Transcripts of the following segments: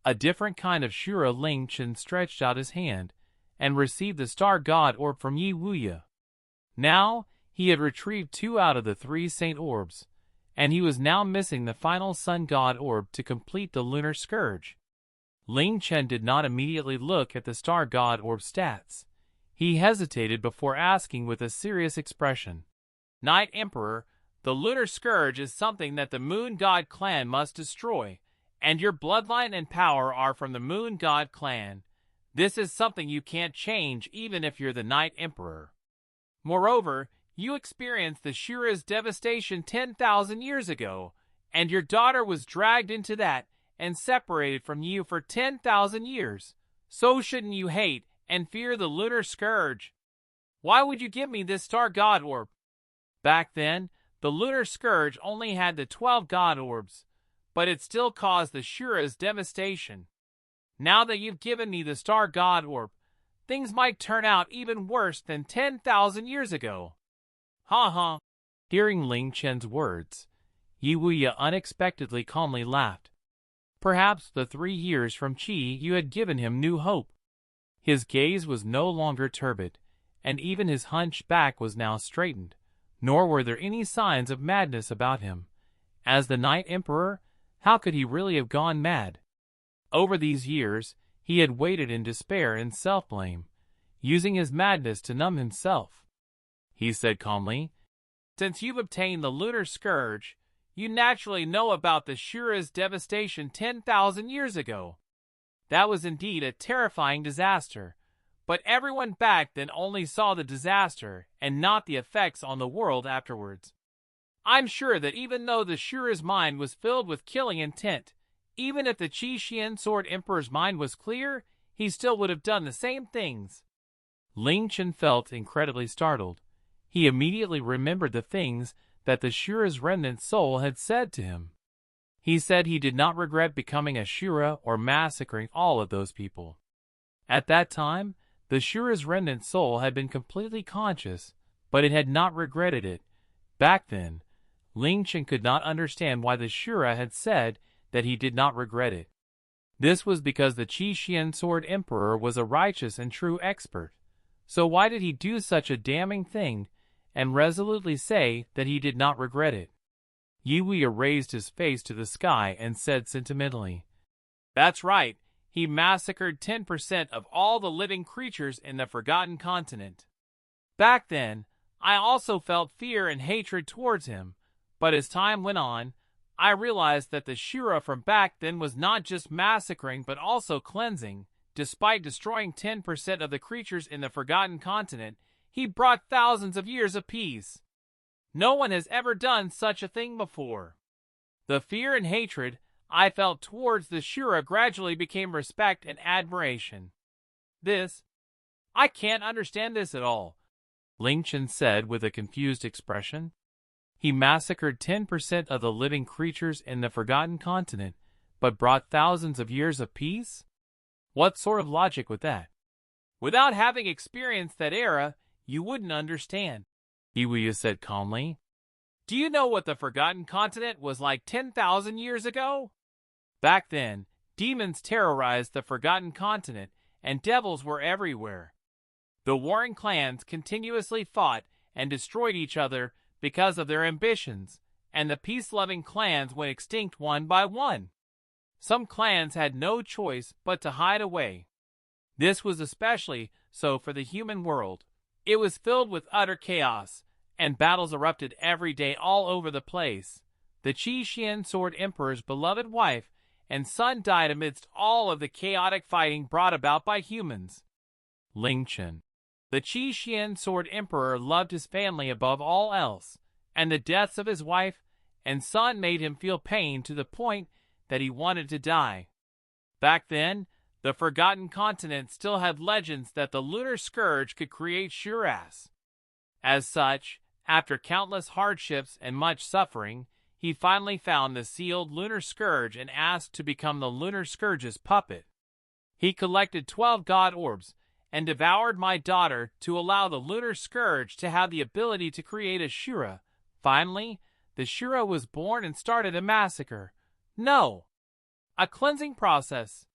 a different kind of Shura. Ling Chen stretched out his hand and received the Star God Orb from Yi Wuya. Now, he had retrieved 2 out of the 3 Saint Orbs, and he was now missing the final Sun God Orb to complete the Lunar Scourge. Ling Chen did not immediately look at the Star God Orb stats. He hesitated before asking with a serious expression. Knight Emperor, the Lunar Scourge is something that the Moon God clan must destroy, and your bloodline and power are from the Moon God clan. This is something you can't change even if you're the Knight Emperor. Moreover, you experienced the Shura's devastation 10,000 years ago, and your daughter was dragged into that and separated from you for 10,000 years. So shouldn't you hate and fear the Lunar Scourge? Why would you give me this Star God Orb? Back then, the Lunar Scourge only had the 12 God Orbs, but it still caused the Shura's devastation. Now that you've given me the Star God Orb, things might turn out even worse than 10,000 years ago. Ha ha. Hearing Ling Chen's words, Yi Wuya unexpectedly calmly laughed. Perhaps the 3 years from Qi you had given him new hope. His gaze was no longer turbid, and even his hunched back was now straightened, nor were there any signs of madness about him. As the Knight Emperor, how could he really have gone mad? Over these years, he had waited in despair and self-blame, using his madness to numb himself. He said calmly, "Since you've obtained the Lunar Scourge, you naturally know about the Shura's devastation 10,000 years ago. That was indeed a terrifying disaster, but everyone back then only saw the disaster and not the effects on the world afterwards. I'm sure that even though the Shura's mind was filled with killing intent, even if the Qi Xian Sword Emperor's mind was clear, he still would have done the same things." Ling Chen felt incredibly startled. He immediately remembered the things that the Shura's remnant soul had said to him. He said he did not regret becoming a Shura or massacring all of those people. At that time, the Shura's remnant soul had been completely conscious, but it had not regretted it. Back then, Ling Chen could not understand why the Shura had said that he did not regret it. This was because the Qi Xian Sword Emperor was a righteous and true expert. So why did he do such a damning thing and resolutely say that he did not regret it? Yi Wuya raised his face to the sky and said sentimentally, "That's right, he massacred 10% of all the living creatures in the Forgotten Continent. Back then, I also felt fear and hatred towards him, but as time went on, I realized that the Shura from back then was not just massacring but also cleansing. Despite destroying 10% of the creatures in the Forgotten Continent, he brought thousands of years of peace. No one has ever done such a thing before. The fear and hatred I felt towards the Shura gradually became respect and admiration. I can't understand this at all," Ling Chen said with a confused expression. "He massacred 10% of the living creatures in the Forgotten Continent, but brought thousands of years of peace? What sort of logic with that? Without having experienced that era, you wouldn't understand," Yi Wuya said calmly. "Do you know what the Forgotten Continent was like 10,000 years ago? Back then, demons terrorized the Forgotten Continent, and devils were everywhere. The warring clans continuously fought and destroyed each other because of their ambitions, and the peace-loving clans went extinct one by one. Some clans had no choice but to hide away. This was especially so for the human world. It was filled with utter chaos, and battles erupted every day all over the place. The Qi Xian Sword Emperor's beloved wife and son died amidst all of the chaotic fighting brought about by humans. Ling Chen. The Qi Xian Sword Emperor loved his family above all else, and the deaths of his wife and son made him feel pain to the point that he wanted to die. Back then, the Forgotten Continent still had legends that the Lunar Scourge could create Shuras. As such, after countless hardships and much suffering, he finally found the sealed Lunar Scourge and asked to become the Lunar Scourge's puppet. He collected 12 God Orbs and devoured my daughter to allow the Lunar Scourge to have the ability to create a Shura. Finally, the Shura was born and started a massacre. No, a cleansing process.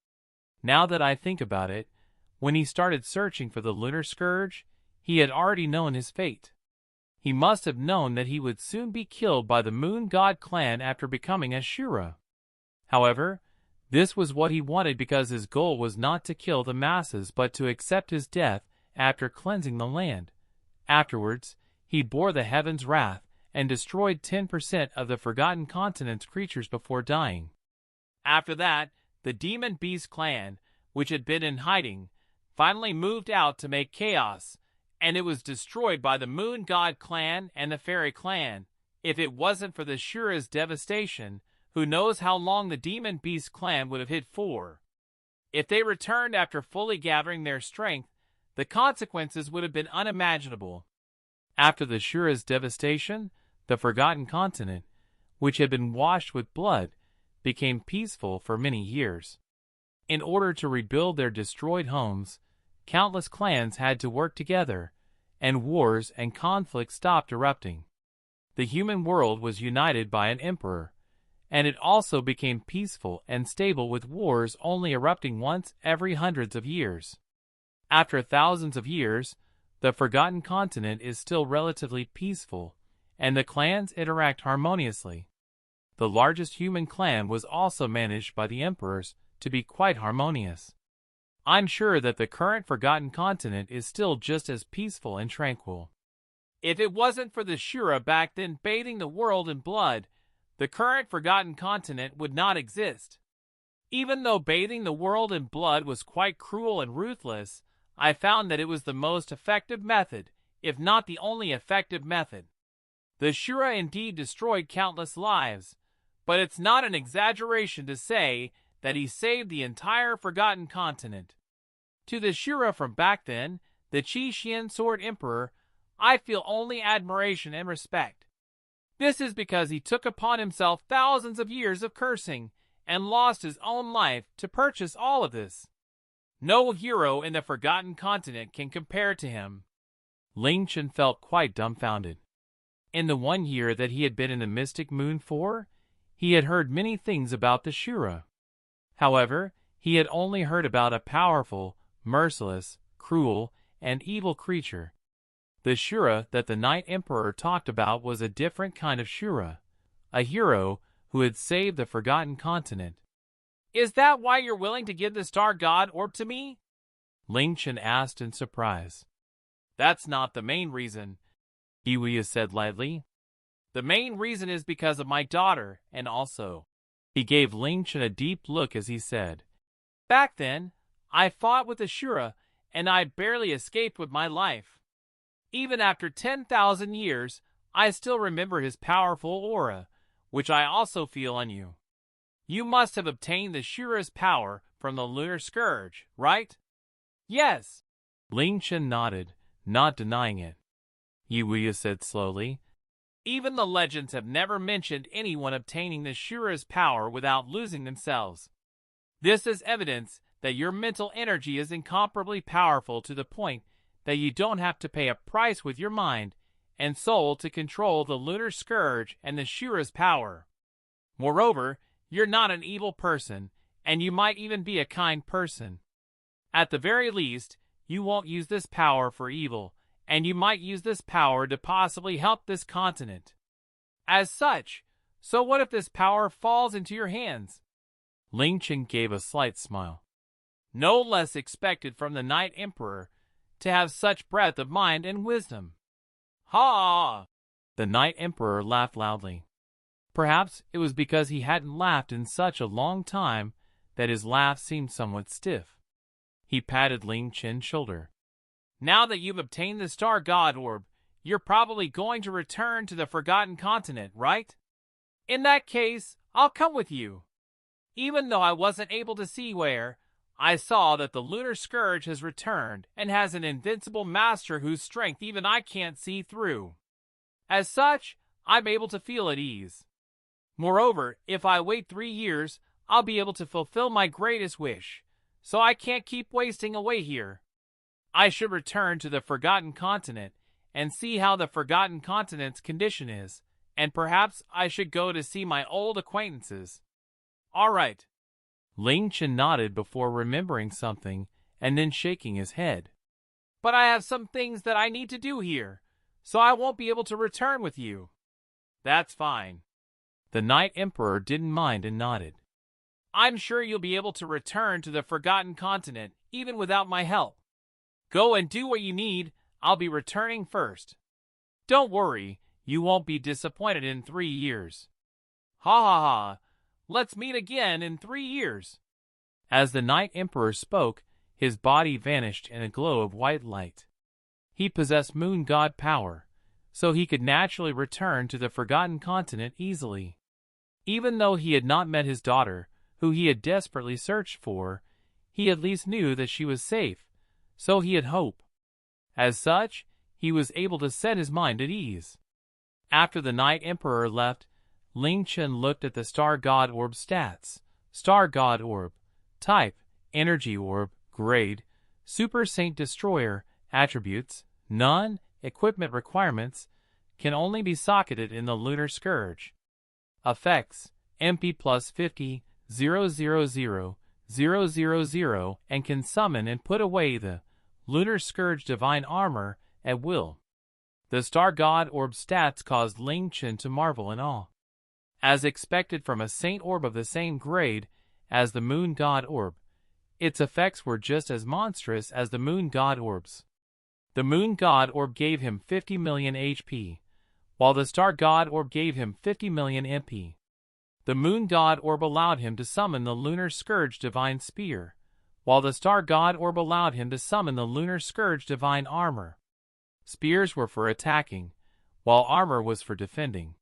Now that I think about it, when he started searching for the Lunar Scourge, he had already known his fate. He must have known that he would soon be killed by the Moon God clan after becoming a Shura. However, this was what he wanted because his goal was not to kill the masses but to accept his death after cleansing the land. Afterwards, he bore the heaven's wrath and destroyed 10% of the Forgotten Continent's creatures before dying. After that, the Demon Beast clan, which had been in hiding, finally moved out to make chaos, and it was destroyed by the Moon God clan and the Fairy clan. If it wasn't for the Shura's devastation, who knows how long the Demon Beast clan would have hid for. If they returned after fully gathering their strength, the consequences would have been unimaginable. After the Shura's devastation, the Forgotten Continent, which had been washed with blood, became peaceful for many years. In order to rebuild their destroyed homes, countless clans had to work together, and wars and conflicts stopped erupting. The human world was united by an emperor, and it also became peaceful and stable with wars only erupting once every hundreds of years. After thousands of years, the Forgotten Continent is still relatively peaceful, and the clans interact harmoniously. The largest human clan was also managed by the emperors to be quite harmonious. I'm sure that the current Forgotten Continent is still just as peaceful and tranquil. If it wasn't for the Shura back then bathing the world in blood, the current Forgotten Continent would not exist. Even though bathing the world in blood was quite cruel and ruthless, I found that it was the most effective method, if not the only effective method. The Shura indeed destroyed countless lives, but it's not an exaggeration to say that he saved the entire Forgotten Continent. To the Shura from back then, the Qi Xian Sword Emperor, I feel only admiration and respect. This is because he took upon himself thousands of years of cursing and lost his own life to purchase all of this. No hero in the Forgotten Continent can compare to him. Ling Chen felt quite dumbfounded. In the 1 year that he had been in the Mystic Moon for, he had heard many things about the Shura. However, he had only heard about a powerful, merciless, cruel, and evil creature. The Shura that the Night Emperor talked about was a different kind of Shura, a hero who had saved the Forgotten Continent. "Is that why you're willing to give the Star God Orb to me?" Ling Chen asked in surprise. "That's not the main reason," Yuya said lightly. "The main reason is because of my daughter, and also..." He gave Ling Chen a deep look as he said, "Back then, I fought with the Shura, and I barely escaped with my life. Even after 10,000 years, I still remember his powerful aura, which I also feel on you. You must have obtained the Shura's power from the Lunar Scourge, right?" "Yes." Ling Chen nodded, not denying it. Yuya said slowly, "Even the legends have never mentioned anyone obtaining the Shura's power without losing themselves. This is evidence that your mental energy is incomparably powerful to the point that you don't have to pay a price with your mind and soul to control the Lunar Scourge and the Shura's power. Moreover, you're not an evil person, and you might even be a kind person. At the very least, you won't use this power for evil, and you might use this power to possibly help this continent. As such, so what if this power falls into your hands?" Ling Chen gave a slight smile. "No less expected from the Night Emperor to have such breadth of mind and wisdom." "Ha!" The Night Emperor laughed loudly. Perhaps it was because he hadn't laughed in such a long time that his laugh seemed somewhat stiff. He patted Ling Chen's shoulder. "Now that you've obtained the Star God Orb, you're probably going to return to the Forgotten Continent, right? In that case, I'll come with you. Even though I wasn't able to see where, I saw that the Lunar Scourge has returned and has an invincible master whose strength even I can't see through. As such, I'm able to feel at ease. Moreover, if I wait 3 years, I'll be able to fulfill my greatest wish, so I can't keep wasting away here. I should return to the Forgotten Continent and see how the Forgotten Continent's condition is, and perhaps I should go to see my old acquaintances." "All right." Ling Chen nodded before remembering something and then shaking his head. But I have some things that I need to do here, so I won't be able to return with you. That's fine. The Knight Emperor didn't mind and nodded. I'm sure you'll be able to return to the Forgotten Continent even without my help. Go and do what you need. I'll be returning first. Don't worry, you won't be disappointed in 3 years. Ha ha ha. Let's meet again in 3 years. As the Knight Emperor spoke, his body vanished in a glow of white light. He possessed moon god power, so he could naturally return to the Forgotten Continent easily. Even though he had not met his daughter, who he had desperately searched for, he at least knew that she was safe, so he had hope. As such, he was able to set his mind at ease. After the Knight Emperor left, Ling Chen looked at the Star God Orb stats. Star God Orb. Type, Energy Orb. Grade, Super Saint Destroyer. Attributes, none. Equipment requirements, can only be socketed in the Lunar Scourge. Effects, MP plus 50, 000, 000, and can summon and put away the Lunar Scourge Divine Armor at will. The Star God Orb stats caused Ling Chen to marvel in awe. As expected from a Saint Orb of the same grade as the Moon God Orb, its effects were just as monstrous as the Moon God Orb's. The Moon God Orb gave him 50 million HP, while the Star God Orb gave him 50 million MP. The Moon God Orb allowed him to summon the Lunar Scourge Divine Spear, while the Star God Orb allowed him to summon the Lunar Scourge Divine Armor. Spears were for attacking, while armor was for defending.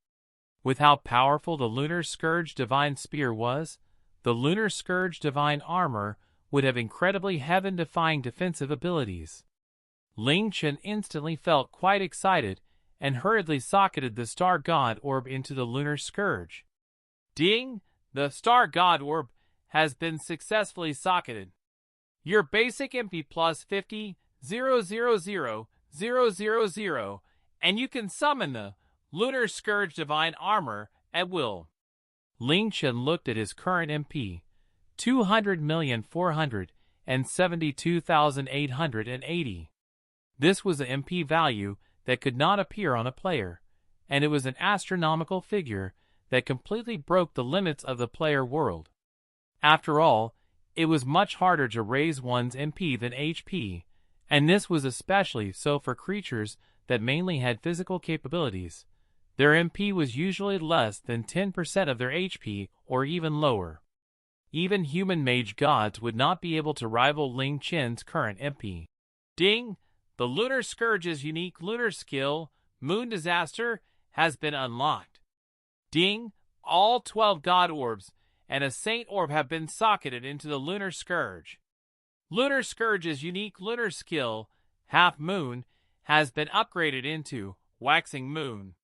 With how powerful the Lunar Scourge Divine Spear was, the Lunar Scourge Divine Armor would have incredibly heaven-defying defensive abilities. Ling Chen instantly felt quite excited and hurriedly socketed the Star God Orb into the Lunar Scourge. Ding! The Star God Orb has been successfully socketed. Your basic MP plus 50, 000, 000, and you can summon the Lunar Scourge Divine Armor at will. Ling Chen looked at his current MP, 200,472,880. This was an MP value that could not appear on a player, and it was an astronomical figure that completely broke the limits of the player world. After all, it was much harder to raise one's MP than HP, and this was especially so for creatures that mainly had physical capabilities. Their MP was usually less than 10% of their HP or even lower. Even human mage gods would not be able to rival Ling Chen's current MP. Ding! The Lunar Scourge's unique lunar skill, Moon Disaster, has been unlocked. Ding! All 12 God Orbs and a Saint Orb have been socketed into the Lunar Scourge. Lunar Scourge's unique lunar skill, Half Moon, has been upgraded into Waxing Moon.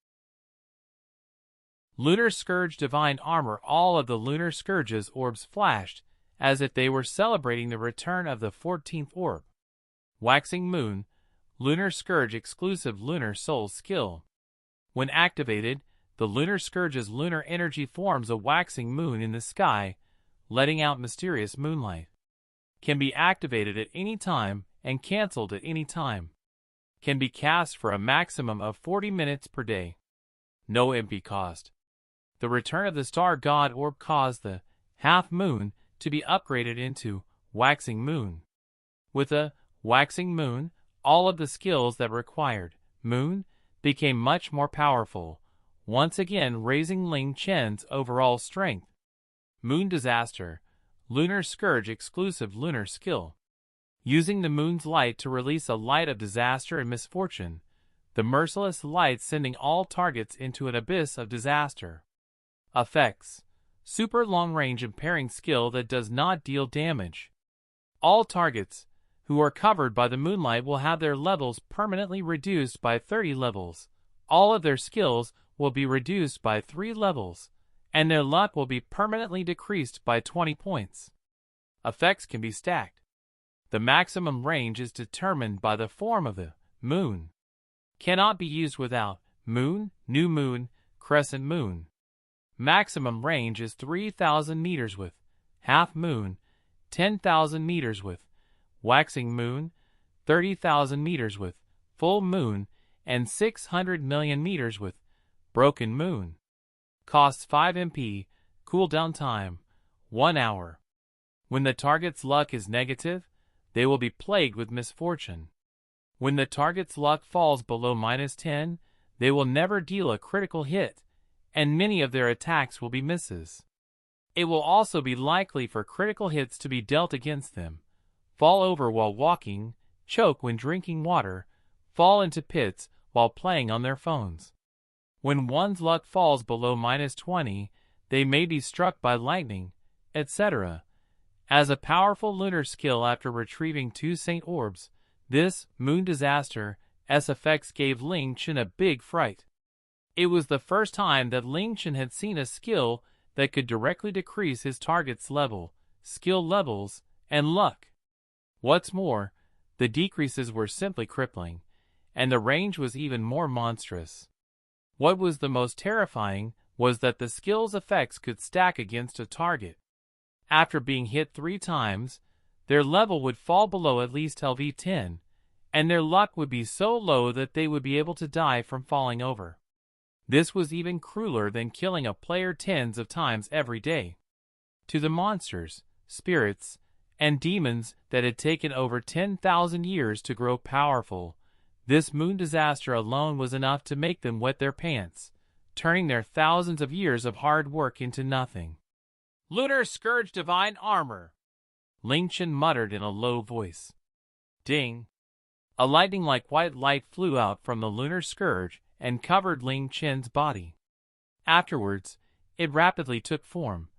Lunar Scourge Divine Armor. All of the Lunar Scourge's orbs flashed, as if they were celebrating the return of the 14th orb. Waxing Moon, Lunar Scourge exclusive Lunar Soul skill. When activated, the Lunar Scourge's lunar energy forms a waxing moon in the sky, letting out mysterious moonlight. Can be activated at any time and cancelled at any time. Can be cast for a maximum of 40 minutes per day. No MP cost. The return of the Star God Orb caused the Half Moon to be upgraded into Waxing Moon. With a Waxing Moon, all of the skills that required Moon became much more powerful, once again raising Ling Chen's overall strength. Moon Disaster, Lunar Scourge exclusive lunar skill. Using the moon's light to release a light of disaster and misfortune, the merciless light sending all targets into an abyss of disaster. Effects: super long-range impairing skill that does not deal damage. All targets who are covered by the moonlight will have their levels permanently reduced by 30 levels. All of their skills will be reduced by 3 levels, and their luck will be permanently decreased by 20 points. Effects can be stacked. The maximum range is determined by the form of the moon. Cannot be used without moon, new moon, crescent moon. Maximum range is 3,000 meters with half moon, 10,000 meters with waxing moon, 30,000 meters with full moon, and 600 million meters with broken moon. Costs 5 MP, cooldown time, 1 hour. When the target's luck is negative, they will be plagued with misfortune. When the target's luck falls below -10, they will never deal a critical hit, and many of their attacks will be misses. It will also be likely for critical hits to be dealt against them, fall over while walking, choke when drinking water, fall into pits while playing on their phones. When one's luck falls below -20, they may be struck by lightning, etc. As a powerful lunar skill after retrieving 2 Saint Orbs, this moon disaster's effects gave Ling Chen a big fright. It was the first time that Ling Chen had seen a skill that could directly decrease his target's level, skill levels, and luck. What's more, the decreases were simply crippling, and the range was even more monstrous. What was the most terrifying was that the skill's effects could stack against a target. After being hit 3 times, their level would fall below at least LV 10, and their luck would be so low that they would be able to die from falling over. This was even crueler than killing a player tens of times every day. To the monsters, spirits, and demons that had taken over 10,000 years to grow powerful, this moon disaster alone was enough to make them wet their pants, turning their thousands of years of hard work into nothing. Lunar Scourge Divine Armor, Ling Chen muttered in a low voice. Ding! A lightning-like white light flew out from the lunar scourge and covered Ling Chen's body. Afterwards, it rapidly took form,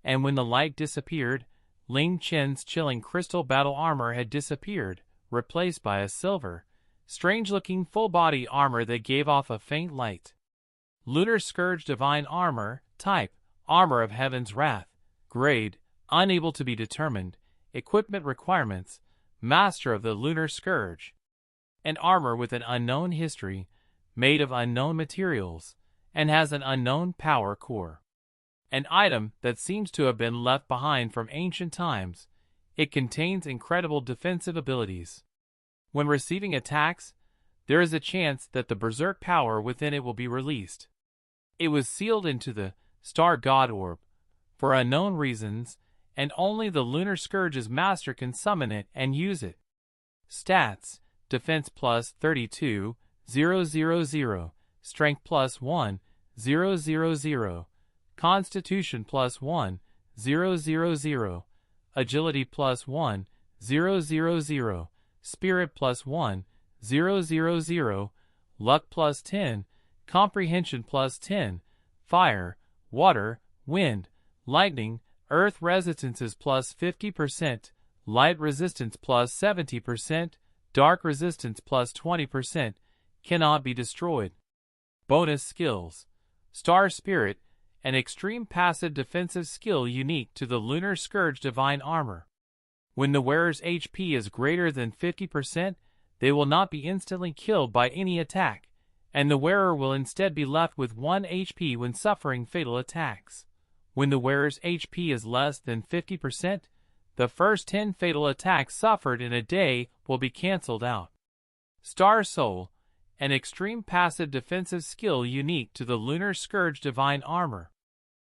and when the light disappeared, Ling Chen's chilling crystal battle armor had disappeared, replaced by a silver, strange-looking full-body armor that gave off a faint light. Lunar Scourge Divine Armor, Type, Armor of Heaven's Wrath, Grade, Unable to be determined, Equipment Requirements, Master of the Lunar Scourge. An armor with an unknown history, made of unknown materials, and has an unknown power core. An item that seems to have been left behind from ancient times, it contains incredible defensive abilities. When receiving attacks, there is a chance that the berserk power within it will be released. It was sealed into the Star God Orb, for unknown reasons, and only the Lunar Scourge's master can summon it and use it. Stats: Defense plus 32, 000, Strength plus 1, 000, Constitution plus 1, 000, Agility plus 1, 000, Spirit plus 1, 000, Luck plus 10, Comprehension plus 10, Fire, Water, Wind, Lightning, Earth resistances plus 50%, Light resistance plus 70%, Dark resistance plus 20%, cannot be destroyed. Bonus skills: Star Spirit, an extreme passive defensive skill unique to the Lunar Scourge Divine Armor. When the wearer's HP is greater than 50%, they will not be instantly killed by any attack, and the wearer will instead be left with 1 HP when suffering fatal attacks. When the wearer's HP is less than 50%, the first 10 fatal attacks suffered in a day will be cancelled out. Star Soul, an extreme passive defensive skill unique to the Lunar Scourge Divine Armor.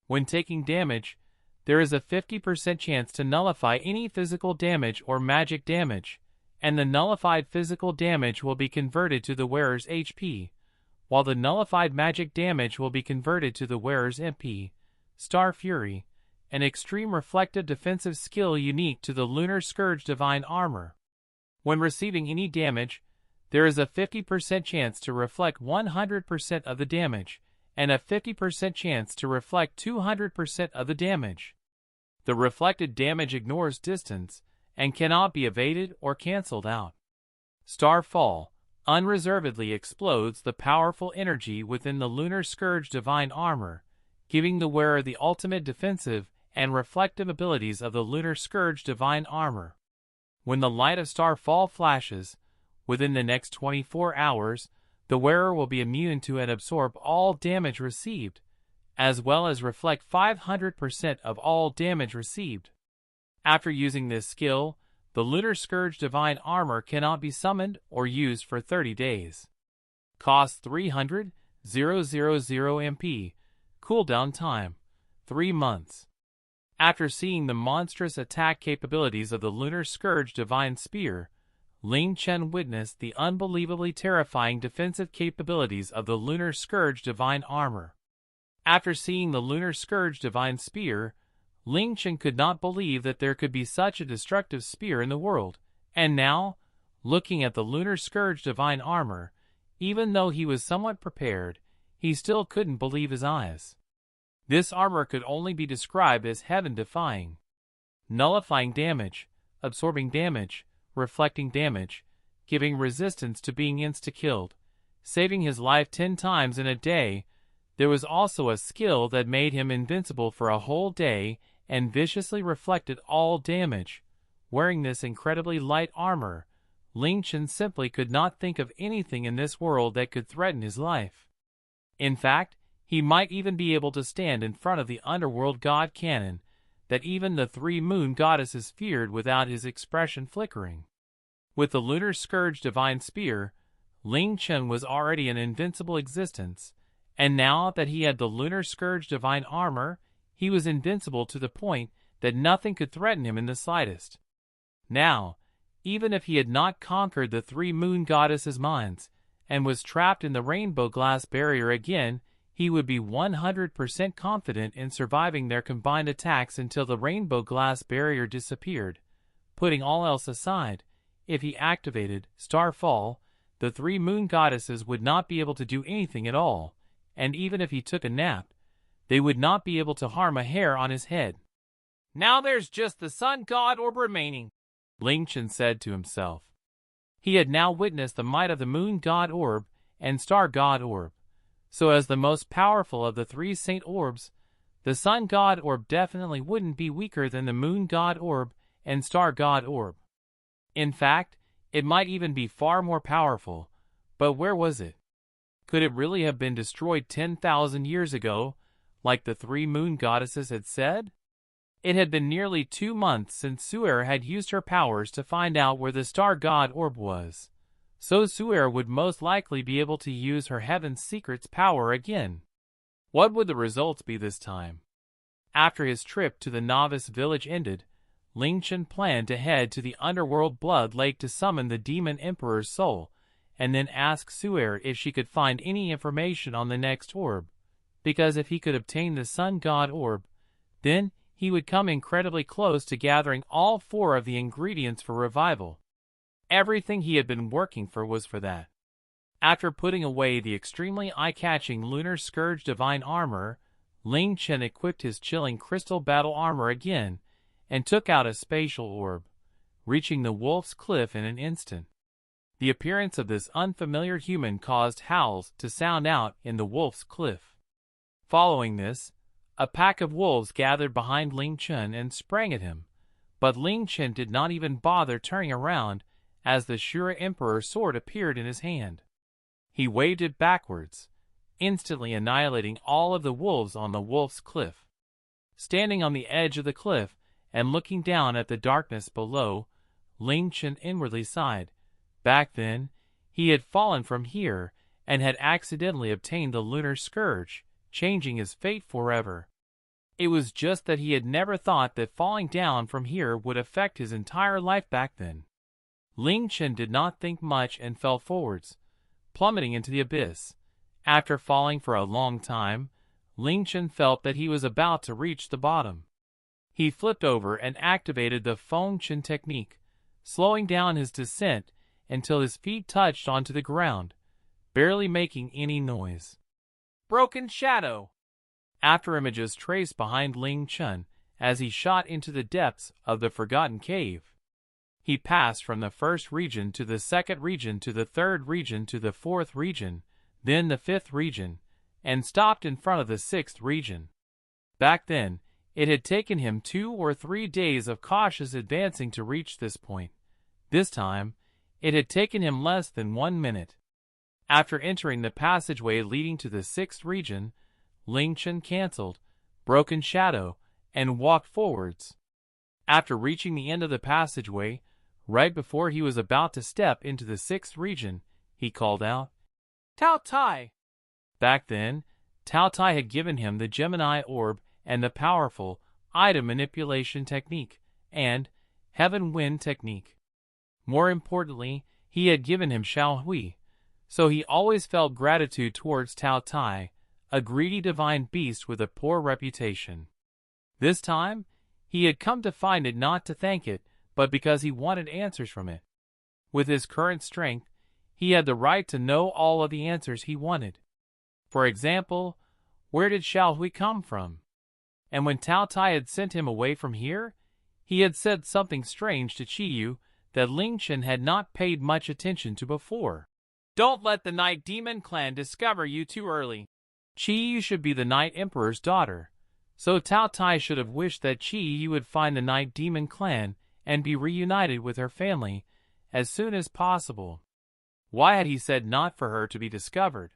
When taking damage, there is a 50% chance to nullify any physical damage or magic damage, and the nullified physical damage will be converted to the wearer's HP, while the nullified magic damage will be converted to the wearer's MP. Star Fury, an extreme reflective defensive skill unique to the Lunar Scourge Divine Armor. When receiving any damage, there is a 50% chance to reflect 100% of the damage, and a 50% chance to reflect 200% of the damage. The reflected damage ignores distance, and cannot be evaded or cancelled out. Starfall, unreservedly explodes the powerful energy within the Lunar Scourge Divine Armor, giving the wearer the ultimate defensive and reflective abilities of the Lunar Scourge Divine Armor. When the light of Starfall flashes, within the next 24 hours, the wearer will be immune to and absorb all damage received, as well as reflect 500% of all damage received. After using this skill, the Lunar Scourge Divine Armor cannot be summoned or used for 30 days. Cost 300,000 MP. Cooldown time, 3 months. After seeing the monstrous attack capabilities of the Lunar Scourge Divine Spear, Ling Chen witnessed the unbelievably terrifying defensive capabilities of the Lunar Scourge Divine Armor. After seeing the Lunar Scourge Divine Spear, Ling Chen could not believe that there could be such a destructive spear in the world, and now, looking at the Lunar Scourge Divine Armor, even though he was somewhat prepared, he still couldn't believe his eyes. This armor could only be described as heaven-defying. Nullifying damage, absorbing damage, reflecting damage, giving resistance to being insta-killed, saving his life 10 times in a day. There was also a skill that made him invincible for a whole day and viciously reflected all damage. Wearing this incredibly light armor, Ling Chen simply could not think of anything in this world that could threaten his life. In fact, he might even be able to stand in front of the Underworld god cannon that even the 3 moon goddesses feared without his expression flickering. With the Lunar Scourge Divine Spear, Ling Chen was already an invincible existence, and now that he had the Lunar Scourge Divine Armor, he was invincible to the point that nothing could threaten him in the slightest. Now, even if he had not conquered the 3 moon goddesses' minds and was trapped in the rainbow glass barrier again, he would be 100% confident in surviving their combined attacks until the rainbow glass barrier disappeared. Putting all else aside, if he activated Starfall, the 3 moon goddesses would not be able to do anything at all, and even if he took a nap, they would not be able to harm a hair on his head. Now there's just the Sun God Orb remaining, Ling Chen said to himself. He had now witnessed the might of the Moon God Orb and Star God Orb. So as the most powerful of the 3 Saint Orbs, the Sun God Orb definitely wouldn't be weaker than the Moon God Orb and Star God Orb. In fact, it might even be far more powerful, but where was it? Could it really have been destroyed 10,000 years ago, like the 3 moon goddesses had said? It had been nearly 2 months since Shura had used her powers to find out where the Star God Orb was. So Shura would most likely be able to use her Heaven's Secrets power again. What would the results be this time? After his trip to the novice village ended, Ling Chen planned to head to the Underworld Blood Lake to summon the Demon Emperor's soul, and then ask Shura if she could find any information on the next orb, because if he could obtain the Sun God Orb, then he would come incredibly close to gathering all 4 of the ingredients for revival. Everything he had been working for was for that. After putting away the extremely eye-catching Lunar Scourge Divine Armor, Ling Chen equipped his chilling crystal battle armor again and took out a spatial orb, reaching the Wolf's Cliff in an instant. The appearance of this unfamiliar human caused howls to sound out in the Wolf's Cliff. Following this, a pack of wolves gathered behind Ling Chen and sprang at him, but Ling Chen did not even bother turning around as the Shura Emperor's sword appeared in his hand. He waved it backwards, instantly annihilating all of the wolves on the Wolf's Cliff. Standing on the edge of the cliff and looking down at the darkness below, Ling Chen inwardly sighed. Back then, he had fallen from here and had accidentally obtained the Lunar Scourge, changing his fate forever. It was just that he had never thought that falling down from here would affect his entire life back then. Ling Chen did not think much and fell forwards, plummeting into the abyss. After falling for a long time, Ling Chen felt that he was about to reach the bottom. He flipped over and activated the Feng Chen technique, slowing down his descent until his feet touched onto the ground, barely making any noise. Broken Shadow. After images traced behind Ling Chen as he shot into the depths of the Forgotten Cave, he passed from the first region to the second region to the third region to the fourth region, then the fifth region, and stopped in front of the sixth region. Back then, it had taken him 2 or 3 days of cautious advancing to reach this point. This time, it had taken him less than 1 minute. After entering the passageway leading to the sixth region, Ling Chen cancelled Broken Shadow and walked forwards. After reaching the end of the passageway, right before he was about to step into the 6th region, he called out, "Tao Tai!" Back then, Tao Tai had given him the Gemini Orb and the powerful item manipulation technique and Heaven Wind technique. More importantly, he had given him Xiao Hui, so he always felt gratitude towards Tao Tai, a greedy divine beast with a poor reputation. This time, he had come to find it not to thank it, but because he wanted answers from it. With his current strength, he had the right to know all of the answers he wanted. For example, where did Xiao Hui come from? And when Tao Tai had sent him away from here, he had said something strange to Qiyu that Ling Chen had not paid much attention to before. "Don't let the Night Demon clan discover you too early. Qiyu should be the Night Emperor's daughter, so Tao Tai should have wished that Qiyu would find the Night Demon clan and be reunited with her family as soon as possible. Why had he said not for her to be discovered?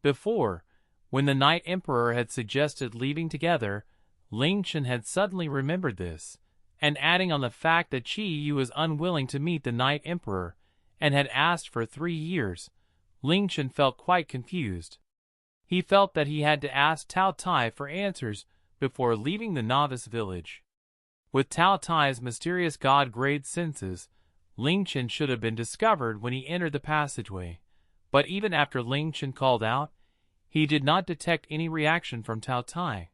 Before, when the Night Emperor had suggested leaving together, Ling Chen had suddenly remembered this, and adding on the fact that Qiyu was unwilling to meet the Night Emperor and had asked for 3 years, Ling Chen felt quite confused. He felt that he had to ask Tao Tai for answers before leaving the novice village. With Tao Tai's mysterious god-grade senses, Ling Chen should have been discovered when he entered the passageway, but even after Ling Chen called out, he did not detect any reaction from Tao Tai.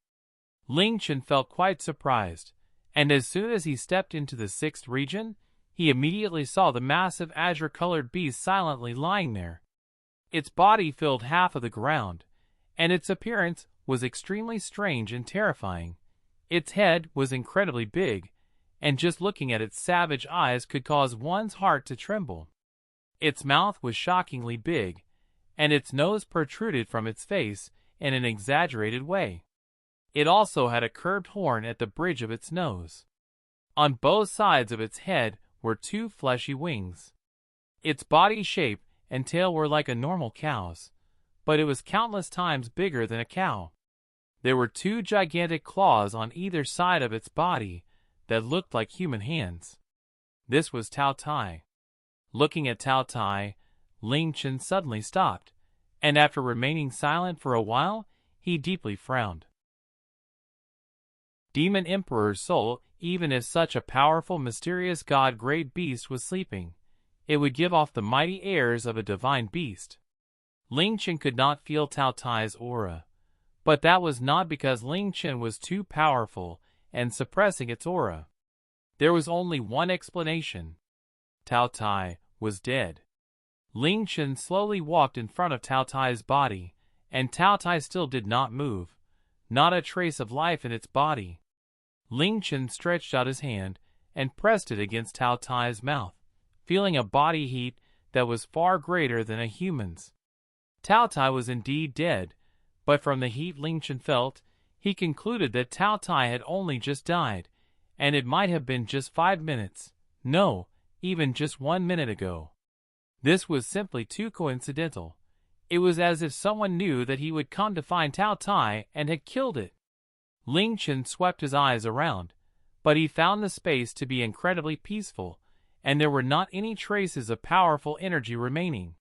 Ling Chen felt quite surprised, and as soon as he stepped into the 6th region, he immediately saw the massive azure-colored beast silently lying there. Its body filled half of the ground, and its appearance was extremely strange and terrifying. Its head was incredibly big, and just looking at its savage eyes could cause one's heart to tremble. Its mouth was shockingly big, and its nose protruded from its face in an exaggerated way. It also had a curved horn at the bridge of its nose. On both sides of its head were 2 fleshy wings. Its body shape and tail were like a normal cow's, but it was countless times bigger than a cow. There were 2 gigantic claws on either side of its body that looked like human hands. This was Tao Tai. Looking at Tao Tai, Ling Chen suddenly stopped, and after remaining silent for a while, he deeply frowned. Demon Emperor's soul, even if such a powerful, mysterious god-grade beast was sleeping, it would give off the mighty airs of a divine beast. Ling Chen could not feel Tao Tai's aura, but that was not because Ling Chen was too powerful and suppressing its aura. There was only one explanation. Tao Tai was dead. Ling Chen slowly walked in front of Tao Tai's body, and Tao Tai still did not move, not a trace of life in its body. Ling Chen stretched out his hand and pressed it against Tao Tai's mouth, feeling a body heat that was far greater than a human's. Tao Tai was indeed dead, but from the heat Ling Chen felt, he concluded that Tao Tai had only just died, and it might have been just 5 minutes, no, even just 1 minute ago. This was simply too coincidental. It was as if someone knew that he would come to find Tao Tai and had killed it. Ling Chen swept his eyes around, but he found the space to be incredibly peaceful, and there were not any traces of powerful energy remaining.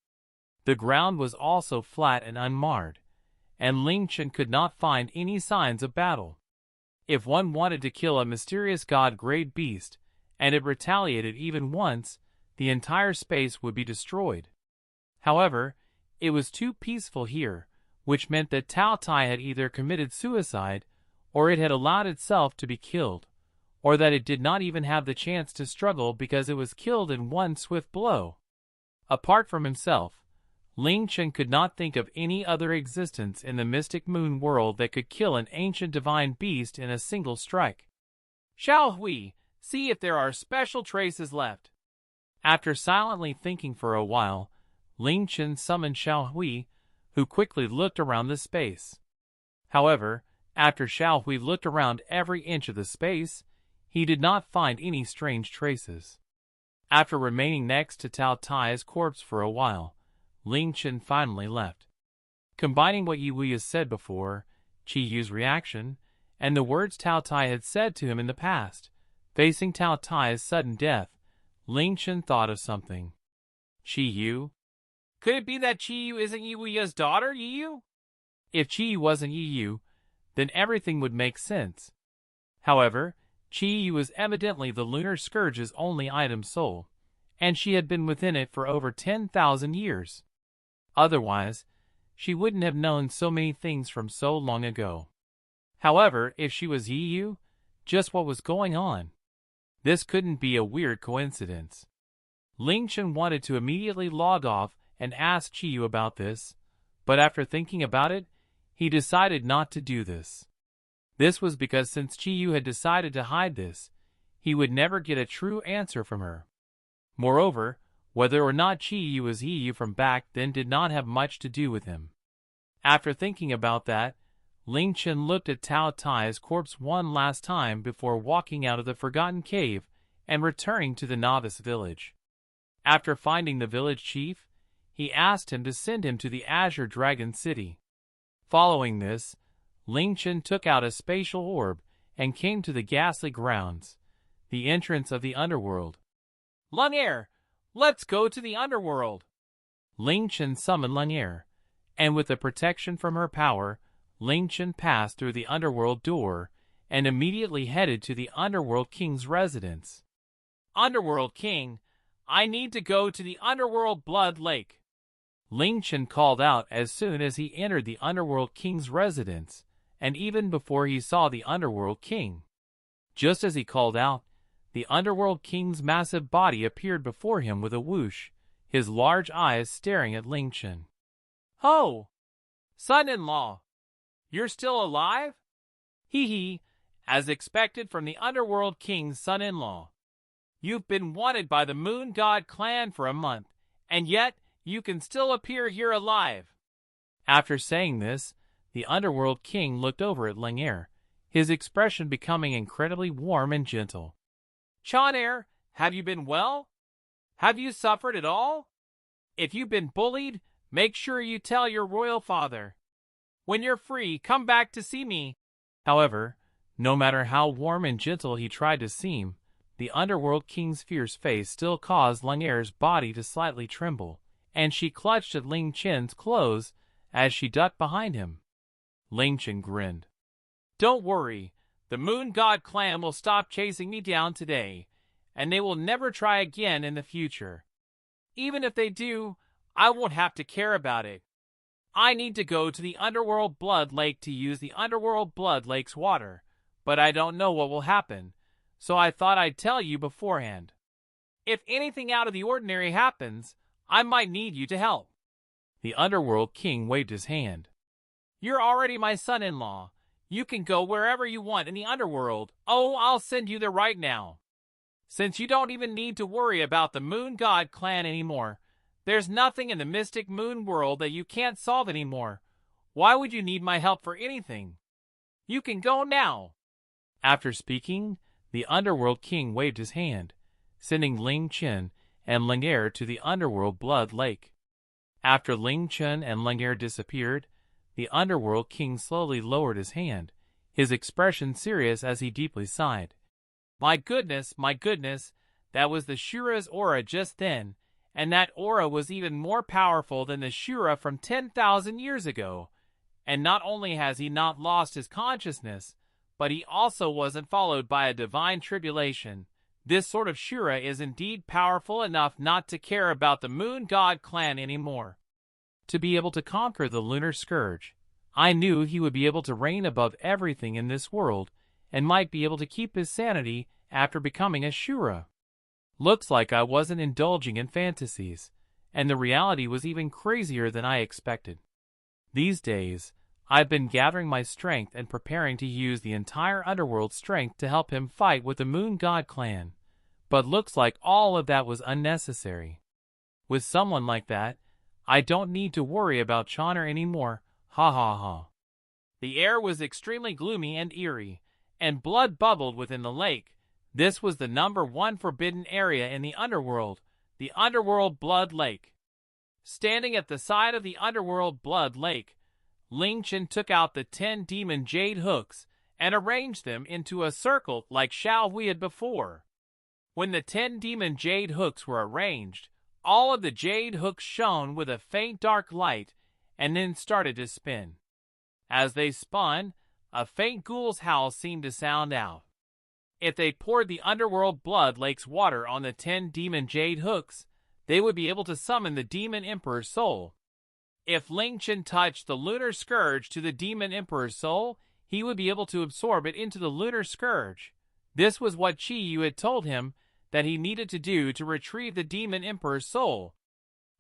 The ground was also flat and unmarred, and Ling Chen could not find any signs of battle. If one wanted to kill a mysterious god-grade beast, and it retaliated even once, the entire space would be destroyed. However, it was too peaceful here, which meant that Tao Tai had either committed suicide, or it had allowed itself to be killed, or that it did not even have the chance to struggle because it was killed in one swift blow. Apart from himself, Ling Chen could not think of any other existence in the mystic moon world that could kill an ancient divine beast in a single strike. "Shall we see if there are special traces left?" After silently thinking for a while, Ling Chen summoned Xiao Hui, who quickly looked around the space. However, after Xiao Hui looked around every inch of the space, he did not find any strange traces. After remaining next to Tao Tai's corpse for a while, Ling Chen finally left. Combining what Yi said before, Qi Yu's reaction, and the words Tao Tai had said to him in the past, Facing Tao Tai's sudden death, Ling Chen thought of something. Chi Yu? Could it be that Chi Yu isn't Yuya's daughter, Yu? If Chi Yu wasn't Yu, then everything would make sense. However, Chi Yu was evidently the Lunar Scourge's only item soul, and she had been within it for over 10,000 years. Otherwise, she wouldn't have known so many things from so long ago. However, if she was Yu, just what was going on? This couldn't be a weird coincidence. Ling Chen wanted to immediately log off and ask Chi Yu about this, but after thinking about it, he decided not to do this. This was because since Chi Yu had decided to hide this, he would never get a true answer from her. Moreover, whether or not Chi Yu was Yu from back then did not have much to do with him. After thinking about that, Ling Chen looked at Tao Tai's corpse one last time before walking out of the Forgotten Cave and returning to the novice village. After finding the village chief, he asked him to send him to the Azure Dragon City. Following this, Ling Chen took out a spatial orb and came to the ghastly grounds, the entrance of the Underworld. Lunar, let's go to the Underworld! Ling Chen summoned Lunar, and with the protection from her power, Ling Chen passed through the Underworld door and immediately headed to the Underworld King's residence. Underworld King, I need to go to the Underworld Blood Lake. Ling Chen called out as soon as he entered the Underworld King's residence, and even before he saw the Underworld King. Just as he called out, the Underworld King's massive body appeared before him with a whoosh, his large eyes staring at Ling Chen. Ho! Son-in-law! You're still alive? Hee, as expected from the Underworld King's son-in-law. You've been wanted by the Moon God clan for a month, and yet you can still appear here alive. After saying this, the Underworld King looked over at Lunar, his expression becoming incredibly warm and gentle. Lunar, have you been well? Have you suffered at all? If you've been bullied, make sure you tell your royal father. When you're free, come back to see me. However, no matter how warm and gentle he tried to seem, the Underworld King's fierce face still caused Lunar's body to slightly tremble, and she clutched at Ling Chen's clothes as she ducked behind him. Ling Chen grinned. Don't worry, the Moon God clan will stop chasing me down today, and they will never try again in the future. Even if they do, I won't have to care about it. I need to go to the Underworld Blood Lake to use the Underworld Blood Lake's water, but I don't know what will happen, so I thought I'd tell you beforehand. If anything out of the ordinary happens, I might need you to help. The Underworld King waved his hand. You're already my son-in-law. You can go wherever you want in the Underworld. Oh, I'll send you there right now. Since you don't even need to worry about the Moon God clan anymore, there's nothing in the Mystic Moon world that you can't solve anymore. Why would you need my help for anything? You can go now. After speaking, the Underworld King waved his hand, sending Ling Chen and Lunar to the Underworld Blood Lake. After Ling Chen and Lunar disappeared, the Underworld King slowly lowered his hand, his expression serious as he deeply sighed. My goodness, that was the Shura's aura just then, and that aura was even more powerful than the Shura from 10,000 years ago. And not only has he not lost his consciousness, but he also wasn't followed by a divine tribulation. This sort of Shura is indeed powerful enough not to care about the Moon God clan anymore. To be able to conquer the Lunar Scourge, I knew he would be able to reign above everything in this world and might be able to keep his sanity after becoming a Shura. Looks like I wasn't indulging in fantasies, and the reality was even crazier than I expected. These days, I've been gathering my strength and preparing to use the entire Underworld strength to help him fight with the Moon God clan, but looks like all of that was unnecessary. With someone like that, I don't need to worry about Chauner anymore, ha ha ha. The air was extremely gloomy and eerie, and blood bubbled within the lake. This was the #1 forbidden area in the Underworld, the Underworld Blood Lake. Standing at the side of the Underworld Blood Lake, Ling Chen took out the 10 demon jade hooks and arranged them into a circle like we had before. When the 10 demon jade hooks were arranged, all of the jade hooks shone with a faint dark light and then started to spin. As they spun, a faint ghoul's howl seemed to sound out. If they poured the Underworld Blood Lake's water on the 10 demon jade hooks, they would be able to summon the Demon Emperor's soul. If Ling Chen touched the Lunar Scourge to the Demon Emperor's soul, he would be able to absorb it into the Lunar Scourge. This was what Chi Yu had told him that he needed to do to retrieve the Demon Emperor's soul.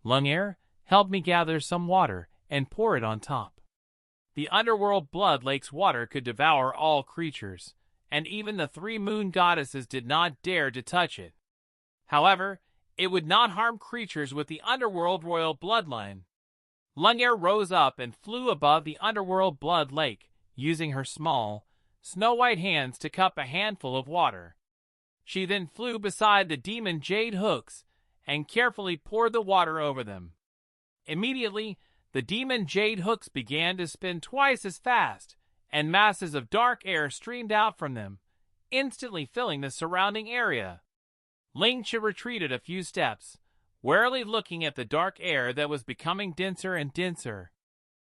Lunar, help me gather some water and pour it on top. The Underworld Blood Lake's water could devour all creatures, and even the 3 moon goddesses did not dare to touch it. However, it would not harm creatures with the Underworld royal bloodline. Lunar rose up and flew above the Underworld Blood Lake, using her small, snow-white hands to cup a handful of water. She then flew beside the demon jade hooks and carefully poured the water over them. Immediately, the demon jade hooks began to spin twice as fast, and masses of dark air streamed out from them, instantly filling the surrounding area. Ling Chen retreated a few steps, warily looking at the dark air that was becoming denser and denser.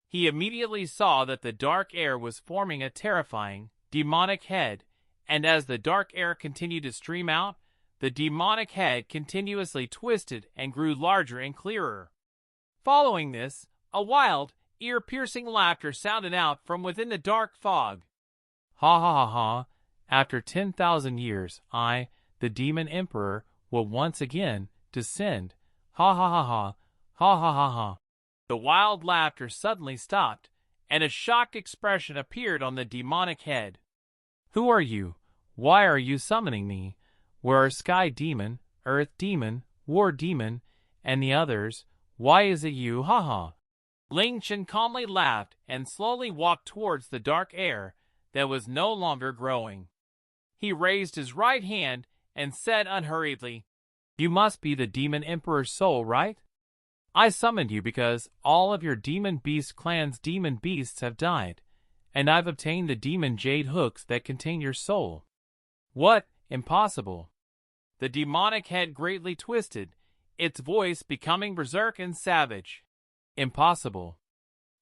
He immediately saw that the dark air was forming a terrifying, demonic head, and as the dark air continued to stream out, the demonic head continuously twisted and grew larger and clearer. Following this, a wild, ear-piercing laughter sounded out from within the dark fog. Ha ha ha ha, after 10,000 years, I, the Demon Emperor, will once again descend. Ha ha ha ha, ha ha ha ha. The wild laughter suddenly stopped, and a shocked expression appeared on the demonic head. Who are you? Why are you summoning me? Where are Sky Demon, Earth Demon, War Demon, and the others? Why is it you? Ha ha. Ling Chen calmly laughed and slowly walked towards the dark air that was no longer growing. He raised his right hand and said unhurriedly, "You must be the Demon Emperor's soul, right? I summoned you because all of your Demon Beast clan's demon beasts have died, and I've obtained the demon jade hooks that contain your soul." What? Impossible. The demonic head greatly twisted, its voice becoming berserk and savage. Impossible.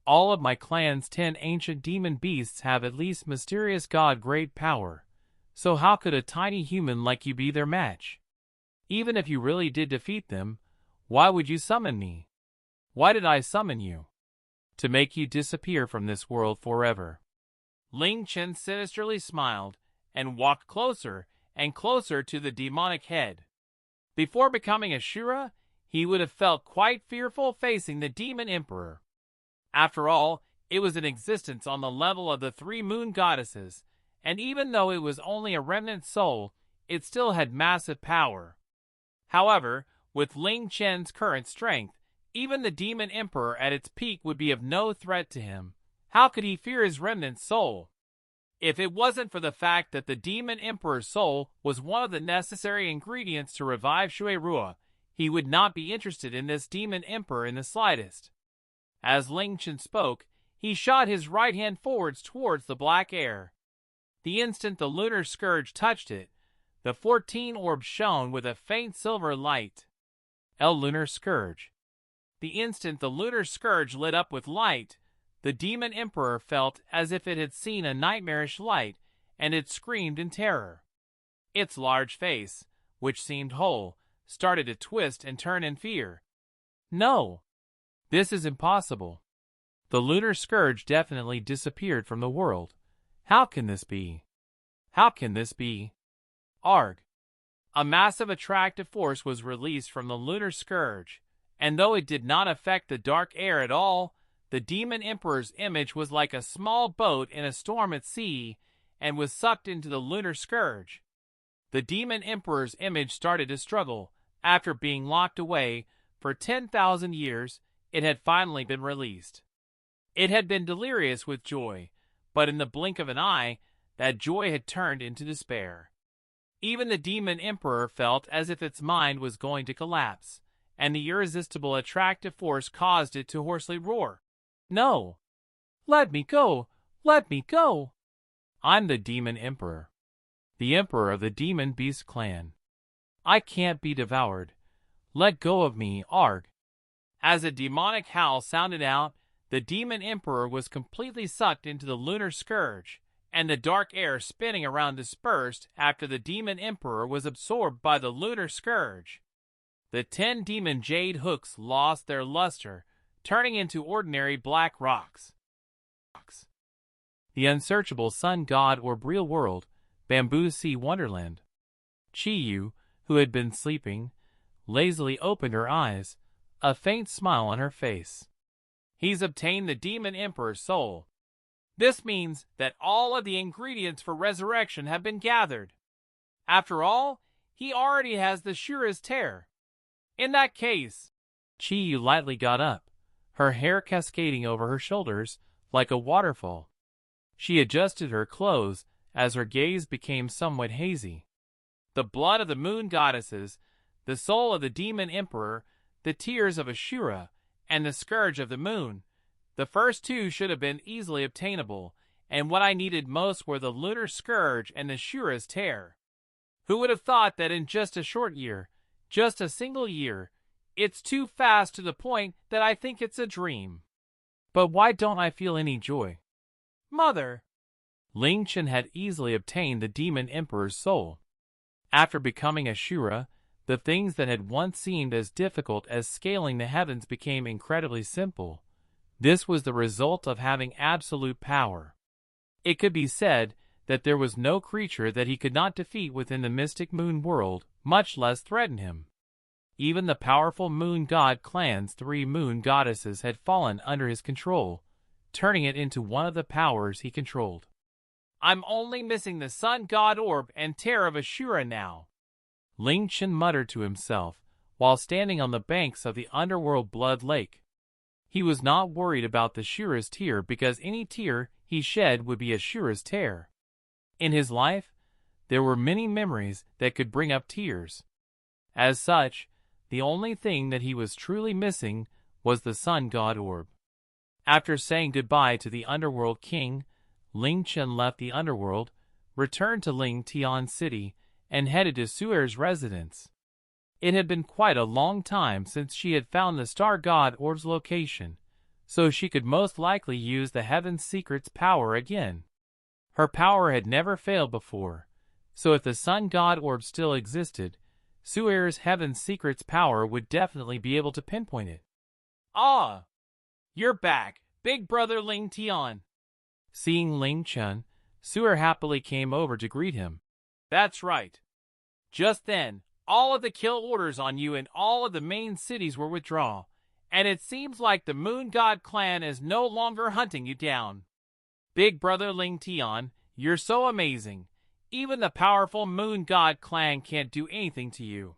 All of my clan's 10 ancient demon beasts have at least mysterious god great power, so how could a tiny human like you be their match? Even if you really did defeat them, why would you summon me? Why did I summon you? To make you disappear from this world forever. Ling Chen sinisterly smiled and walked closer and closer to the demonic head. Before becoming a Shura, he would have felt quite fearful facing the Demon Emperor. After all, it was in existence on the level of the 3 moon goddesses, and even though it was only a remnant soul, it still had massive power. However, with Ling Chen's current strength, even the Demon Emperor at its peak would be of no threat to him. How could he fear his remnant soul? If it wasn't for the fact that the Demon Emperor's soul was one of the necessary ingredients to revive Shura, he would not be interested in this Demon Emperor in the slightest. As Ling Chen spoke, he shot his right hand forwards towards the black air. The instant the Lunar Scourge touched it, the 14 orbs shone with a faint silver light. Lunar Scourge. The instant the Lunar Scourge lit up with light, the Demon Emperor felt as if it had seen a nightmarish light, and it screamed in terror. Its large face, which seemed whole, started to twist and turn in fear. No! This is impossible. The Lunar Scourge definitely disappeared from the world. How can this be? How can this be? Arg! A massive attractive force was released from the Lunar Scourge, and though it did not affect the dark air at all, the Demon Emperor's image was like a small boat in a storm at sea and was sucked into the Lunar Scourge. The Demon Emperor's image started to struggle. After being locked away for 10,000 years, it had finally been released. It had been delirious with joy, but in the blink of an eye, that joy had turned into despair. Even the Demon Emperor felt as if its mind was going to collapse, and the irresistible attractive force caused it to hoarsely roar. No! Let me go! Let me go! I'm the Demon Emperor. The Emperor of the Demon Beast Clan. I can't be devoured. Let go of me, Arg. As a demonic howl sounded out, the Demon Emperor was completely sucked into the Lunar Scourge, and the dark air spinning around dispersed after the Demon Emperor was absorbed by the Lunar Scourge. The 10 demon jade hooks lost their luster, turning into ordinary black rocks. The Unsearchable Sun God Orb Real World, Bamboo Sea Wonderland. Chi-Yu, who had been sleeping, lazily opened her eyes, a faint smile on her face. He's obtained the Demon Emperor's soul. This means that all of the ingredients for resurrection have been gathered. After all, he already has the Shura's tear. In that case, Chi-Yu lightly got up, her hair cascading over her shoulders like a waterfall. She adjusted her clothes as her gaze became somewhat hazy. The blood of the moon goddesses, the soul of the Demon Emperor, the tears of a Shura, and the Scourge of the moon. The first two should have been easily obtainable, and what I needed most were the Lunar Scourge and the Shura's tear. Who would have thought that in just a short year, just a single year, it's too fast to the point that I think it's a dream. But why don't I feel any joy? Mother! Ling Chen had easily obtained the Demon Emperor's soul. After becoming a Shura, the things that had once seemed as difficult as scaling the heavens became incredibly simple. This was the result of having absolute power. It could be said that there was no creature that he could not defeat within the mystic moon world, much less threaten him. Even the powerful moon god clan's 3 moon goddesses had fallen under his control, turning it into one of the powers he controlled. I'm only missing the Sun God Orb and tear of Shura now. Ling Chen muttered to himself, while standing on the banks of the Underworld Blood Lake. He was not worried about the Shura's tear because any tear he shed would be a Shura's tear. In his life, there were many memories that could bring up tears. As such, the only thing that he was truly missing was the Sun God Orb. After saying goodbye to the Underworld King, Ling Chen left the Underworld, returned to Ling Tian City, and headed to Suer's residence. It had been quite a long time since she had found the Star God Orb's location, so she could most likely use the Heaven's Secret's power again. Her power had never failed before, so if the Sun God Orb still existed, Suer's Heaven's Secret's power would definitely be able to pinpoint it. Ah! You're back, big brother Ling Tian. Seeing Ling Chen, Suer happily came over to greet him. That's right. Just then, all of the kill orders on you in all of the main cities were withdrawn, and it seems like the Moon God clan is no longer hunting you down. Big brother Ling Tian, you're so amazing. Even the powerful Moon God clan can't do anything to you.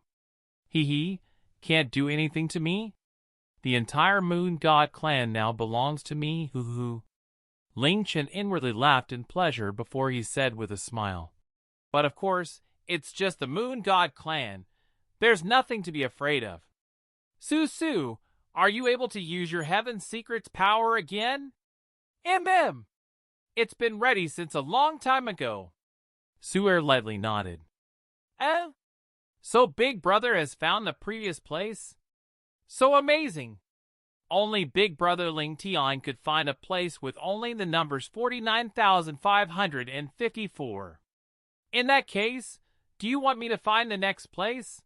Hee, can't do anything to me? The entire Moon God clan now belongs to me, hoo. Ling Chen inwardly laughed in pleasure before he said with a smile. But of course, it's just the Moon God clan. There's nothing to be afraid of. Su, are you able to use your Heaven's Secret's power again? It's been ready since a long time ago. Suer lightly nodded. So Big Brother has found the previous place? So amazing! Only Big Brother Ling Tian could find a place with only the numbers 49,554. In that case, do you want me to find the next place?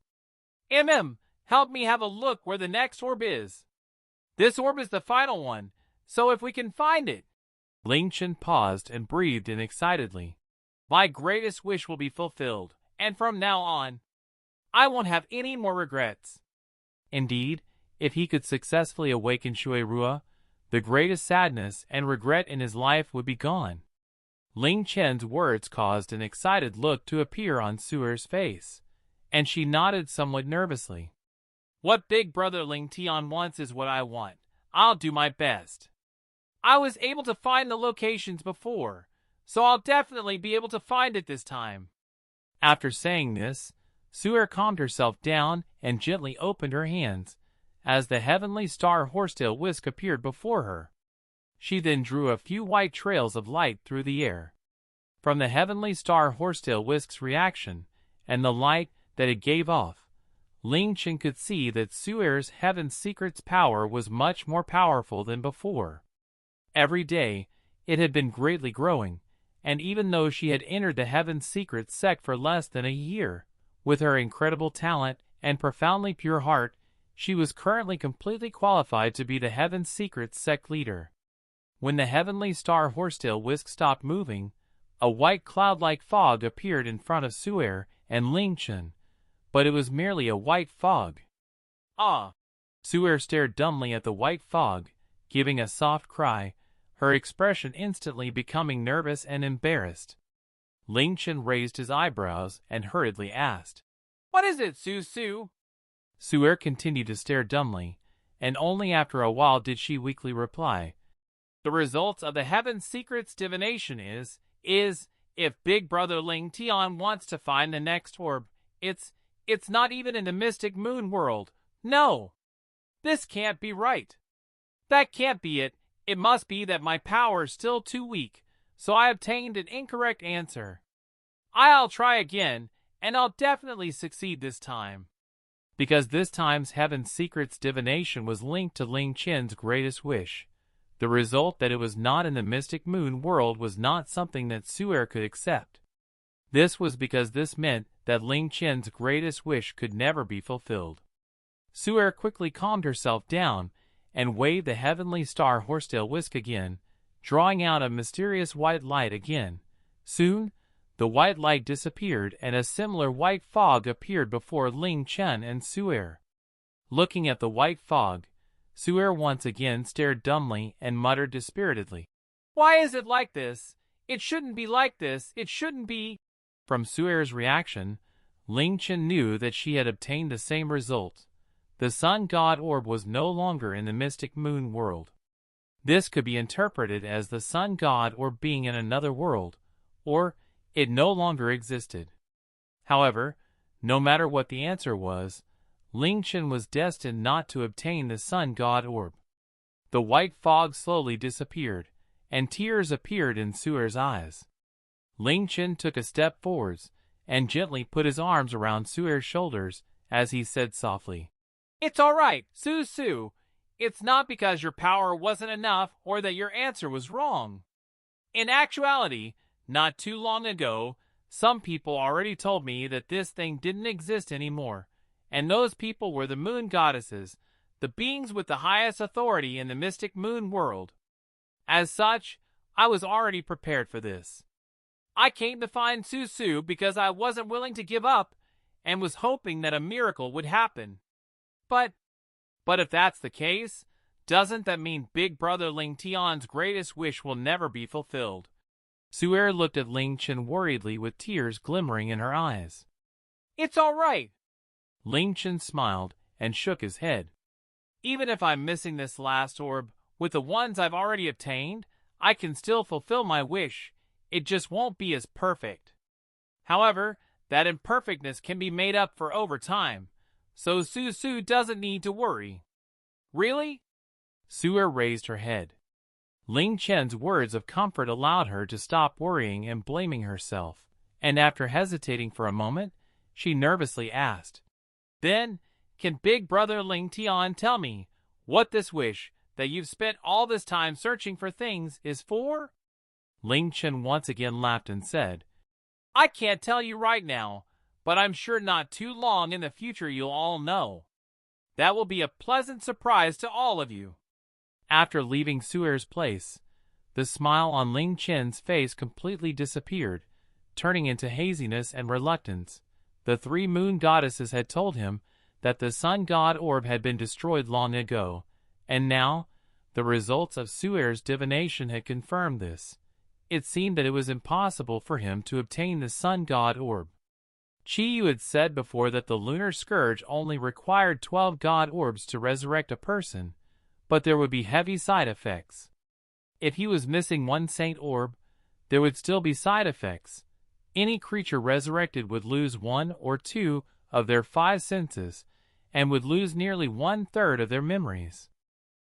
Help me have a look where the next orb is. This orb is the final one, so if we can find it. Ling Chen paused and breathed in excitedly. My greatest wish will be fulfilled, and from now on, I won't have any more regrets. Indeed, if he could successfully awaken Shuirua, the greatest sadness and regret in his life would be gone. Ling Chen's words caused an excited look to appear on Suer's face, and she nodded somewhat nervously. What Big Brother Ling Tian wants is what I want. I'll do my best. I was able to find the locations before, so I'll definitely be able to find it this time. After saying this, Suer calmed herself down and gently opened her hands, as the heavenly star horsetail whisk appeared before her. She then drew a few white trails of light through the air. From the heavenly star Horsetail Whisk's reaction, and the light that it gave off, Ling Chen could see that Suer's Heaven Secret's power was much more powerful than before. Every day, it had been greatly growing, and even though she had entered the Heaven Secret sect for less than a year, with her incredible talent and profoundly pure heart, she was currently completely qualified to be the Heaven Secret sect leader. When the heavenly star Horsetail Whisk stopped moving, a white cloud-like fog appeared in front of Suer and Ling Chen, but it was merely a white fog. Ah! Suer stared dumbly at the white fog, giving a soft cry, her expression instantly becoming nervous and embarrassed. Ling Chen raised his eyebrows and hurriedly asked, "What is it, Su?" Suer continued to stare dumbly, and only after a while did she weakly reply, "The results of the Heaven Secret's divination is if Big Brother Ling Tian wants to find the next orb, it's not even in the mystic moon world. No! This can't be right. That can't be it. It must be that my power is still too weak, so I obtained an incorrect answer. I'll try again, and I'll definitely succeed this time." Because this time's Heaven Secret's divination was linked to Ling Chen's greatest wish, the result that it was not in the mystic moon world was not something that Suer could accept. This was because this meant that Ling Chen's greatest wish could never be fulfilled. Suer quickly calmed herself down and waved the heavenly star Horsetail Whisk again, drawing out a mysterious white light again. Soon, the white light disappeared and a similar white fog appeared before Ling Chen and Suer. Looking at the white fog, Suer once again stared dumbly and muttered dispiritedly, "Why is it like this? It shouldn't be like this. It shouldn't be." From Suer's reaction, Ling Chen knew that she had obtained the same result. The Sun God Orb was no longer in the mystic moon world. This could be interpreted as the Sun God Orb being in another world, or it no longer existed. However, no matter what the answer was, Ling Chen was destined not to obtain the Sun God Orb. The white fog slowly disappeared, and tears appeared in Suer's eyes. Ling Chen took a step forwards and gently put his arms around Suer's shoulders as he said softly, "It's all right, Su. It's not because your power wasn't enough or that your answer was wrong. In actuality, not too long ago, some people already told me that this thing didn't exist anymore, and those people were the moon goddesses, the beings with the highest authority in the mystic moon world. As such, I was already prepared for this. I came to find Su because I wasn't willing to give up and was hoping that a miracle would happen. But if that's the case, doesn't that mean Big Brother Ling Tian's greatest wish will never be fulfilled?" Suer looked at Ling Chen worriedly with tears glimmering in her eyes. "It's all right." Ling Chen smiled and shook his head. "Even if I'm missing this last orb, with the ones I've already obtained, I can still fulfill my wish. It just won't be as perfect. However, that imperfectness can be made up for over time, so Su doesn't need to worry." "Really?" Suer raised her head. Ling Chen's words of comfort allowed her to stop worrying and blaming herself, and after hesitating for a moment, she nervously asked, "Then, can Big Brother Ling Tian tell me what this wish that you've spent all this time searching for things is for?" Ling Chen once again laughed and said, "I can't tell you right now, but I'm sure not too long in the future you'll all know. That will be a pleasant surprise to all of you." After leaving Suer's place, the smile on Ling Chen's face completely disappeared, turning into haziness and reluctance. The three moon goddesses had told him that the Sun God Orb had been destroyed long ago, and now the results of Suer's divination had confirmed this. It seemed that it was impossible for him to obtain the Sun God Orb. Qiyu had said before that the Lunar Scourge only required 12 God Orbs to resurrect a person, but there would be heavy side effects. If he was missing one Saint Orb, there would still be side effects. Any creature resurrected would lose 1 or 2 of their 5 senses, and would lose nearly 1/3 of their memories.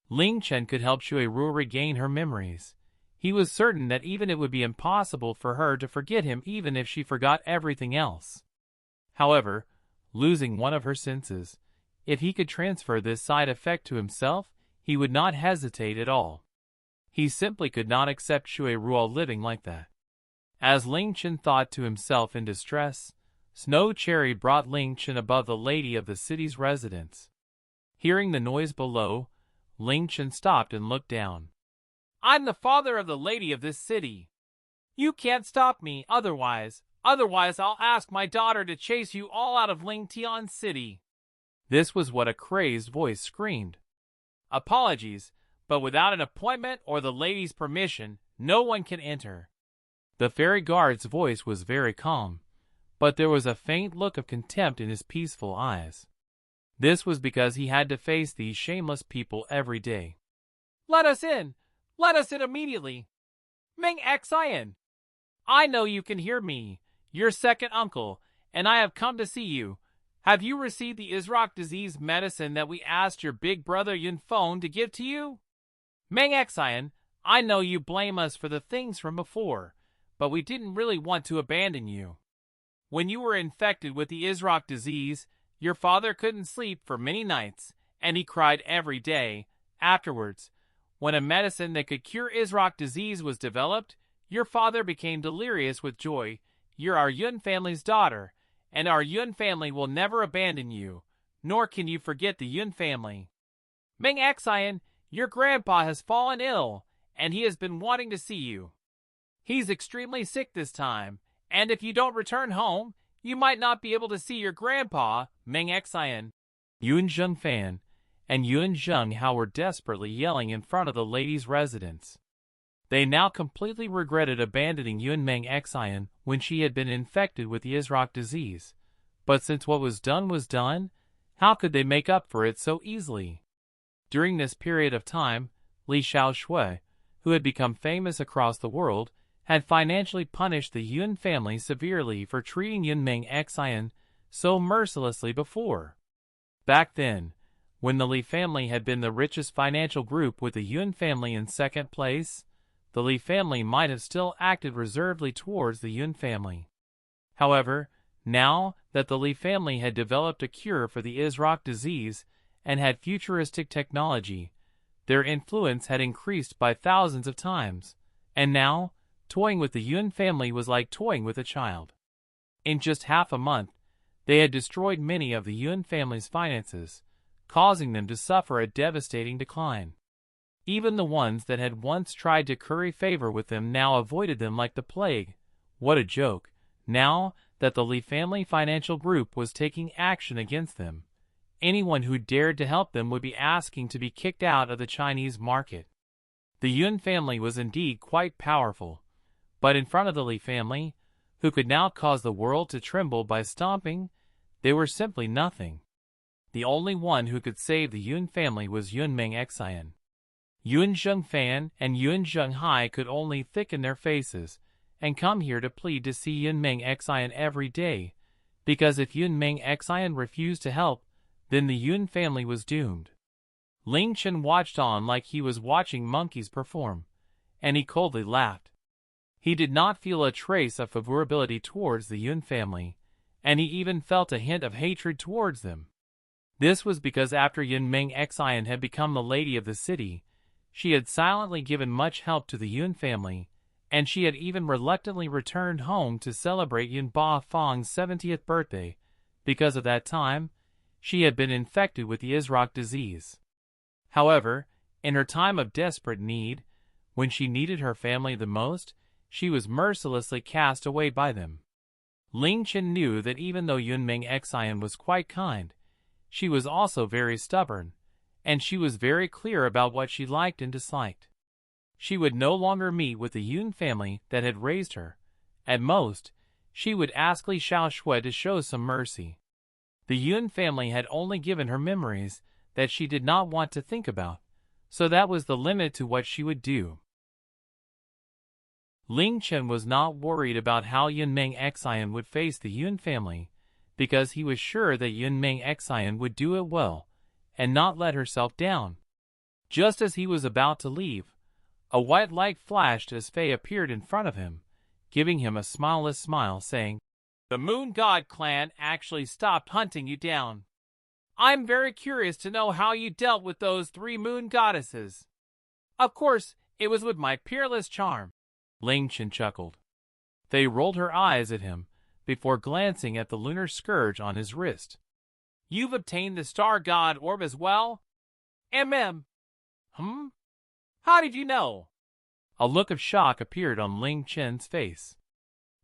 Ling Chen could help Shui regain her memories. He was certain that even it would be impossible for her to forget him even if she forgot everything else. However, losing one of her senses, if he could transfer this side effect to himself, he would not hesitate at all. He simply could not accept Shui Ruo living like that. As Ling Chen thought to himself in distress, Snow Cherry brought Ling Chen above the lady of the city's residence. Hearing the noise below, Ling Chen stopped and looked down. I'm the father of the lady of this city. You can't stop me, otherwise I'll ask my daughter to chase you all out of Ling Tian City. This was what a crazed voice screamed. Apologies, but without an appointment or the lady's permission, no one can enter. The fairy guard's voice was very calm, but there was a faint look of contempt in his peaceful eyes. This was because he had to face these shameless people every day. Let us in! Let us in immediately! Ming Xian! I know you can hear me, your second uncle, and I have come to see you. Have you received the Isrock disease medicine that we asked your big brother Yun Feng to give to you? Ming Xian, I know you blame us for the things from before, but we didn't really want to abandon you. When you were infected with the Isrock disease, your father couldn't sleep for many nights, and he cried every day. Afterwards, when a medicine that could cure Isrock disease was developed, your father became delirious with joy. You're our Yun family's daughter, and our Yun family will never abandon you, nor can you forget the Yun family. Ming Xian, your grandpa has fallen ill, and he has been wanting to see you. He's extremely sick this time, and if you don't return home, you might not be able to see your grandpa, Ming Xian. Yun Zhengfan and Yun Zhenghao were desperately yelling in front of the lady's residence. They now completely regretted abandoning Yun Ming Xian when she had been infected with the Isrock disease. But since what was done, how could they make up for it so easily? During this period of time, Li Xiaoshui, who had become famous across the world, had financially punished the Yun family severely for treating Yun Ming Xian so mercilessly before. Back then, when the Li family had been the richest financial group with the Yun family in second place, the Li family might have still acted reservedly towards the Yun family. However, now that the Li family had developed a cure for the Isrock disease and had futuristic technology, their influence had increased by thousands of times, and now, toying with the Yun family was like toying with a child. In just half a month, they had destroyed many of the Yun family's finances, causing them to suffer a devastating decline. Even the ones that had once tried to curry favor with them now avoided them like the plague. What a joke, now that the Li family financial group was taking action against them. Anyone who dared to help them would be asking to be kicked out of the Chinese market. The Yun family was indeed quite powerful, but in front of the Li family, who could now cause the world to tremble by stomping, they were simply nothing. The only one who could save the Yun family was Yun Ming Xian. Yun Zhengfan and Yun Zhenghai could only thicken their faces and come here to plead to see Yun Ming Xian every day, because if Yun Ming Xian refused to help, then the Yun family was doomed. Ling Chen watched on like he was watching monkeys perform, and he coldly laughed. He did not feel a trace of favorability towards the Yun family, and he even felt a hint of hatred towards them. This was because after Yun Ming Xian had become the lady of the city, she had silently given much help to the Yun family, and she had even reluctantly returned home to celebrate Yun Ba Feng's 70th birthday. Because of that time, she had been infected with the Isrock disease. However, in her time of desperate need, when she needed her family the most, she was mercilessly cast away by them. Ling Chen knew that even though Yun Ming Xian was quite kind, she was also very stubborn, and she was very clear about what she liked and disliked. She would no longer meet with the Yun family that had raised her. At most, she would ask Li Xiaoshui to show some mercy. The Yun family had only given her memories that she did not want to think about, so that was the limit to what she would do. Ling Chen was not worried about how Yun Ming Xian would face the Yun family, because he was sure that Yun Ming Xian would do it well, and not let herself down. Just as he was about to leave, A white light flashed as Faye appeared in front of him, giving him a smileless smile, saying, "The Moon God clan actually stopped hunting you down. I'm very curious to know how you dealt with those 3 moon goddesses." "Of course, it was with my peerless charm," Ling Chen chuckled. Faye rolled her eyes at him before glancing at the lunar scourge on his wrist. "You've obtained the Star God Orb as well?" How did you know?" A look of shock appeared on Ling Chen's face.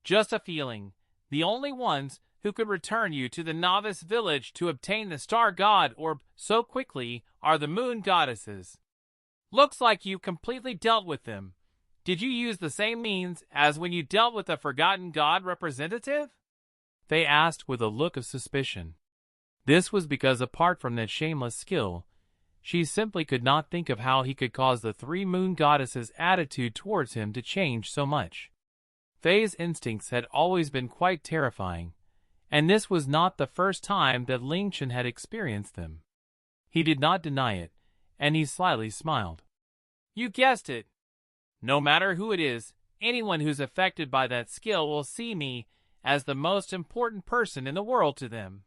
"Just a feeling. The only ones who could return you to the novice village to obtain the Star God Orb so quickly are the moon goddesses. Looks like you completely dealt with them. Did you use the same means as when you dealt with the Forgotten God representative?" They asked with a look of suspicion. This was because apart from that shameless skill, she simply could not think of how he could cause the 3 moon goddesses' attitude towards him to change so much. Faye's instincts had always been quite terrifying, and this was not the first time that Ling Chen had experienced them. He did not deny it, and he slyly smiled. "You guessed it. No matter who it is, anyone who's affected by that skill will see me as the most important person in the world to them.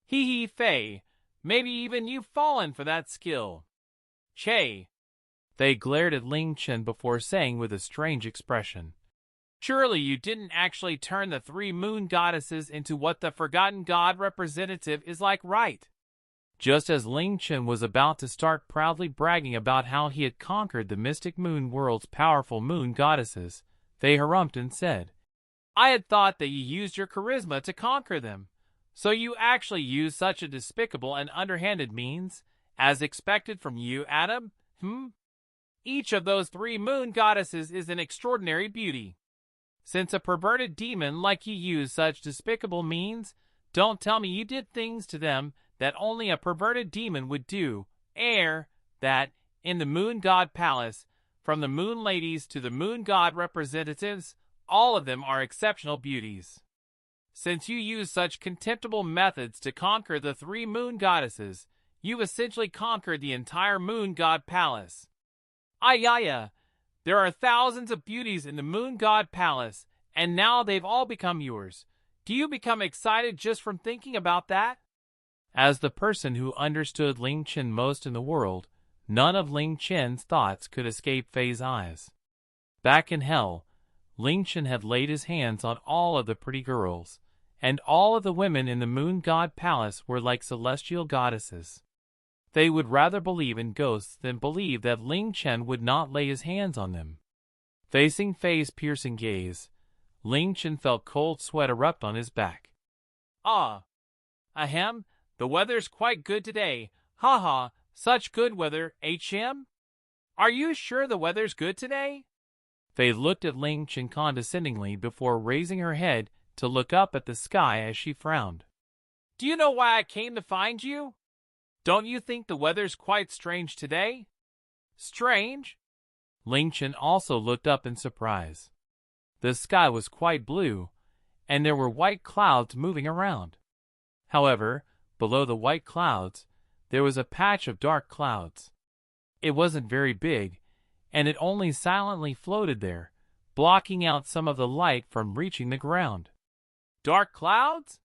Hee hee, Faye. Maybe even you've fallen for that skill." "Che." They glared at Ling Chen before saying with a strange expression, "Surely you didn't actually turn the 3 moon goddesses into what the Forgotten God representative is like, right?" Just as Ling Chen was about to start proudly bragging about how he had conquered the mystic moon world's powerful moon goddesses, Faye harumphed and said, "I had thought that you used your charisma to conquer them. So you actually use such a despicable and underhanded means, as expected from you, Adam? Each of those 3 moon goddesses is an extraordinary beauty. Since a perverted demon like you used such despicable means, don't tell me you did things to them that only a perverted demon would do. That, in the Moon God Palace, from the Moon Ladies to the Moon God representatives, all of them are exceptional beauties. Since you use such contemptible methods to conquer the 3 moon goddesses, you've essentially conquered the entire Moon God Palace. Ayaya, there are thousands of beauties in the Moon God Palace, and now they've all become yours. Do you become excited just from thinking about that?" As the person who understood Ling Chen most in the world, none of Ling Chen's thoughts could escape Faye's eyes. Back in hell, Ling Chen had laid his hands on all of the pretty girls, and all of the women in the Moon God Palace were like celestial goddesses. They would rather believe in ghosts than believe that Ling Chen would not lay his hands on them. Facing Faye's piercing gaze, Ling Chen felt cold sweat erupt on his back. The weather's quite good today. Such good weather, HM? Are you sure the weather's good today?" Faye looked at Ling Chen condescendingly before raising her head to look up at the sky as she frowned. "Do you know why I came to find you? Don't you think the weather's quite strange today?" "Strange?" Ling Chen also looked up in surprise. The sky was quite blue, and there were white clouds moving around. However, below the white clouds, there was a patch of dark clouds. It wasn't very big, and it only silently floated there, blocking out some of the light from reaching the ground. "Dark clouds?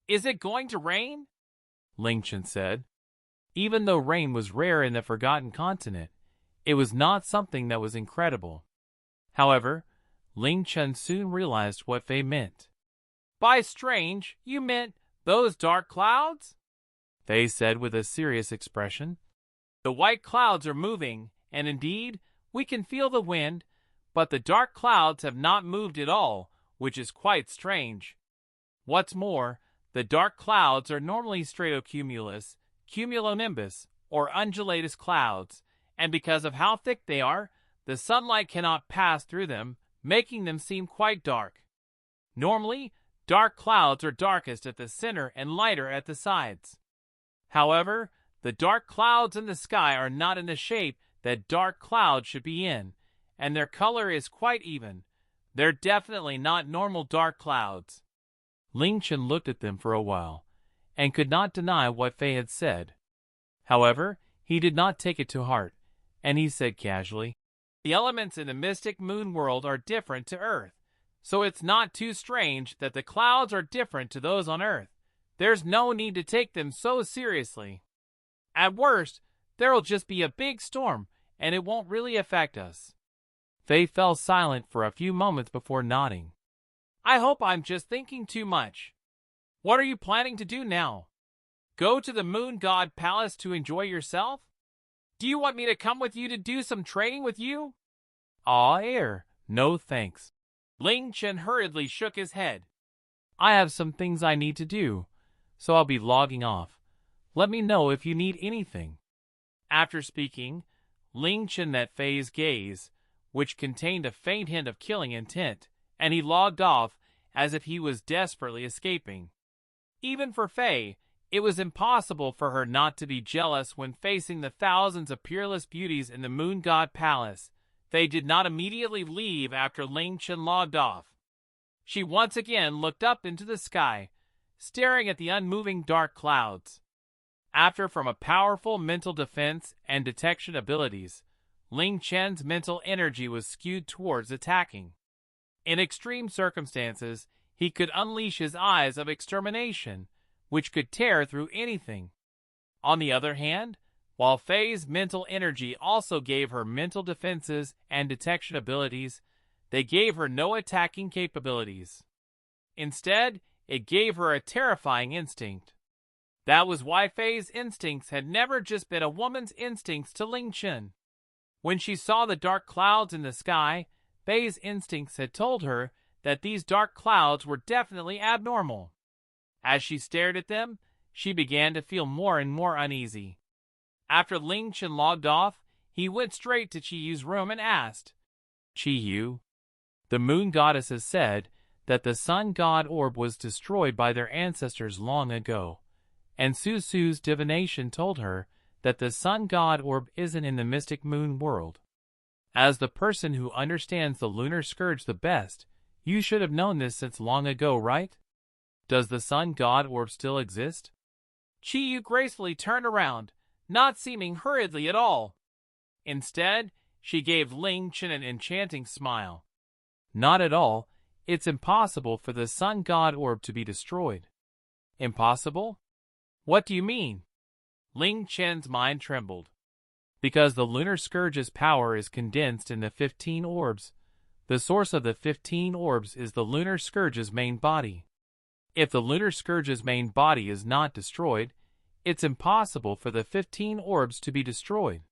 Is it going to rain?" Ling Chen said. Even though rain was rare in the Forgotten Continent, it was not something that was incredible. However, Ling Chen soon realized what Faye meant. "By strange, you meant those dark clouds?" Faye said with a serious expression. "The white clouds are moving, and indeed, we can feel the wind, but the dark clouds have not moved at all, which is quite strange. What's more, the dark clouds are normally stratocumulus, cumulonimbus, or undulatus clouds, and because of how thick they are, the sunlight cannot pass through them, making them seem quite dark. Normally, dark clouds are darkest at the center and lighter at the sides. However, the dark clouds in the sky are not in the shape that dark clouds should be in, and their color is quite even. They're definitely not normal dark clouds." Ling Chen looked at them for a while, and could not deny what Faye had said. However, he did not take it to heart, and he said casually, The elements in the mystic moon world are different to Earth, so it's not too strange that the clouds are different to those on Earth. There's no need to take them so seriously. At worst, there'll just be a big storm, and it won't really affect us. Faye fell silent for a few moments before nodding. I hope I'm just thinking too much. What are you planning to do now? Go to the Moon God Palace to enjoy yourself? Do you want me to come with you to do some training with you? No thanks. Ling Chen hurriedly shook his head. I have some things I need to do, so I'll be logging off. Let me know if you need anything. After speaking, Ling Chen met Faye's gaze, which contained a faint hint of killing intent, and he logged off as if he was desperately escaping. Even for Faye, it was impossible for her not to be jealous when facing the thousands of peerless beauties in the Moon God Palace. Faye did not immediately leave after Ling Chen logged off. She once again looked up into the sky, staring at the unmoving dark clouds. After from a powerful mental defense and detection abilities, Ling Chen's mental energy was skewed towards attacking. In extreme circumstances, he could unleash his eyes of extermination, which could tear through anything. On the other hand, while Faye's mental energy also gave her mental defenses and detection abilities, they gave her no attacking capabilities. Instead, it gave her a terrifying instinct. That was why Faye's instincts had never just been a woman's instincts to Ling Chen. When she saw the dark clouds in the sky, Faye's instincts had told her that these dark clouds were definitely abnormal. As she stared at them, she began to feel more and more uneasy. After Ling Chen logged off, he went straight to Qiyu's room and asked, Qiyu, the moon goddess has said that the sun god orb was destroyed by their ancestors long ago, and Susu's divination told her that the sun god orb isn't in the mystic moon world. As the person who understands the lunar scourge the best, you should have known this since long ago, right? Does the sun god orb still exist? Qiyu gracefully turned around, not seeming hurriedly at all. Instead, she gave Ling Chen an enchanting smile. Not at all. It's impossible for the sun god orb to be destroyed. Impossible? What do you mean? Ling Chen's mind trembled. Because the lunar scourge's power is condensed in the 15 orbs. The source of the 15 orbs is the lunar scourge's main body. If the lunar scourge's main body is not destroyed, it's impossible for the 15 orbs to be destroyed.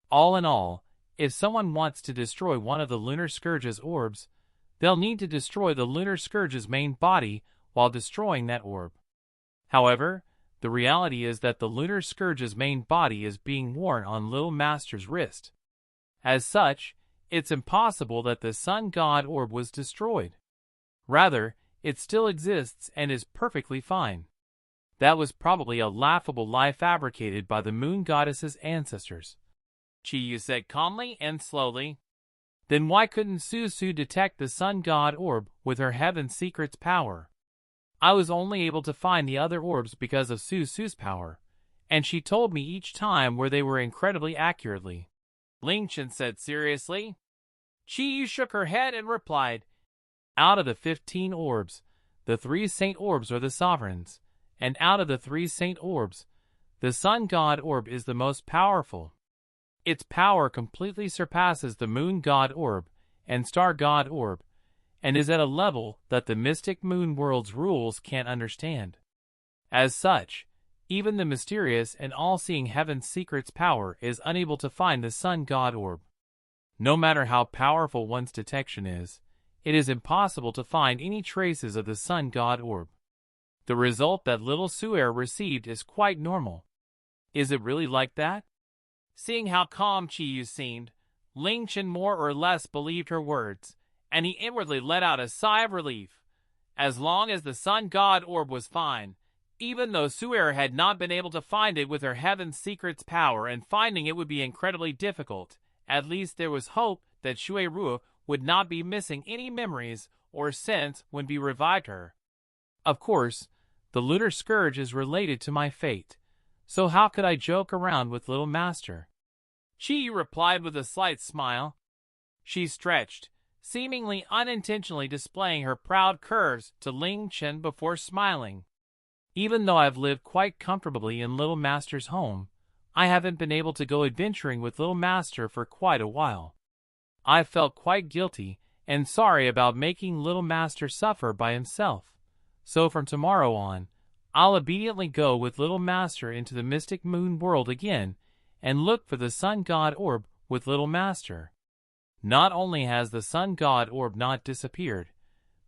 All in all, if someone wants to destroy one of the lunar scourge's orbs, they'll need to destroy the lunar scourge's main body while destroying that orb. However, the reality is that the lunar scourge's main body is being worn on Little Master's wrist. As such, it's impossible that the sun god orb was destroyed. Rather, it still exists and is perfectly fine. That was probably a laughable lie fabricated by the moon goddess's ancestors. Qiyu said calmly and slowly. Then why couldn't Susu detect the sun god orb with her heaven secret's power? I was only able to find the other orbs because of Susu's power, and she told me each time where they were incredibly accurately. Ling Chen said seriously. Qiyu shook her head and replied, out of the 15 orbs, the 3 saint orbs are the sovereigns, and out of the 3 saint orbs, the sun god orb is the most powerful. Its power completely surpasses the moon god orb and star god orb, and is at a level that the mystic moon world's rules can't understand. As such, even the mysterious and all-seeing heaven's secret's power is unable to find the sun god orb. No matter how powerful one's detection is, it is impossible to find any traces of the sun god orb. The result that little Suer received is quite normal. Is it really like that? Seeing how calm Qiyu seemed, Ling Chen more or less believed her words, and he inwardly let out a sigh of relief. As long as the sun god orb was fine, even though Suer had not been able to find it with her heaven's secret's power and finding it would be incredibly difficult, at least there was hope that Shueru would not be missing any memories or sense when we revived her. Of course, the lunar scourge is related to my fate, so how could I joke around with little master? Qiyu replied with a slight smile. She stretched, seemingly unintentionally displaying her proud curves to Ling Chen before smiling. Even though I've lived quite comfortably in Little Master's home, I haven't been able to go adventuring with Little Master for quite a while. I felt quite guilty and sorry about making Little Master suffer by himself. So from tomorrow on, I'll obediently go with Little Master into the Mystic Moon world again and look for the Sun God Orb with Little Master. Not only has the Sun God Orb not disappeared,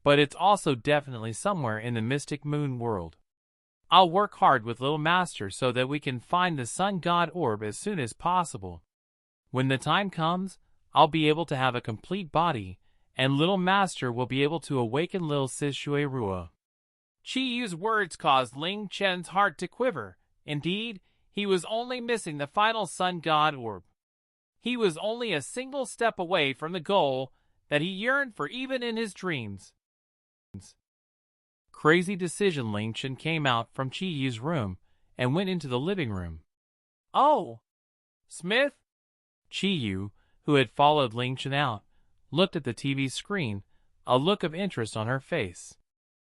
but it's also definitely somewhere in the Mystic Moon world. I'll work hard with Little Master so that we can find the Sun God Orb as soon as possible. When the time comes, I'll be able to have a complete body, and Little Master will be able to awaken Lil Sis Shuerua. Chi Yu's words caused Ling Chen's heart to quiver. Indeed, he was only missing the final Sun God Orb. He was only a single step away from the goal that he yearned for even in his dreams. Crazy decision. Ling Chen came out from Chi Yu's room and went into the living room. Oh! Smith? Chi Yu, who had followed Ling Chen out, looked at the TV screen, a look of interest on her face.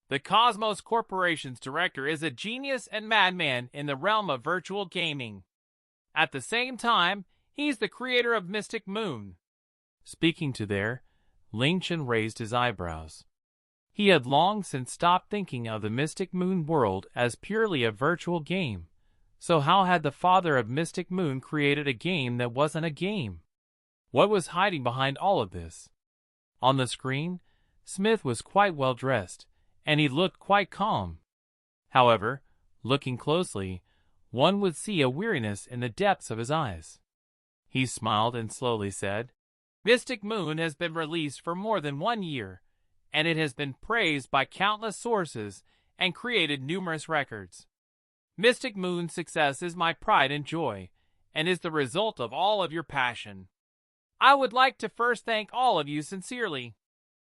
The Cosmos Corporation's director is a genius and madman in the realm of virtual gaming. At the same time, he's the creator of Mystic Moon. Speaking to there, Ling Chen raised his eyebrows. He had long since stopped thinking of the Mystic Moon world as purely a virtual game. So how had the father of Mystic Moon created a game that wasn't a game? What was hiding behind all of this? On the screen, Smith was quite well dressed, and he looked quite calm. However, looking closely, one would see a weariness in the depths of his eyes. He smiled and slowly said, "Mystic Moon has been released for more than 1 year, and it has been praised by countless sources and created numerous records. Mystic Moon's success is my pride and joy, and is the result of all of your passion. I would like to first thank all of you sincerely.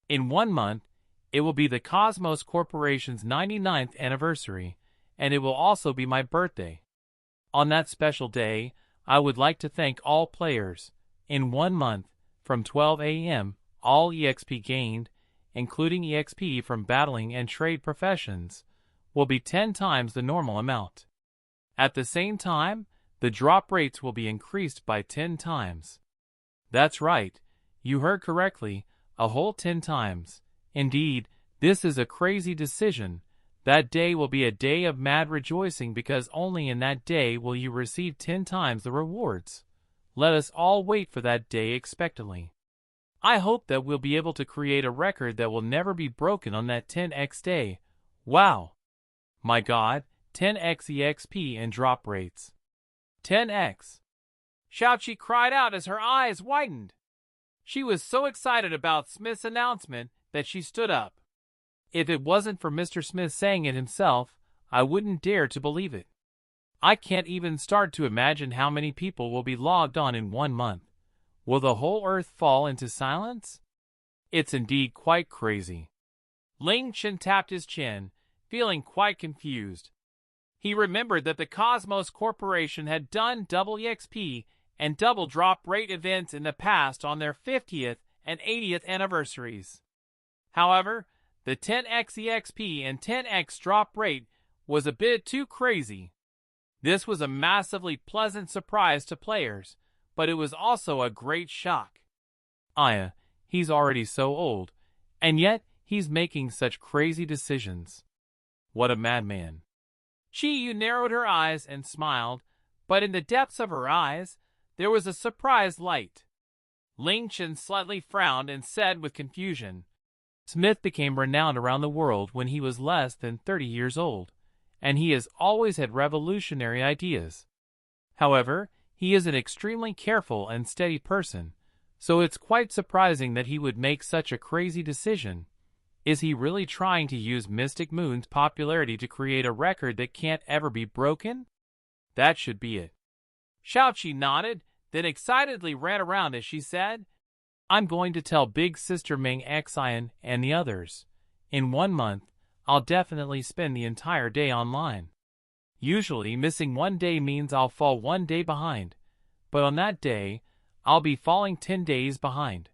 In 1 month, it will be the Cosmos Corporation's 99th anniversary, and it will also be my birthday. On that special day, I would like to thank all players. In 1 month, from 12 a.m., all EXP gained, including EXP from battling and trade professions, will be 10 times the normal amount. At the same time, the drop rates will be increased by 10 times. That's right, you heard correctly, a whole 10 times. Indeed, this is a crazy decision. That day will be a day of mad rejoicing because only in that day will you receive 10 times the rewards. Let us all wait for that day expectantly. I hope that we'll be able to create a record that will never be broken on that 10x day. Wow! My God, 10x EXP and drop rates. 10x! Xiaoqi cried out as her eyes widened. She was so excited about Smith's announcement that she stood up. If it wasn't for Mr. Smith saying it himself, I wouldn't dare to believe it. I can't even start to imagine how many people will be logged on in 1 month. Will the whole earth fall into silence? It's indeed quite crazy. Ling Chen tapped his chin, feeling quite confused. He remembered that the Cosmos Corporation had done double EXP and double drop rate events in the past on their 50th and 80th anniversaries. However, the 10x EXP and 10x drop rate was a bit too crazy. This was a massively pleasant surprise to players, but it was also a great shock. Aya, he's already so old, and yet he's making such crazy decisions. What a madman. Chi Yu narrowed her eyes and smiled, but in the depths of her eyes, there was a surprised light. Ling Chen slightly frowned and said with confusion, Smith became renowned around the world when he was less than 30 years old, and he has always had revolutionary ideas. However, he is an extremely careful and steady person, so it's quite surprising that he would make such a crazy decision. Is he really trying to use Mystic Moon's popularity to create a record that can't ever be broken? That should be it. Xiaoqi nodded, then excitedly ran around as she said, I'm going to tell Big Sister Ming Xian and the others. In 1 month, I'll definitely spend the entire day online. Usually, missing 1 day means I'll fall 1 day behind, but on that day, I'll be falling 10 days behind.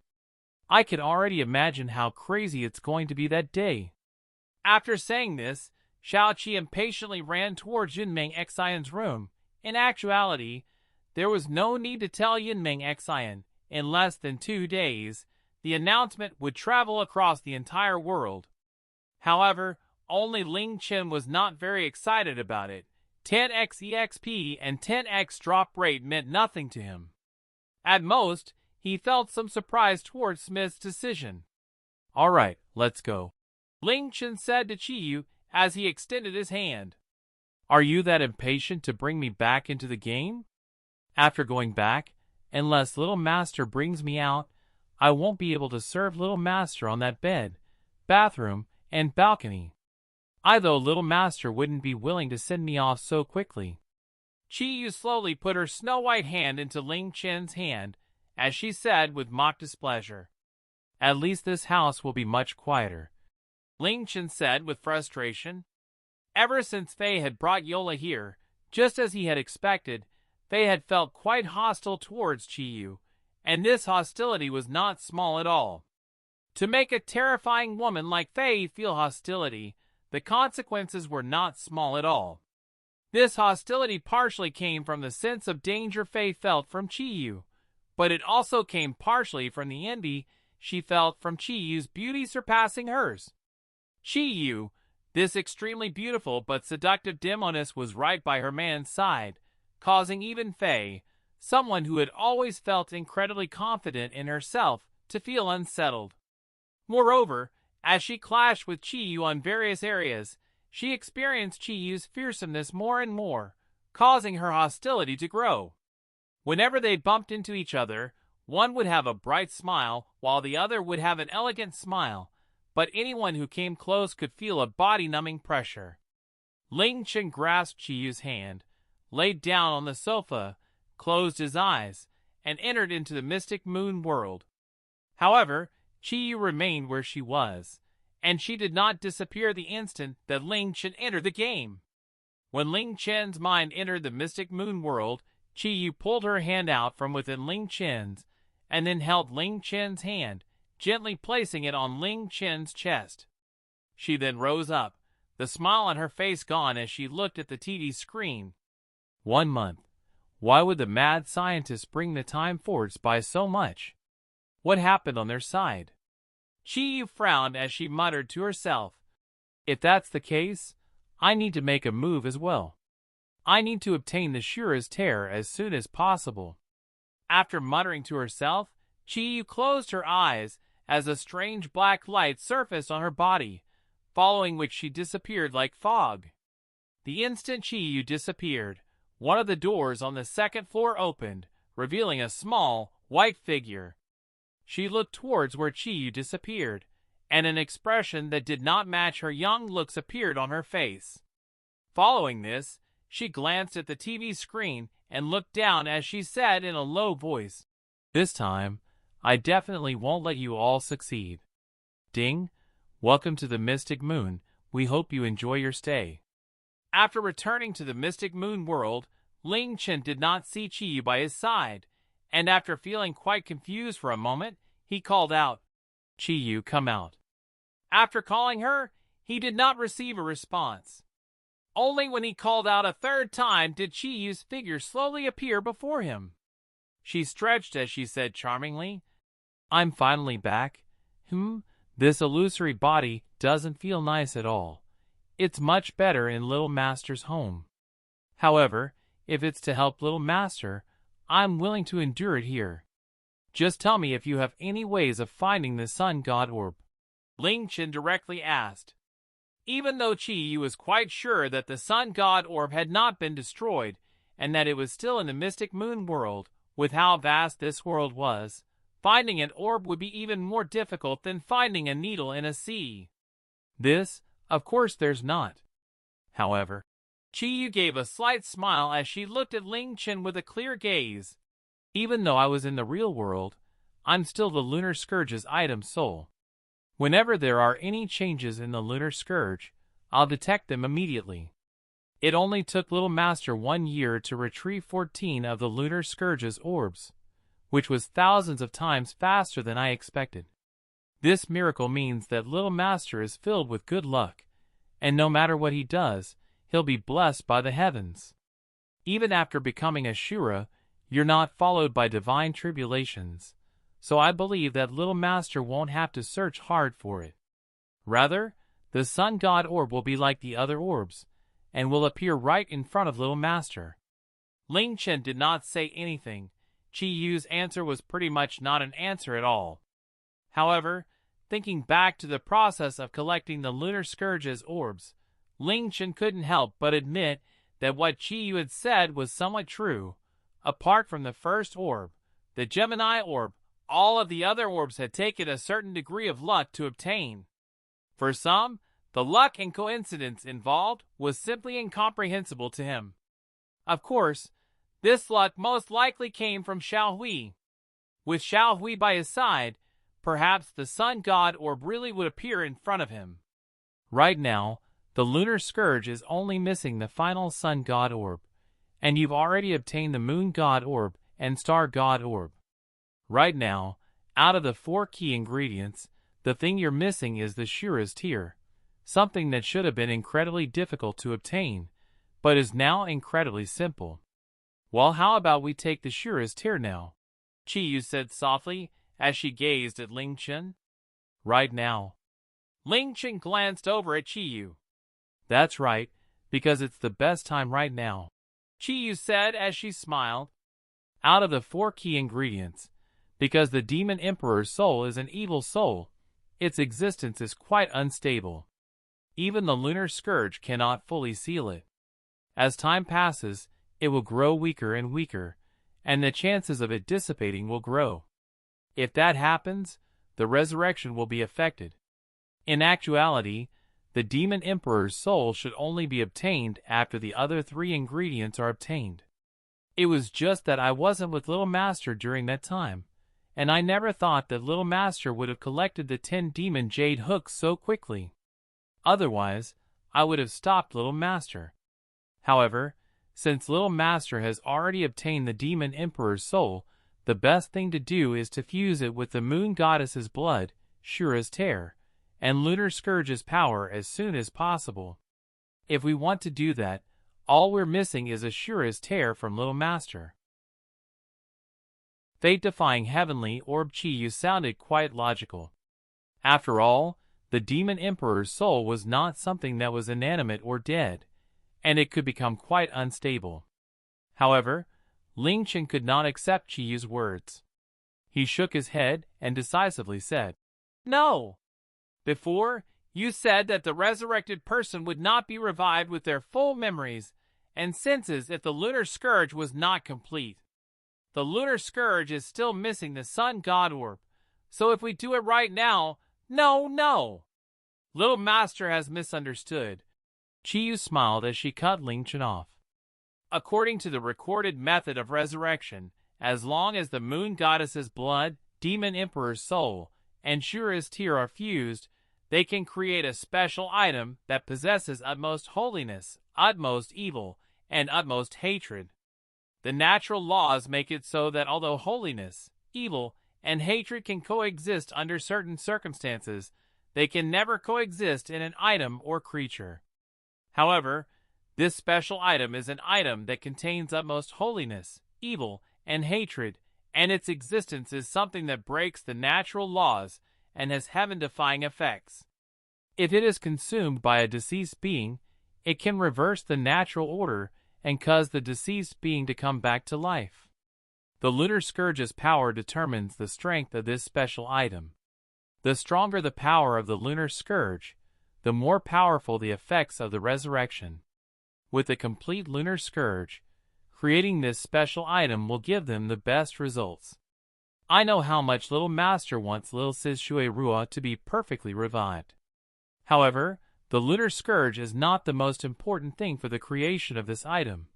I can already imagine how crazy it's going to be that day." After saying this, Shaoqi impatiently ran towards Yunmeng Xian's room. In actuality, there was no need to tell Yunmeng Xian. In less than 2 days, the announcement would travel across the entire world. However, only Ling Chen was not very excited about it. 10x EXP and 10x drop rate meant nothing to him. At most, he felt some surprise towards Smith's decision. "All right, let's go," Ling Chen said to Qiyu as he extended his hand. "Are you that impatient to bring me back into the game? After going back, unless Little Master brings me out, I won't be able to serve Little Master on that bed, bathroom, and balcony. Though Little Master wouldn't be willing to send me off so quickly." Qiyu slowly put her snow-white hand into Ling Chen's hand as she said with mock displeasure, "At least this house will be much quieter," Ling Chen said with frustration. Ever since Fei had brought Yola here, just as he had expected, Fei had felt quite hostile towards Qiyu, and this hostility was not small at all. To make a terrifying woman like Fei feel hostility, the consequences were not small at all. This hostility partially came from the sense of danger Fei felt from Qiyu, but it also came partially from the envy she felt from Qiyu's beauty surpassing hers. Qiyu, this extremely beautiful but seductive demoness, was right by her man's side, causing even Fei, someone who had always felt incredibly confident in herself, to feel unsettled. Moreover, as she clashed with Qiyu on various areas, she experienced Qiyu's fearsomeness more and more, causing her hostility to grow. Whenever they bumped into each other, one would have a bright smile while the other would have an elegant smile, but anyone who came close could feel a body-numbing pressure. Ling Chen grasped Qiyu's hand, laid down on the sofa, closed his eyes, and entered into the mystic moon world. However, Qiyu remained where she was, and she did not disappear the instant that Ling Chen entered the game. When Ling Chen's mind entered the mystic moon world, Qiyu pulled her hand out from within Ling Chen's, and then held Ling Chen's hand, gently placing it on Ling Chen's chest. She then rose up, the smile on her face gone as she looked at the TV screen. 1 month. Why would the mad scientists bring the time forwards by so much? What happened on their side? Qiyu frowned as she muttered to herself. If that's the case, I need to make a move as well. I need to obtain the Shura's tear as soon as possible. After muttering to herself, Qiyu closed her eyes as a strange black light surfaced on her body, following which she disappeared like fog. The instant Qiyu disappeared, one of the doors on the second floor opened, revealing a small, white figure. She looked towards where Qiyu disappeared, and an expression that did not match her young looks appeared on her face. Following this, she glanced at the TV screen and looked down as she said in a low voice, "This time, I definitely won't let you all succeed. Ding, welcome to the Mystic Moon. We hope you enjoy your stay." After returning to the Mystic Moon world, Ling Chen did not see Qiyu by his side, and after feeling quite confused for a moment, he called out, "Qiyu, come out." After calling her, he did not receive a response. Only when he called out a third time did Qiyu's figure slowly appear before him. She stretched as she said charmingly, "I'm finally back. This illusory body doesn't feel nice at all. It's much better in Little Master's home. However, if it's to help Little Master, I'm willing to endure it here. Just tell me if you have any ways of finding the Sun God Orb," Ling Chen directly asked. Even though Qiyu was quite sure that the Sun God Orb had not been destroyed, and that it was still in the Mystic Moon world, with how vast this world was, finding an orb would be even more difficult than finding a needle in a sea. This, of course, there's not. However, Qiyu gave a slight smile as she looked at Ling Chen with a clear gaze. Even though I was in the real world, I'm still the Lunar Scourge's item soul. Whenever there are any changes in the Lunar Scourge, I'll detect them immediately. It only took Little Master 1 year to retrieve 14 of the Lunar Scourge's orbs, which was thousands of times faster than I expected. This miracle means that Little Master is filled with good luck, and no matter what he does, he'll be blessed by the heavens. Even after becoming a Shura, you're not followed by divine tribulations, so I believe that Little Master won't have to search hard for it. Rather, the Sun God Orb will be like the other orbs, and will appear right in front of Little Master. Ling Chen did not say anything. Chi Yu's answer was pretty much not an answer at all. However, thinking back to the process of collecting the Lunar Scourge's orbs, Ling Chen couldn't help but admit that what Chi Yu had said was somewhat true. Apart from the first orb, the Gemini orb, all of the other orbs had taken a certain degree of luck to obtain. For some, the luck and coincidence involved was simply incomprehensible to him. Of course, this luck most likely came from Xiao Hui. With Xiao Hui by his side, perhaps the Sun God Orb really would appear in front of him. Right now, the Lunar Scourge is only missing the final Sun God Orb, and you've already obtained the Moon God Orb and Star God Orb. Right now, out of the 4 key ingredients, the thing you're missing is the Shura's Tear, something that should have been incredibly difficult to obtain, but is now incredibly simple. Well, how about we take the Shura's Tear now? Chi Yu said softly as she gazed at Ling Chen. Right now. Ling Chen glanced over at Chi Yu. That's right, because it's the best time right now, Chi Yu said as she smiled. Out of the 4 key ingredients, because the Demon Emperor's soul is an evil soul, its existence is quite unstable. Even the Lunar Scourge cannot fully seal it. As time passes, it will grow weaker and weaker, and the chances of it dissipating will grow. If that happens, the resurrection will be affected. In actuality, the Demon Emperor's soul should only be obtained after the other 3 ingredients are obtained. It was just that I wasn't with Little Master during that time, and I never thought that Little Master would have collected the 10 demon jade hooks so quickly. Otherwise, I would have stopped Little Master. However, since Little Master has already obtained the Demon Emperor's soul, the best thing to do is to fuse it with the Moon Goddess's blood, Shura's Tear, and Lunar Scourge's power as soon as possible. If we want to do that, all we're missing is a Shura's Tear from Little Master. Fate-Defying Heavenly Orb Chi Yu sounded quite logical. After all, the Demon Emperor's soul was not something that was inanimate or dead, and it could become quite unstable. However, Ling Chen could not accept Chi Yu's words. He shook his head and decisively said, "No! Before, you said that the resurrected person would not be revived with their full memories and senses if the Lunar Scourge was not complete. The Lunar Scourge is still missing the Sun God Orb, so if we do it right now, no! Little Master has misunderstood." Chi Yu smiled as she cut Ling Chen off. According to the recorded method of resurrection, as long as the Moon Goddess's blood, Demon Emperor's soul, and Shura's Tear are fused, they can create a special item that possesses utmost holiness, utmost evil, and utmost hatred. The natural laws make it so that although holiness, evil, and hatred can coexist under certain circumstances, they can never coexist in an item or creature. However, this special item is an item that contains utmost holiness, evil, and hatred, and its existence is something that breaks the natural laws and has heaven-defying effects. If it is consumed by a deceased being, it can reverse the natural order and cause the deceased being to come back to life. The Lunar Scourge's power determines the strength of this special item. The stronger the power of the Lunar Scourge, the more powerful the effects of the resurrection. With a complete Lunar Scourge, creating this special item will give them the best results. I know how much Little Master wants Lil Sis Shui Rua to be perfectly revived. However, the Lunar Scourge is not the most important thing for the creation of this item.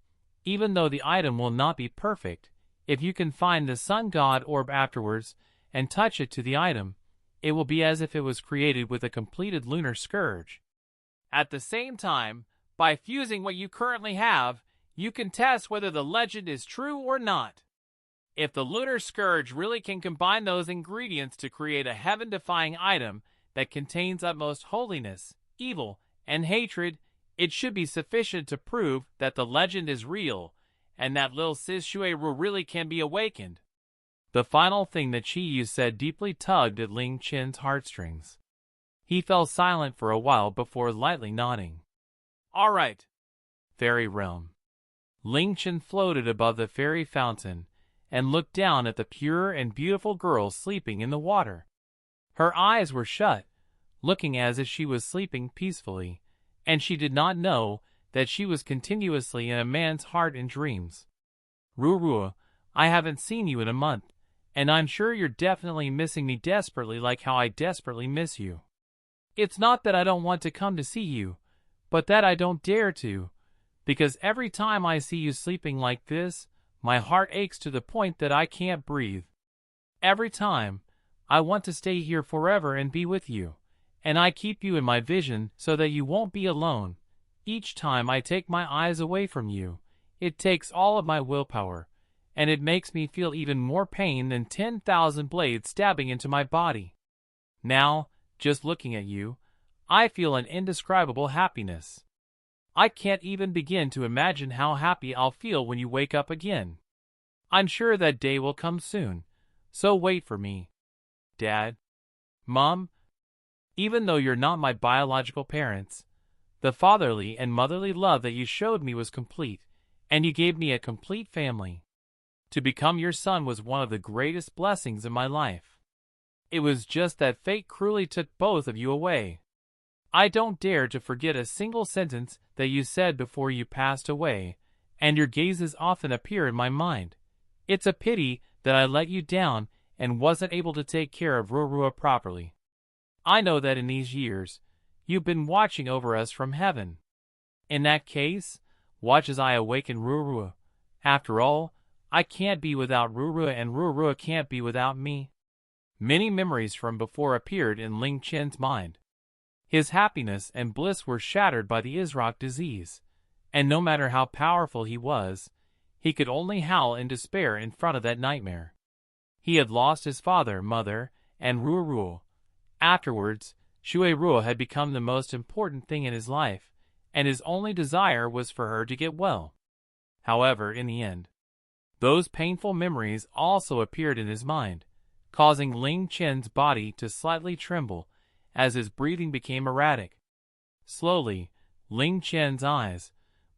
Even though the item will not be perfect, if you can find the Sun God Orb afterwards and touch it to the item, it will be as if it was created with a completed Lunar Scourge. At the same time, by fusing what you currently have, you can test whether the legend is true or not. If the Lunar Scourge really can combine those ingredients to create a heaven-defying item that contains utmost holiness, evil, and hatred, it should be sufficient to prove that the legend is real, and that little sis Shui-Ru really can be awakened. The final thing that Chi-Yu said deeply tugged at Ling Chen's heartstrings. He fell silent for a while before lightly nodding. "All right." Fairy Realm. Ling Chen floated above the fairy fountain and looked down at the pure and beautiful girl sleeping in the water. Her eyes were shut, looking as if she was sleeping peacefully, and she did not know that she was continuously in a man's heart in dreams. "Ruru, I haven't seen you in a month, and I'm sure you're definitely missing me desperately like how I desperately miss you. It's not that I don't want to come to see you, but that I don't dare to, because every time I see you sleeping like this, my heart aches to the point that I can't breathe. Every time, I want to stay here forever and be with you, and I keep you in my vision so that you won't be alone. Each time I take my eyes away from you, it takes all of my willpower, and it makes me feel even more pain than 10,000 blades stabbing into my body. Now, just looking at you, I feel an indescribable happiness. I can't even begin to imagine how happy I'll feel when you wake up again. I'm sure that day will come soon, so wait for me. Dad, Mom, even though you're not my biological parents, the fatherly and motherly love that you showed me was complete, and you gave me a complete family. To become your son was one of the greatest blessings in my life. It was just that fate cruelly took both of you away. I don't dare to forget a single sentence that you said before you passed away, and your gazes often appear in my mind. It's a pity that I let you down and wasn't able to take care of Rurua properly. I know that in these years, you've been watching over us from heaven. In that case, watch as I awaken Rurua. After all, I can't be without Rurua and Rurua can't be without me." Many memories from before appeared in Ling Chen's mind. His happiness and bliss were shattered by the Isrock disease, and no matter how powerful he was, he could only howl in despair in front of that nightmare. He had lost his father, mother, and Rurua. Afterwards, Shui-Rua had become the most important thing in his life, and his only desire was for her to get well. However, in the end, those painful memories also appeared in his mind, causing Ling Chen's body to slightly tremble as his breathing became erratic. Slowly, Ling Chen's eyes,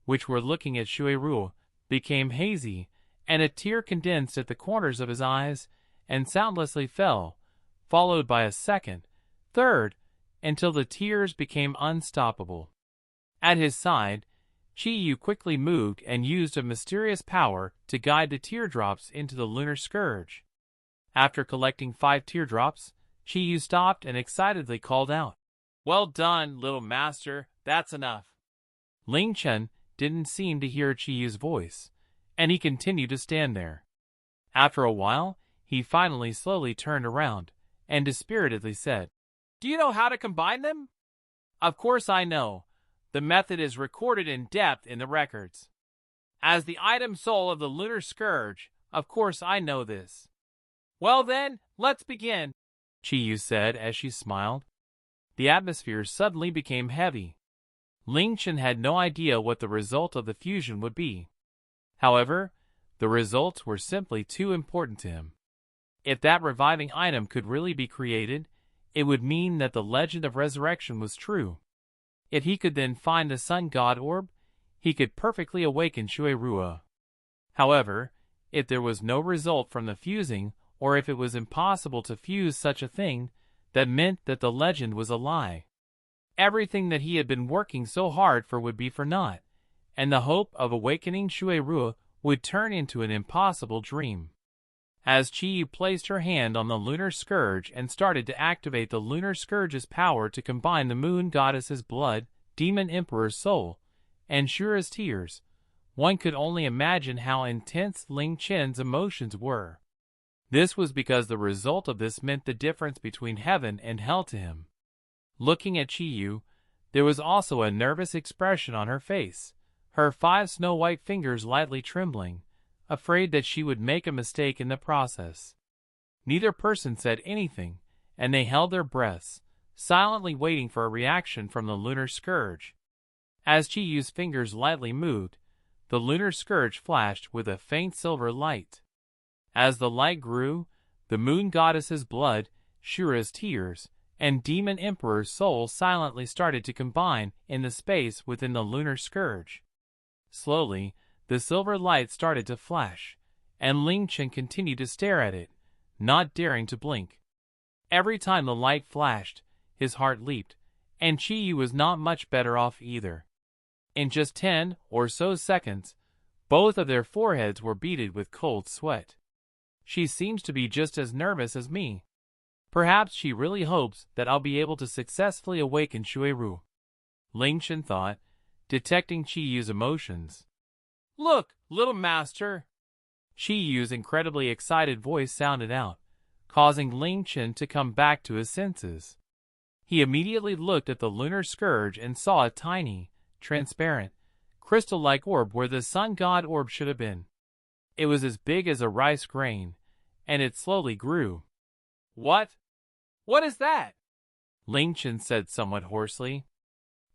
which were looking at Shui-Rua, became hazy, and a tear condensed at the corners of his eyes and soundlessly fell, followed by a second, third, until the tears became unstoppable. At his side, Chi-Yu quickly moved and used a mysterious power to guide the teardrops into the Lunar Scourge. After collecting 5 teardrops, Chi-Yu stopped and excitedly called out, "Well done, little master, that's enough." Ling Chen didn't seem to hear Chi-Yu's voice, and he continued to stand there. After a while, he finally slowly turned around and dispiritedly said, "Do you know how to combine them?" "Of course I know. The method is recorded in depth in the records. As the item soul of the Lunar Scourge, of course I know this." "Well then, let's begin," Chi-Yu said as she smiled. The atmosphere suddenly became heavy. Ling Chen had no idea what the result of the fusion would be. However, the results were simply too important to him. If that reviving item could really be created, it would mean that the legend of resurrection was true. If he could then find the Sun God Orb, he could perfectly awaken Shui-Rua. However, if there was no result from the fusing, or if it was impossible to fuse such a thing, that meant that the legend was a lie. Everything that he had been working so hard for would be for naught, and the hope of awakening Shui-Rua would turn into an impossible dream. As Chi-Yu placed her hand on the Lunar Scourge and started to activate the Lunar Scourge's power to combine the Moon Goddess's blood, Demon Emperor's soul, and Shura's tears, one could only imagine how intense Ling Chen's emotions were. This was because the result of this meant the difference between heaven and hell to him. Looking at Chi-Yu, there was also a nervous expression on her face, her 5 snow-white fingers lightly trembling, afraid that she would make a mistake in the process. Neither person said anything, and they held their breaths, silently waiting for a reaction from the Lunar Scourge. As Chi-Yu's fingers lightly moved, the Lunar Scourge flashed with a faint silver light. As the light grew, the Moon Goddess's blood, Shura's tears, and Demon Emperor's soul silently started to combine in the space within the Lunar Scourge. Slowly, the silver light started to flash, and Ling Chen continued to stare at it, not daring to blink. Every time the light flashed, his heart leaped, and Chi-Yu was not much better off either. In just 10 or so seconds, both of their foreheads were beaded with cold sweat. She seems to be just as nervous as me. Perhaps she really hopes that I'll be able to successfully awaken Shuiru. Ling Chen thought, detecting Chi-Yu's emotions. Look, little master! Chi-Yu's incredibly excited voice sounded out, causing Ling Chen to come back to his senses. He immediately looked at the Lunar Scourge and saw a tiny, transparent, crystal-like orb where the Sun God Orb should have been. It was as big as a rice grain, and it slowly grew. What? What is that? Ling Chen said somewhat hoarsely.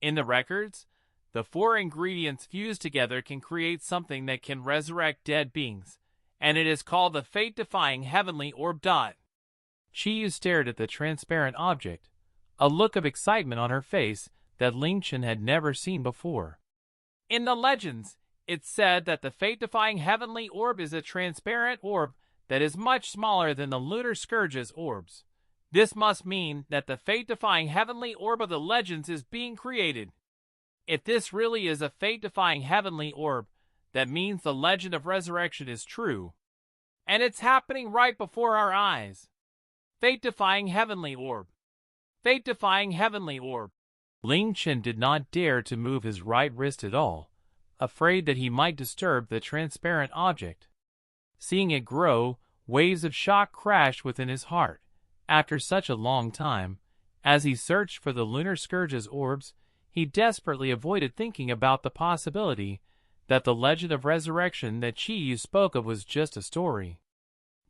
In the records, the 4 ingredients fused together can create something that can resurrect dead beings, and it is called the Fate-Defying Heavenly Orb. Chi-Yu stared at the transparent object, a look of excitement on her face that Ling Chen had never seen before. In the legends, it's said that the Fate-Defying Heavenly Orb is a transparent orb that is much smaller than the Lunar Scourge's orbs. This must mean that the Fate-Defying Heavenly Orb of the legends is being created. If this really is a Fate-Defying Heavenly Orb, that means the legend of resurrection is true. And it's happening right before our eyes. Fate-Defying Heavenly Orb. Fate-Defying Heavenly Orb. Ling Chen did not dare to move his right wrist at all, afraid that he might disturb the transparent object. Seeing it grow, waves of shock crashed within his heart. After such a long time, as he searched for the Lunar Scourge's orbs, he desperately avoided thinking about the possibility that the legend of resurrection that Chi-Yu spoke of was just a story.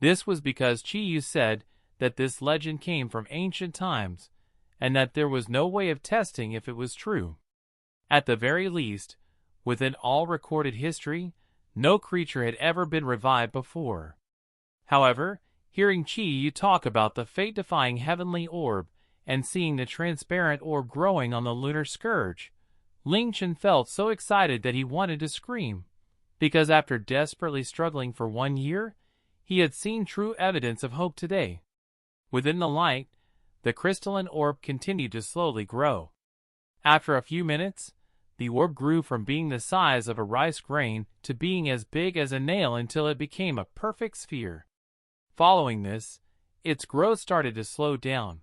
This was because Chi-Yu said that this legend came from ancient times, and that there was no way of testing if it was true. At the very least, within all recorded history, no creature had ever been revived before. However, hearing Chi-Yu talk about the fate-defying heavenly orb and seeing the transparent orb growing on the Lunar Scourge, Ling Chen felt so excited that he wanted to scream, because after desperately struggling for 1 year, he had seen true evidence of hope today. Within the light, the crystalline orb continued to slowly grow. After a few minutes, the orb grew from being the size of a rice grain to being as big as a nail until it became a perfect sphere. Following this, its growth started to slow down.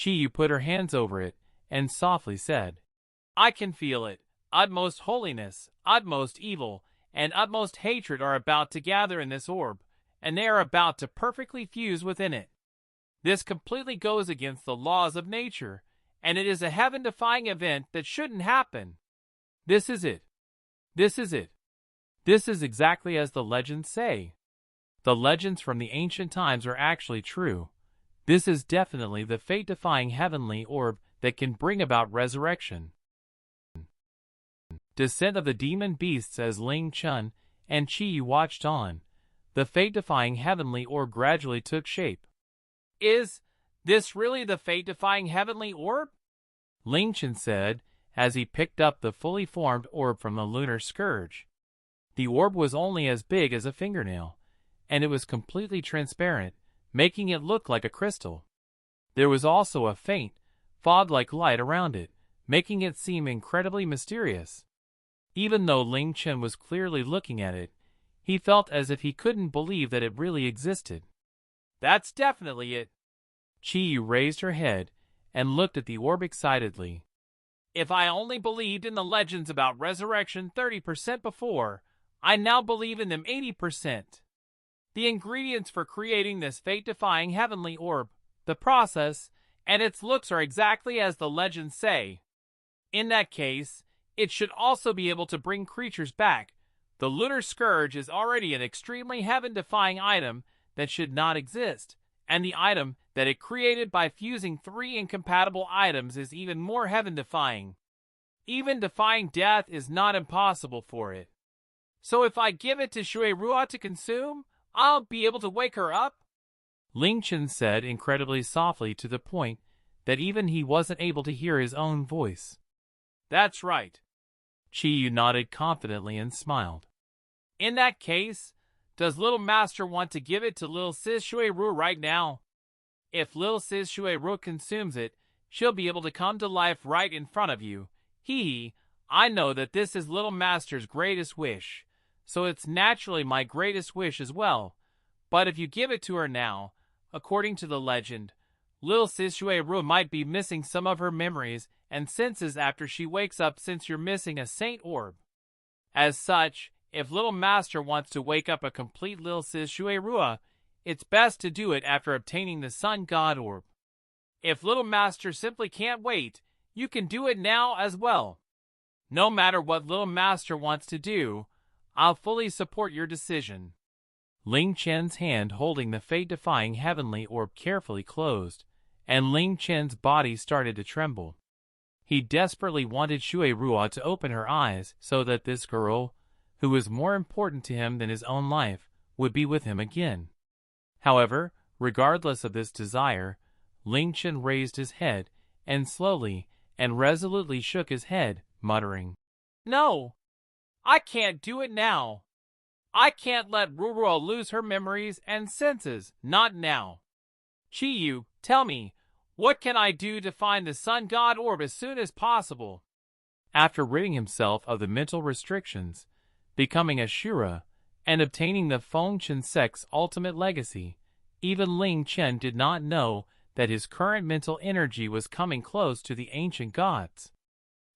Chi-Yu put her hands over it and softly said, "I can feel it. Utmost holiness, utmost evil, and utmost hatred are about to gather in this orb, and they are about to perfectly fuse within it. This completely goes against the laws of nature, and it is a heaven-defying event that shouldn't happen. This is it. This is it. This is exactly as the legends say. The legends from the ancient times are actually true. This is definitely the fate-defying heavenly orb that can bring about resurrection." Descent of the demon beasts. As Ling Chen and Chi-Yu watched on, the fate-defying heavenly orb gradually took shape. "Is this really the fate-defying heavenly orb?" Ling Chen said as he picked up the fully formed orb from the Lunar Scourge. The orb was only as big as a fingernail, and it was completely transparent, making it look like a crystal. There was also a faint, fog-like light around it, making it seem incredibly mysterious. Even though Ling Chen was clearly looking at it, he felt as if he couldn't believe that it really existed. "That's definitely it." Chi-Yu raised her head and looked at the orb excitedly. "If I only believed in the legends about resurrection 30% before, I now believe in them 80%. The ingredients for creating this fate-defying heavenly orb, the process, and its looks are exactly as the legends say. In that case, it should also be able to bring creatures back, The Lunar Scourge is already an extremely heaven-defying item that should not exist, and the item that it created by fusing 3 incompatible items is even more heaven-defying. Even defying death is not impossible for it. So if I give it to Shura to consume, I'll be able to wake her up? Ling Chen said incredibly softly, to the point that even he wasn't able to hear his own voice. That's right. Qiyu nodded confidently and smiled. In that case, does Little Master want to give it to Little Sis Shura right now? If Little Sis Shura consumes it, she'll be able to come to life right in front of you. I know that this is Little Master's greatest wish, so it's naturally my greatest wish as well. But if you give it to her now, according to the legend, Little Sis Shura might be missing some of her memories and senses after she wakes up, since you're missing a Saint Orb. As such, if Little Master wants to wake up a complete Little Sis Shura, it's best to do it after obtaining the Sun God Orb. If Little Master simply can't wait, you can do it now as well. No matter what Little Master wants to do, I'll fully support your decision. Ling Chen's hand holding the fate-defying heavenly orb carefully closed, and Ling Chen's body started to tremble. He desperately wanted Shura to open her eyes so that this girl, who was more important to him than his own life, would be with him again. However, regardless of this desire, Ling Chen raised his head and slowly and resolutely shook his head, muttering, "No, I can't do it now. I can't let Shura lose her memories and senses, not now. Qiyu, tell me, what can I do to find the Sun God Orb as soon as possible?" After ridding himself of the mental restrictions, becoming a Shura, and obtaining the Fengchen sect's ultimate legacy, even Ling Chen did not know that his current mental energy was coming close to the ancient gods.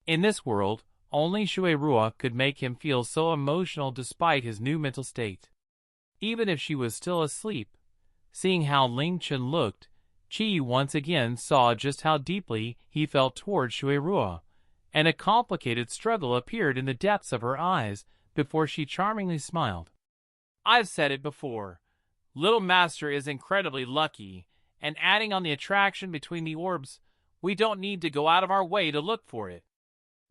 In this world, only Shura could make him feel so emotional despite his new mental state. Even if she was still asleep, seeing how Ling Chen looked, Qiyu once again saw just how deeply he felt towards Shura, and a complicated struggle appeared in the depths of her eyes before she charmingly smiled. I've said it before, Little Master is incredibly lucky, and adding on the attraction between the orbs, we don't need to go out of our way to look for it.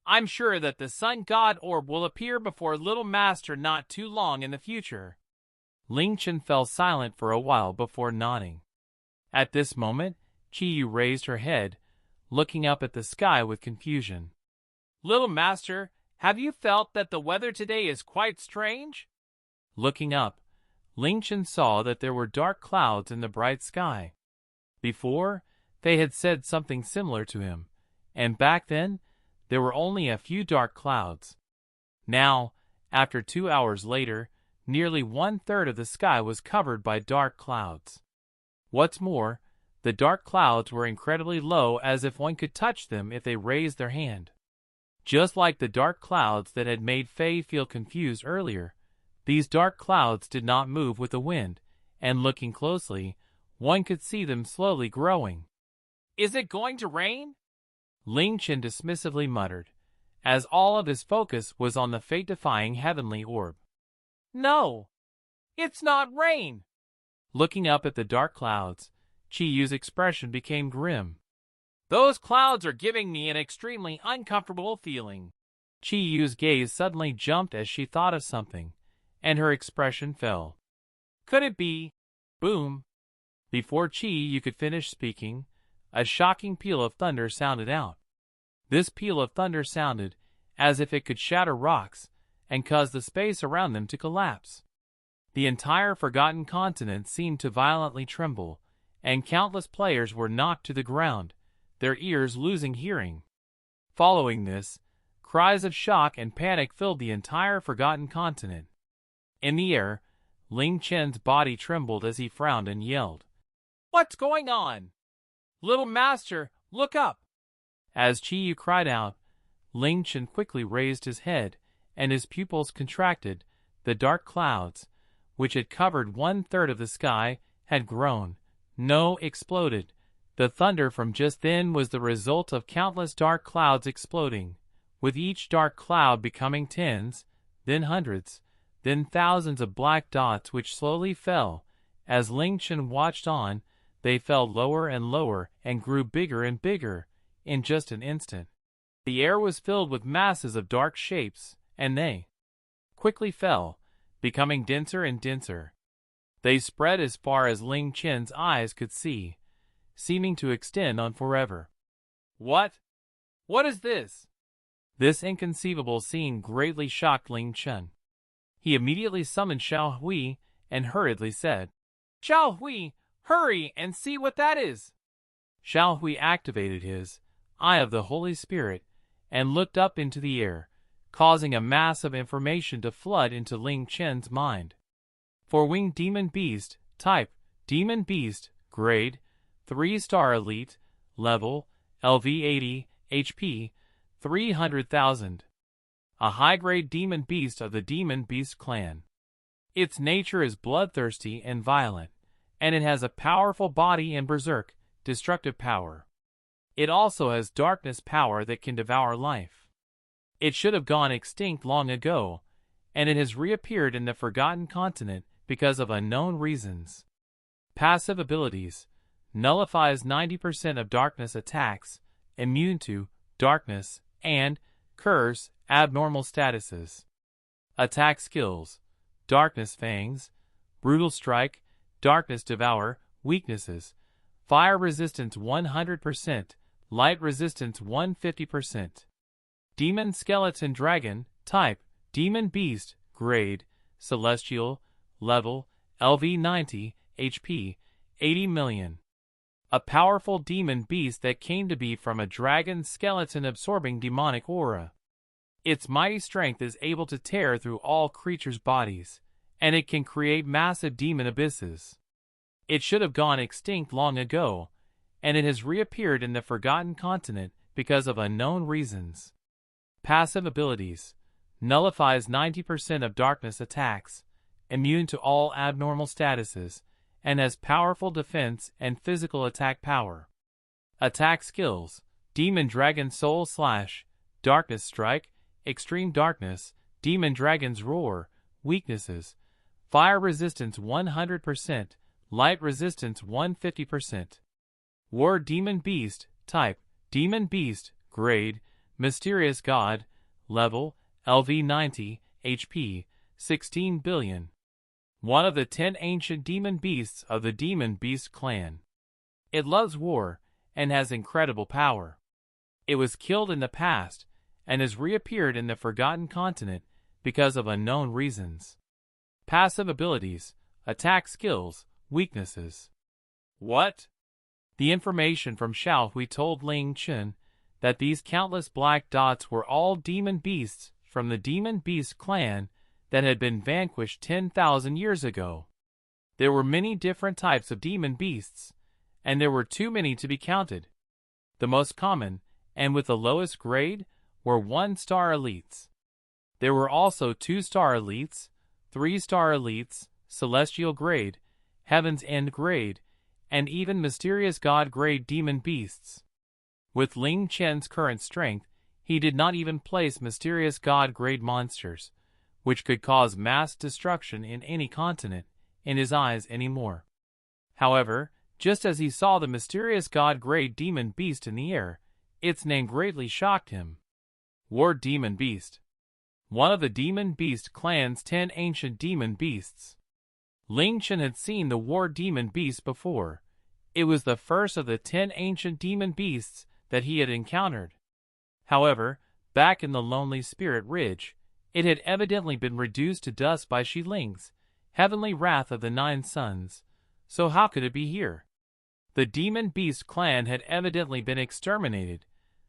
I'm sure that the Sun God Orb will appear before Little Master not too long in the future. Ling Chen fell silent for a while before nodding. At this moment, Qiyu raised her head, looking up at the sky with confusion. Little Master, have you felt that the weather today is quite strange? Looking up, Ling Chen saw that there were dark clouds in the bright sky. Before, they had said something similar to him, and back then, there were only a few dark clouds. Now, after 2 hours later, nearly 1/3 of the sky was covered by dark clouds. What's more, the dark clouds were incredibly low, as if one could touch them if they raised their hand. Just like the dark clouds that had made Faye feel confused earlier, these dark clouds did not move with the wind, and looking closely, one could see them slowly growing. Is it going to rain? Ling Chen dismissively muttered, as all of his focus was on the fate-defying heavenly orb. No, it's not rain. Looking up at the dark clouds, Qiyu's expression became grim. Those clouds are giving me an extremely uncomfortable feeling. Qiyu's gaze suddenly jumped as she thought of something, and her expression fell. Could it be? Boom! Before Qiyu could finish speaking, a shocking peal of thunder sounded out. This peal of thunder sounded as if it could shatter rocks and cause the space around them to collapse. The entire forgotten continent seemed to violently tremble, and countless players were knocked to the ground, their ears losing hearing. Following this, cries of shock and panic filled the entire forgotten continent. In the air, Ling Chen's body trembled as he frowned and yelled, "What's going on? Little Master, look up!" As Qiyu cried out, Ling Chen quickly raised his head, and his pupils contracted. The dark clouds, which had covered 1/3 of the sky, had grown, no, exploded. The thunder from just then was the result of countless dark clouds exploding, with each dark cloud becoming tens, then hundreds, then thousands of black dots which slowly fell. As Ling Chen watched on, they fell lower and lower and grew bigger and bigger in just an instant. The air was filled with masses of dark shapes, and they quickly fell, becoming denser and denser. They spread as far as Ling Chen's eyes could see, seeming to extend on forever. What? What is this? This inconceivable scene greatly shocked Ling Chen. He immediately summoned Xiao Hui and hurriedly said, "Xiao Hui, hurry and see what that is." Xiao Hui activated his Eye of the Holy Spirit and looked up into the air, causing a mass of information to flood into Ling Chen's mind. Four-winged demon beast, type, demon beast, grade, 3-star elite, level, LV 80, HP, 300,000. A high-grade demon beast of the demon beast clan. Its nature is bloodthirsty and violent, and it has a powerful body and berserk, destructive power. It also has darkness power that can devour life. It should have gone extinct long ago, and it has reappeared in the Forgotten Continent because of unknown reasons. Passive abilities: nullifies 90% of darkness attacks, immune to darkness and curse abnormal statuses. Attack skills: Darkness Fangs, Brutal Strike, Darkness Devour. Weaknesses: Fire resistance 100%, Light resistance 150%. Demon Skeleton Dragon, type, Demon Beast, grade, Celestial, level, LV 90, HP, 80 million. A powerful demon beast that came to be from a dragon skeleton absorbing demonic aura. Its mighty strength is able to tear through all creatures' bodies, and it can create massive demon abysses. It should have gone extinct long ago, and it has reappeared in the Forgotten Continent because of unknown reasons. Passive abilities: nullifies 90% of darkness attacks, immune to all abnormal statuses, and has powerful defense and physical attack power. Attack skills: Demon Dragon Soul Slash, Darkness Strike, Extreme Darkness, Demon Dragon's Roar. Weaknesses: Fire resistance 100%, Light resistance 150%. War Demon Beast, type, Demon Beast, grade, Mysterious God, level, LV 90, HP, 16 billion. One of the 10 ancient demon beasts of the Demon Beast clan. It loves war and has incredible power. It was killed in the past and has reappeared in the Forgotten Continent because of unknown reasons. Passive abilities: attack skills, weaknesses. What? The information from Xiao Hui told Ling Chen that these countless black dots were all demon beasts from the Demon Beast clan that had been vanquished 10,000 years ago. There were many different types of demon beasts, and there were too many to be counted. The most common, and with the lowest grade, were 1-star elites. There were also 2-star elites, 3-star elites, celestial grade, heaven's end grade, and even mysterious god grade demon beasts. With Ling Chen's current strength, he did not even place mysterious god grade monsters, which could cause mass destruction in any continent, in his eyes anymore. However, just as he saw the mysterious god grade demon beast in the air, its name greatly shocked him. War Demon Beast. One of the Demon Beast clan's 10 ancient demon beasts. Ling Chen had seen the War Demon Beast before. It was the first of the 10 ancient demon beasts that he had encountered. However, back in the Lonely Spirit Ridge, it had evidently been reduced to dust by Shi Ling's heavenly wrath of the 9 suns. So how could it be here? The Demon Beast clan had evidently been exterminated.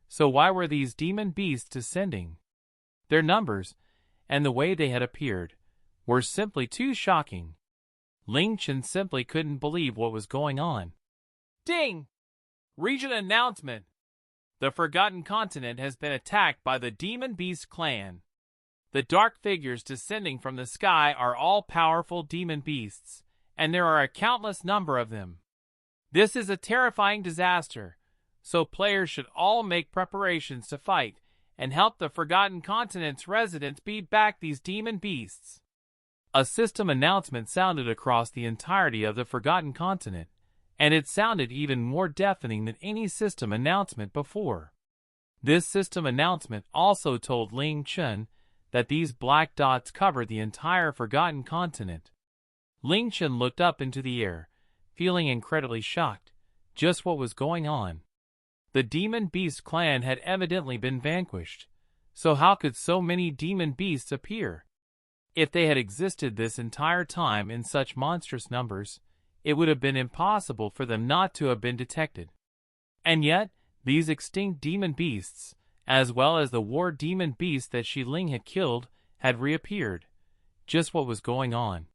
So why were these demon beasts descending? Their numbers, and the way they had appeared, were simply too shocking. Ling Chen simply couldn't believe what was going on. Ding! Region announcement! The Forgotten Continent has been attacked by the Demon Beast clan. The dark figures descending from the sky are all powerful demon beasts, and there are a countless number of them. This is a terrifying disaster, so players should all make preparations to fight and help the Forgotten Continent's residents beat back these demon beasts. A system announcement sounded across the entirety of the Forgotten Continent, and it sounded even more deafening than any system announcement before. This system announcement also told Ling Chen that these black dots covered the entire Forgotten Continent. Ling Chen looked up into the air, feeling incredibly shocked. Just what was going on? The Demon Beast clan had evidently been vanquished, so how could so many demon beasts appear? If they had existed this entire time in such monstrous numbers, it would have been impossible for them not to have been detected. And yet, these extinct demon beasts, as well as the war demon beast that Shi Ling had killed, had reappeared. Just what was going on?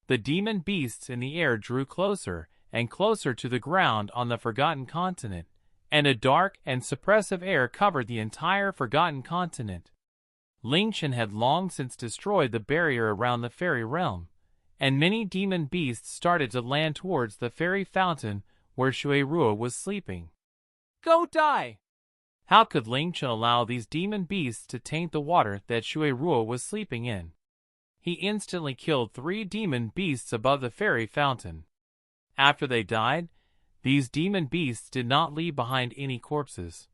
The demon beasts in the air drew closer and closer to the ground on the Forgotten Continent, and a dark and suppressive air covered the entire Forgotten Continent. Ling Chen had long since destroyed the barrier around the fairy realm, and many demon beasts started to land towards the fairy fountain where Shura was sleeping. Go die! How could Ling Chen allow these demon beasts to taint the water that Shura was sleeping in? He instantly killed 3 demon beasts above the fairy fountain. After they died, these demon beasts did not leave behind any corpses.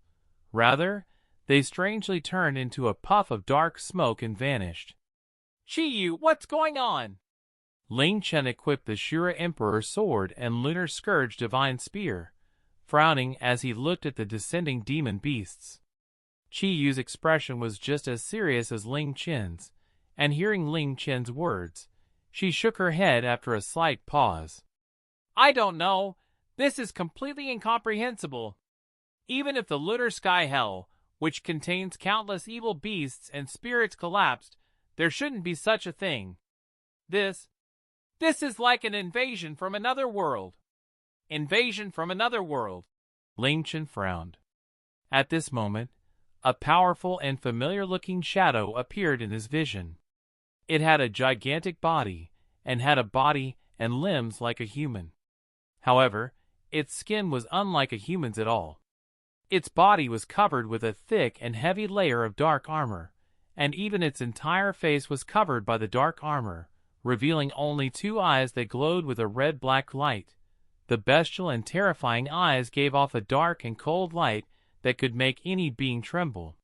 Rather, they strangely turned into a puff of dark smoke and vanished. Qiyu, what's going on? Ling Chen equipped the Shura Emperor sword and Lunar Scourge divine spear, frowning as he looked at the descending demon beasts. Qiyu's expression was just as serious as Ling Chen's, and hearing Ling Chen's words, she shook her head after a slight pause. I don't know. This is completely incomprehensible. Even if the lunar sky hell, which contains countless evil beasts and spirits, collapsed, there shouldn't be such a thing. This is like an invasion from another world. Invasion from another world. Ling Chen frowned. At this moment, a powerful and familiar-looking shadow appeared in his vision. It had a gigantic body, and had a body and limbs like a human. However, its skin was unlike a human's at all. Its body was covered with a thick and heavy layer of dark armor, and even its entire face was covered by the dark armor, revealing only 2 eyes that glowed with a red-black light. The bestial and terrifying eyes gave off a dark and cold light that could make any being tremble.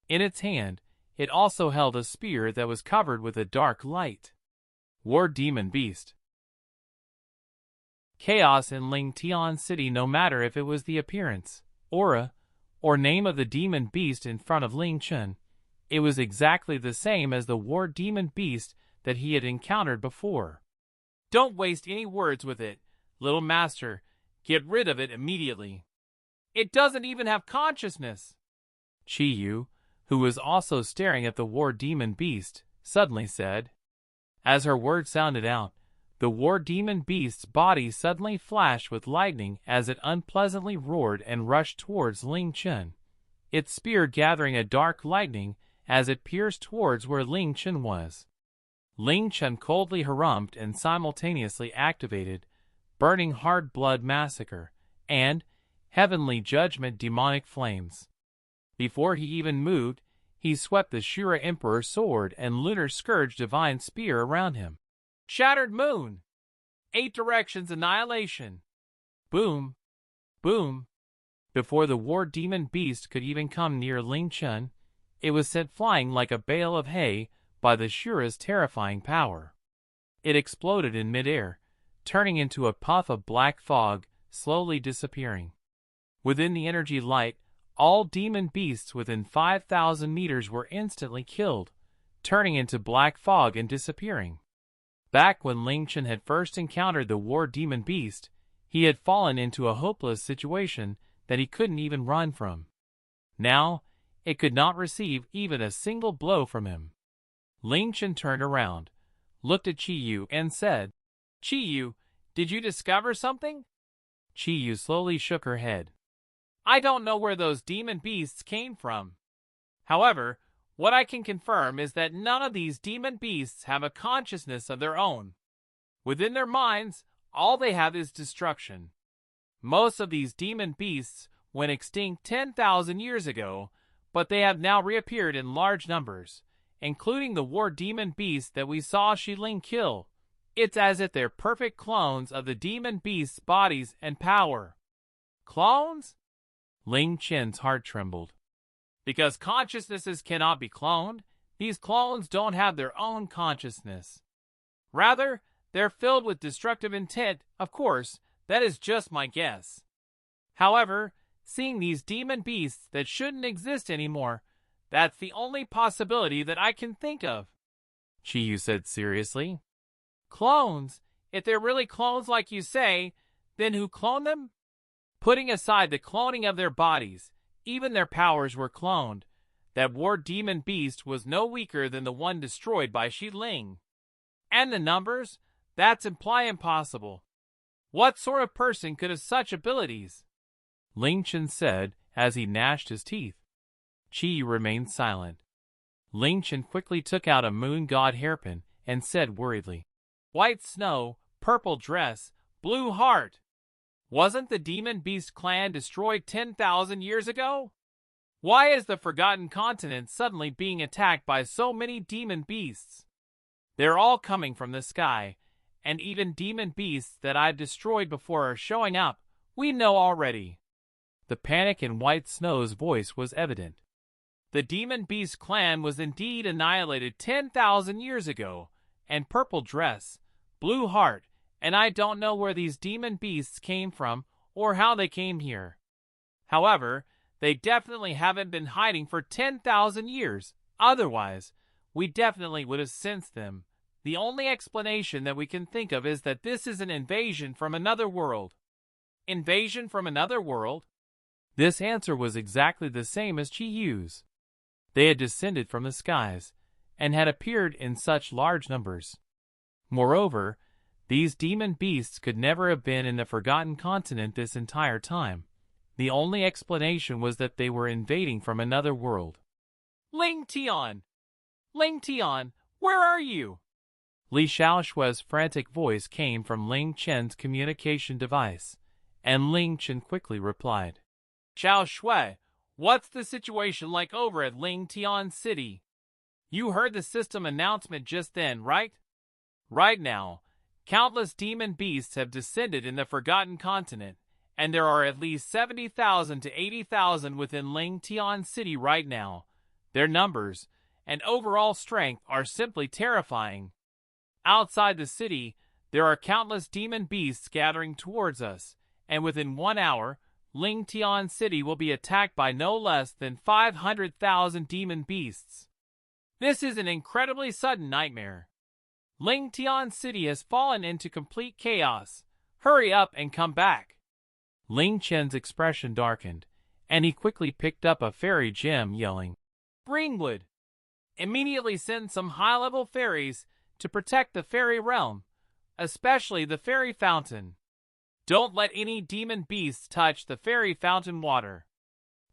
In its hand, it also held a spear that was covered with a dark light. War Demon Beast. Chaos in Ling Tian City. No matter if it was the appearance, aura, or name of the demon beast in front of Ling Chen, it was exactly the same as the war demon beast that he had encountered before. Don't waste any words with it, little master. Get rid of it immediately. It doesn't even have consciousness. Qiyu, who was also staring at the war demon beast, suddenly said. As her words sounded out, the war demon beast's body suddenly flashed with lightning as it unpleasantly roared and rushed towards Ling Chen, its spear gathering a dark lightning as it pierced towards where Ling Chen was. Ling Chen coldly harumphed and simultaneously activated Burning Hard Blood Massacre and Heavenly Judgment Demonic Flames. Before he even moved, he swept the Shura Emperor sword and Lunar Scourge divine spear around him. Shattered Moon! 8 Directions Annihilation! Boom! Boom! Before the war demon beast could even come near Ling Chen, it was sent flying like a bale of hay by the Shura's terrifying power. It exploded in midair, turning into a puff of black fog, slowly disappearing. Within the energy light, all demon beasts within 5,000 meters were instantly killed, turning into black fog and disappearing. Back when Ling Chen had first encountered the war demon beast, he had fallen into a hopeless situation that he couldn't even run from. Now, it could not receive even a single blow from him. Ling Chen turned around, looked at Qiyu and said, Qiyu, did you discover something? Qiyu slowly shook her head. I don't know where those demon beasts came from. However, what I can confirm is that none of these demon beasts have a consciousness of their own. Within their minds, all they have is destruction. Most of these demon beasts went extinct 10,000 years ago, but they have now reappeared in large numbers, including the war demon beasts that we saw Ling kill. It's as if they're perfect clones of the demon beasts' bodies and power. Clones? Ling Chen's heart trembled. Because consciousnesses cannot be cloned, these clones don't have their own consciousness. Rather, they're filled with destructive intent. Of course, that is just my guess. However, seeing these demon beasts that shouldn't exist anymore, that's the only possibility that I can think of. Chiyu said seriously. Clones? If they're really clones like you say, then who cloned them? Putting aside the cloning of their bodies, even their powers were cloned. That war demon beast was no weaker than the one destroyed by Ling. And the numbers? That's impossible. What sort of person could have such abilities? Ling Chen said as he gnashed his teeth. Chi remained silent. Ling Chen quickly took out a moon god hairpin and said worriedly, White snow, purple dress, blue heart. Wasn't the demon beast clan destroyed 10,000 years ago? Why is the Forgotten Continent suddenly being attacked by so many demon beasts? They're all coming from the sky, and even demon beasts that I've destroyed before are showing up. We know already. The panic in White Snow's voice was evident. The demon beast clan was indeed annihilated 10,000 years ago, and purple dress, blue heart, and I don't know where these demon beasts came from or how they came here. However, they definitely haven't been hiding for 10,000 years. Otherwise, we definitely would have sensed them. The only explanation that we can think of is that this is an invasion from another world. Invasion from another world? This answer was exactly the same as Chiyu's. They had descended from the skies, and had appeared in such large numbers. Moreover, these demon beasts could never have been in the Forgotten Continent this entire time. The only explanation was that they were invading from another world. Ling Tian! Ling Tian, where are you? Li Xiaoshui's frantic voice came from Ling Chen's communication device, and Ling Chen quickly replied. Xiaoshui, what's the situation like over at Ling Tian City? You heard the system announcement just then, right? Right now, countless demon beasts have descended in the Forgotten Continent, and there are at least 70,000 to 80,000 within Ling Tian City right now. Their numbers and overall strength are simply terrifying. Outside the city, there are countless demon beasts gathering towards us, and within 1 hour, Ling Tian City will be attacked by no less than 500,000 demon beasts. This is an incredibly sudden nightmare. Ling Tian City has fallen into complete chaos. Hurry up and come back. Ling Chen's expression darkened, and he quickly picked up a fairy gem, yelling, Greenwood! Immediately send some high-level fairies to protect the fairy realm, especially the fairy fountain. Don't let any demon beasts touch the fairy fountain water.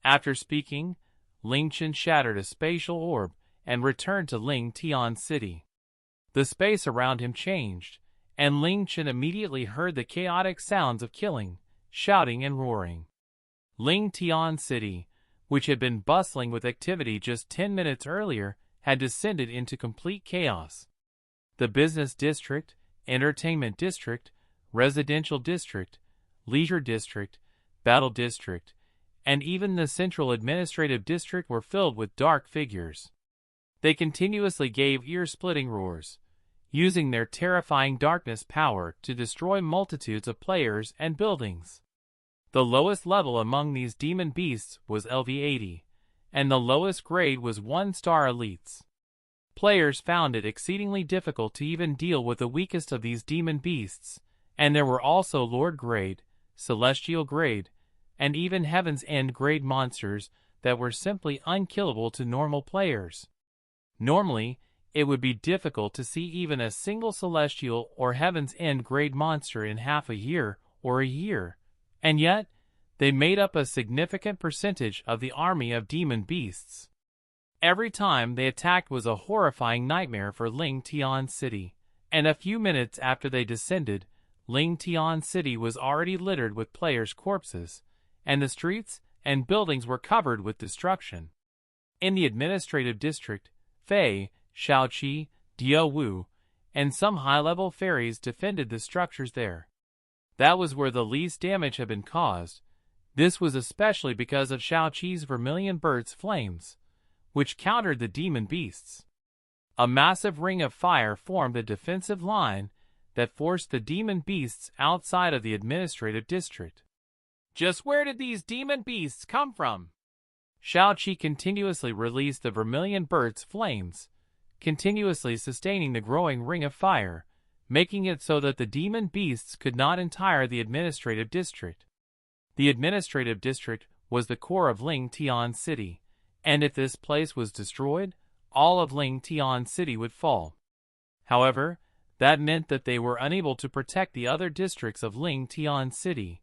After speaking, Ling Chen shattered a spatial orb and returned to Ling Tian City. The space around him changed, and Ling Chen immediately heard the chaotic sounds of killing, shouting and roaring. Ling Tian City, which had been bustling with activity just 10 minutes earlier, had descended into complete chaos. The business district, entertainment district, residential district, leisure district, battle district, and even the central administrative district were filled with dark figures. They continuously gave ear-splitting roars, using their terrifying darkness power to destroy multitudes of players and buildings. The lowest level among these demon beasts was LV-80, and the lowest grade was 1-star elites. Players found it exceedingly difficult to even deal with the weakest of these demon beasts, and there were also Lord grade, Celestial grade, and even Heaven's End grade monsters that were simply unkillable to normal players. Normally, it would be difficult to see even a single Celestial or Heaven's End grade monster in half a year or a year, and yet, they made up a significant percentage of the army of demon beasts. Every time they attacked was a horrifying nightmare for Ling Tian City, and a few minutes after they descended, Ling Tian City was already littered with players' corpses, and the streets and buildings were covered with destruction. In the administrative district, Fei, Shaoqi, Dio Wu, and some high-level fairies defended the structures there. That was where the least damage had been caused. This was especially because of Shaoqi's vermilion bird's flames, which countered the demon beasts. A massive ring of fire formed a defensive line that forced the demon beasts outside of the administrative district. Just where did these demon beasts come from? Shaoqi continuously released the vermilion bird's flames, continuously sustaining the growing ring of fire, making it so that the demon beasts could not enter the administrative district. The administrative district was the core of Ling Tian City, and if this place was destroyed, all of Ling Tian City would fall. However, that meant that they were unable to protect the other districts of Ling Tian City,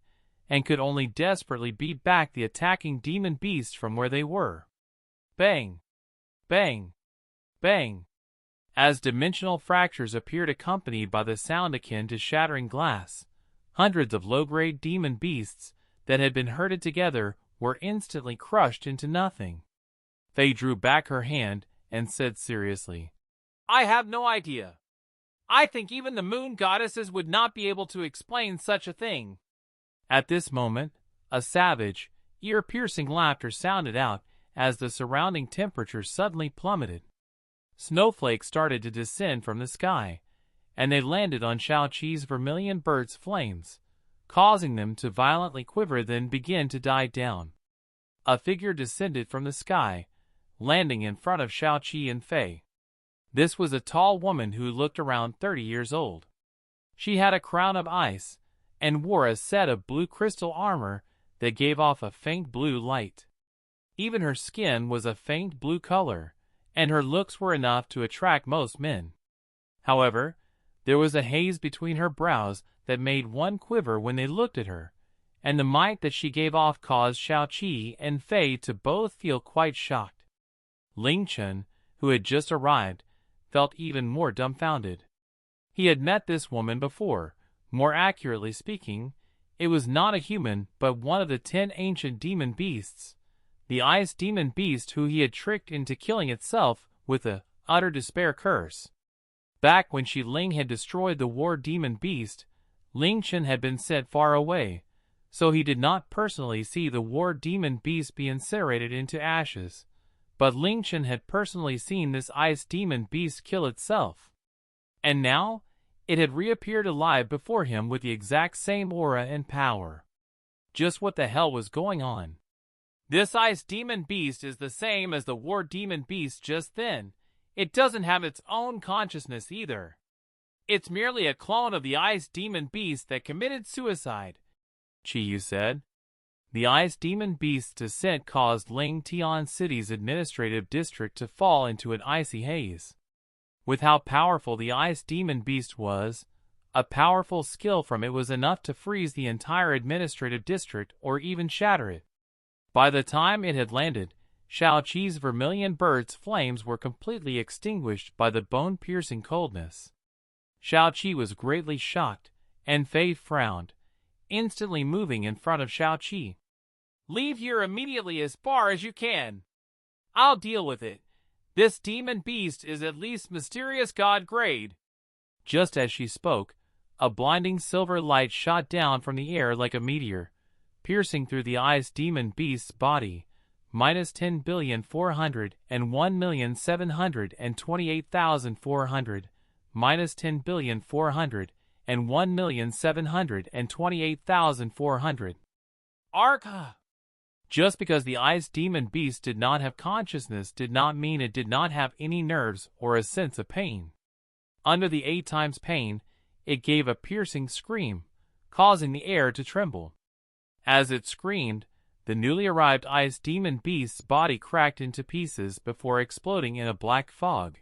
and could only desperately beat back the attacking demon beasts from where they were. Bang! Bang! Bang! As dimensional fractures appeared accompanied by the sound akin to shattering glass, hundreds of low-grade demon beasts that had been herded together were instantly crushed into nothing. Fei drew back her hand and said seriously, "I have no idea. I think even the moon goddesses would not be able to explain such a thing." At this moment, a savage, ear-piercing laughter sounded out as the surrounding temperature suddenly plummeted. Snowflakes started to descend from the sky, and they landed on Shaoqi's vermilion bird's flames, causing them to violently quiver then begin to die down. A figure descended from the sky, landing in front of Shaoqi and Fei. This was a tall woman who looked around 30 years old. She had a crown of ice, and wore a set of blue crystal armor that gave off a faint blue light. Even her skin was a faint blue color, and her looks were enough to attract most men. However, there was a haze between her brows that made one quiver when they looked at her, and the might that she gave off caused Shaoqi and Fei to both feel quite shocked. Ling Chen, who had just arrived, felt even more dumbfounded. He had met this woman before. More accurately speaking, it was not a human but one of the 10 ancient demon beasts, the ice demon beast who he had tricked into killing itself with a utter despair curse. Back when Ling had destroyed the war demon beast, Ling Chen had been sent far away, so he did not personally see the war demon beast be incinerated into ashes, but Ling Chen had personally seen this ice demon beast kill itself. And now, it had reappeared alive before him with the exact same aura and power. Just what the hell was going on? This ice demon beast is the same as the war demon beast just then. It doesn't have its own consciousness either. It's merely a clone of the ice demon beast that committed suicide, Qiyu said. The ice demon beast's descent caused Ling Tian City's administrative district to fall into an icy haze. With how powerful the ice demon beast was, a powerful skill from it was enough to freeze the entire administrative district or even shatter it. By the time it had landed, Shaoqi's vermilion bird's flames were completely extinguished by the bone-piercing coldness. Shaoqi was greatly shocked, and Fei frowned, instantly moving in front of Shaoqi. "Leave here immediately as far as you can. I'll deal with it. This demon beast is at least mysterious god grade." Just as she spoke, a blinding silver light shot down from the air like a meteor, piercing through the ice demon beast's body, minus 10,401,728,400, minus 10,401,728,400. Arca! Just because the ice demon beast did not have consciousness did not mean it did not have any nerves or a sense of pain. Under the 8 times pain, it gave a piercing scream, causing the air to tremble. As it screamed, the newly arrived ice demon beast's body cracked into pieces before exploding in a black fog.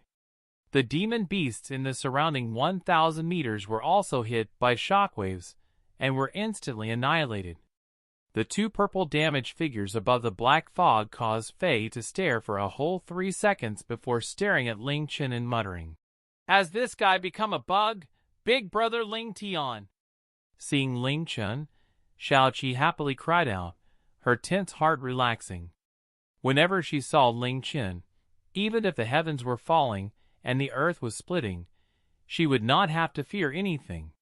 The demon beasts in the surrounding 1,000 meters were also hit by shockwaves and were instantly annihilated. The 2 purple damaged figures above the black fog caused Fei to stare for a whole 3 seconds before staring at Ling Chen and muttering, "Has this guy become a bug? Big brother Ling Tian." Seeing Ling Chen, Shaoqi happily cried out, her tense heart relaxing. Whenever she saw Ling Chen, Even if the heavens were falling and the earth was splitting, she would not have to fear anything.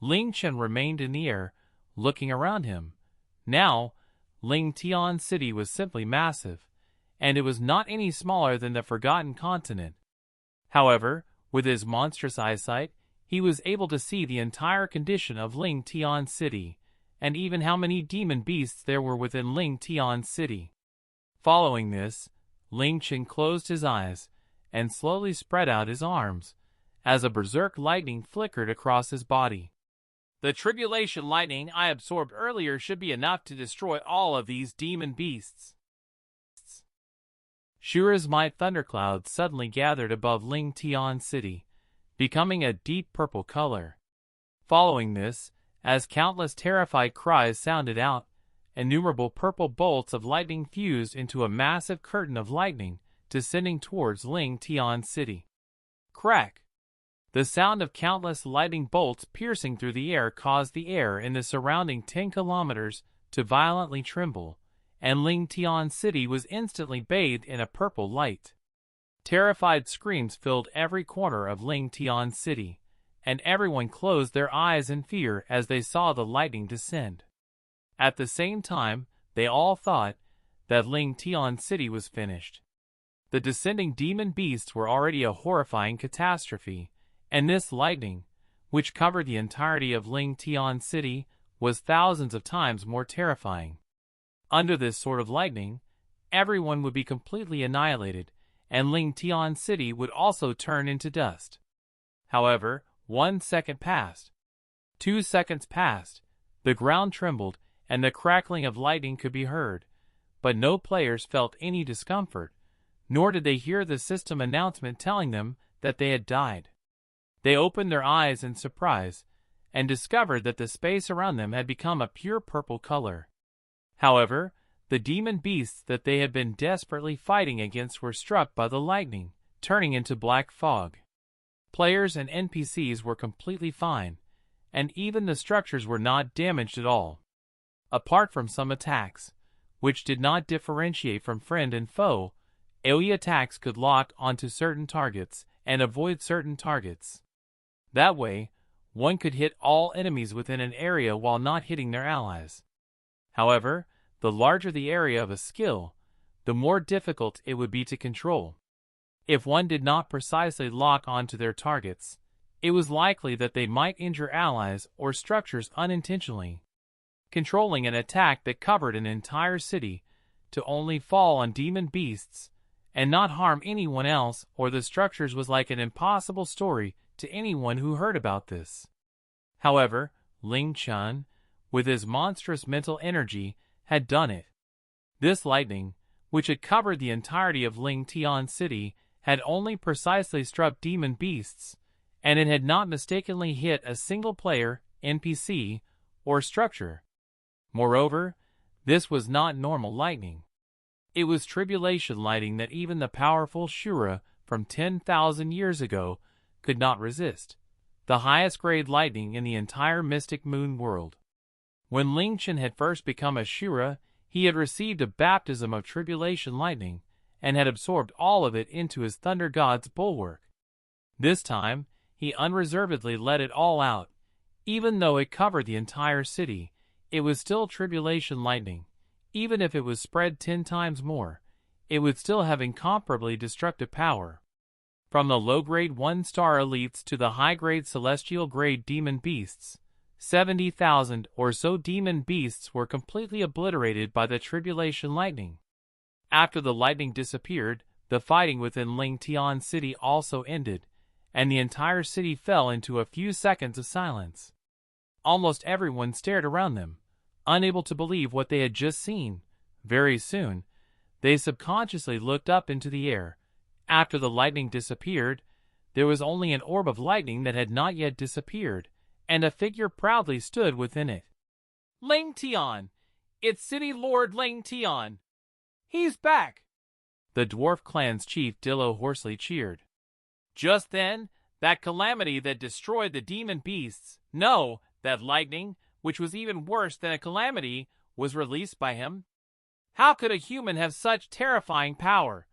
Ling Chen remained in the air, looking around him. Now, Ling Tian City was simply massive, and it was not any smaller than the Forgotten Continent. However, with his monstrous eyesight, he was able to see the entire condition of Ling Tian City, and even how many demon beasts there were within Ling Tian City. Following this, Ling Chen closed his eyes and slowly spread out his arms, as a berserk lightning flickered across his body. The tribulation lightning I absorbed earlier should be enough to destroy all of these demon beasts. Shura's might thunderclouds suddenly gathered above Ling Tian City, becoming a deep purple color. Following this, as countless terrified cries sounded out, innumerable purple bolts of lightning fused into a massive curtain of lightning, descending towards Ling Tian City. Crack! The sound of countless lightning bolts piercing through the air caused the air in the surrounding 10 kilometers to violently tremble, and Ling Tian City was instantly bathed in a purple light. Terrified screams filled every corner of Ling Tian City, and everyone closed their eyes in fear as they saw the lightning descend. At the same time, they all thought that Ling Tian City was finished. The descending demon beasts were already a horrifying catastrophe, and this lightning, which covered the entirety of Ling Tian City, was thousands of times more terrifying. Under this sort of lightning, everyone would be completely annihilated, and Ling Tian City would also turn into dust. However, 1 second passed. 2 seconds passed. The ground trembled, and the crackling of lightning could be heard, but no players felt any discomfort, nor did they hear the system announcement telling them that they had died. They opened their eyes in surprise, and discovered that the space around them had become a pure purple color. However, the demon beasts that they had been desperately fighting against were struck by the lightning, turning into black fog. Players and NPCs were completely fine, and even the structures were not damaged at all. Apart from some attacks, which did not differentiate from friend and foe, AoE attacks could lock onto certain targets and avoid certain targets. That way, one could hit all enemies within an area while not hitting their allies. However, the larger the area of a skill, the more difficult it would be to control. If one did not precisely lock onto their targets, it was likely that they might injure allies or structures unintentionally. Controlling an attack that covered an entire city to only fall on demon beasts and not harm anyone else or the structures was like an impossible story to anyone who heard about this. However, Ling Chen, with his monstrous mental energy, had done it. This lightning, which had covered the entirety of Ling Tian City, had only precisely struck demon beasts, and it had not mistakenly hit a single player, NPC, or structure. Moreover, this was not normal lightning. It was tribulation lightning that even the powerful Shura from 10,000 years ago could not resist, the highest grade lightning in the entire Mystic Moon world. When Ling Chen had first become a Shura, he had received a baptism of tribulation lightning, and had absorbed all of it into his Thunder God's bulwark. This time, he unreservedly let it all out. Even though it covered the entire city, it was still tribulation lightning. Even if it was spread 10 times more, it would still have incomparably destructive power. From the low-grade 1-star elites to the high-grade celestial-grade demon beasts, 70,000 or so demon beasts were completely obliterated by the tribulation lightning. After the lightning disappeared, the fighting within Ling Tian City also ended, and the entire city fell into a few seconds of silence. Almost everyone stared around them, unable to believe what they had just seen. Very soon, they subconsciously looked up into the air. After the lightning disappeared, there was only an orb of lightning that had not yet disappeared, and a figure proudly stood within it. Ling Tian! It's City Lord Ling Tian! He's back! The dwarf clan's chief Dillo hoarsely cheered. Just then, that calamity that destroyed the demon beasts, no, that lightning, which was even worse than a calamity, was released by him. How could a human have such terrifying power?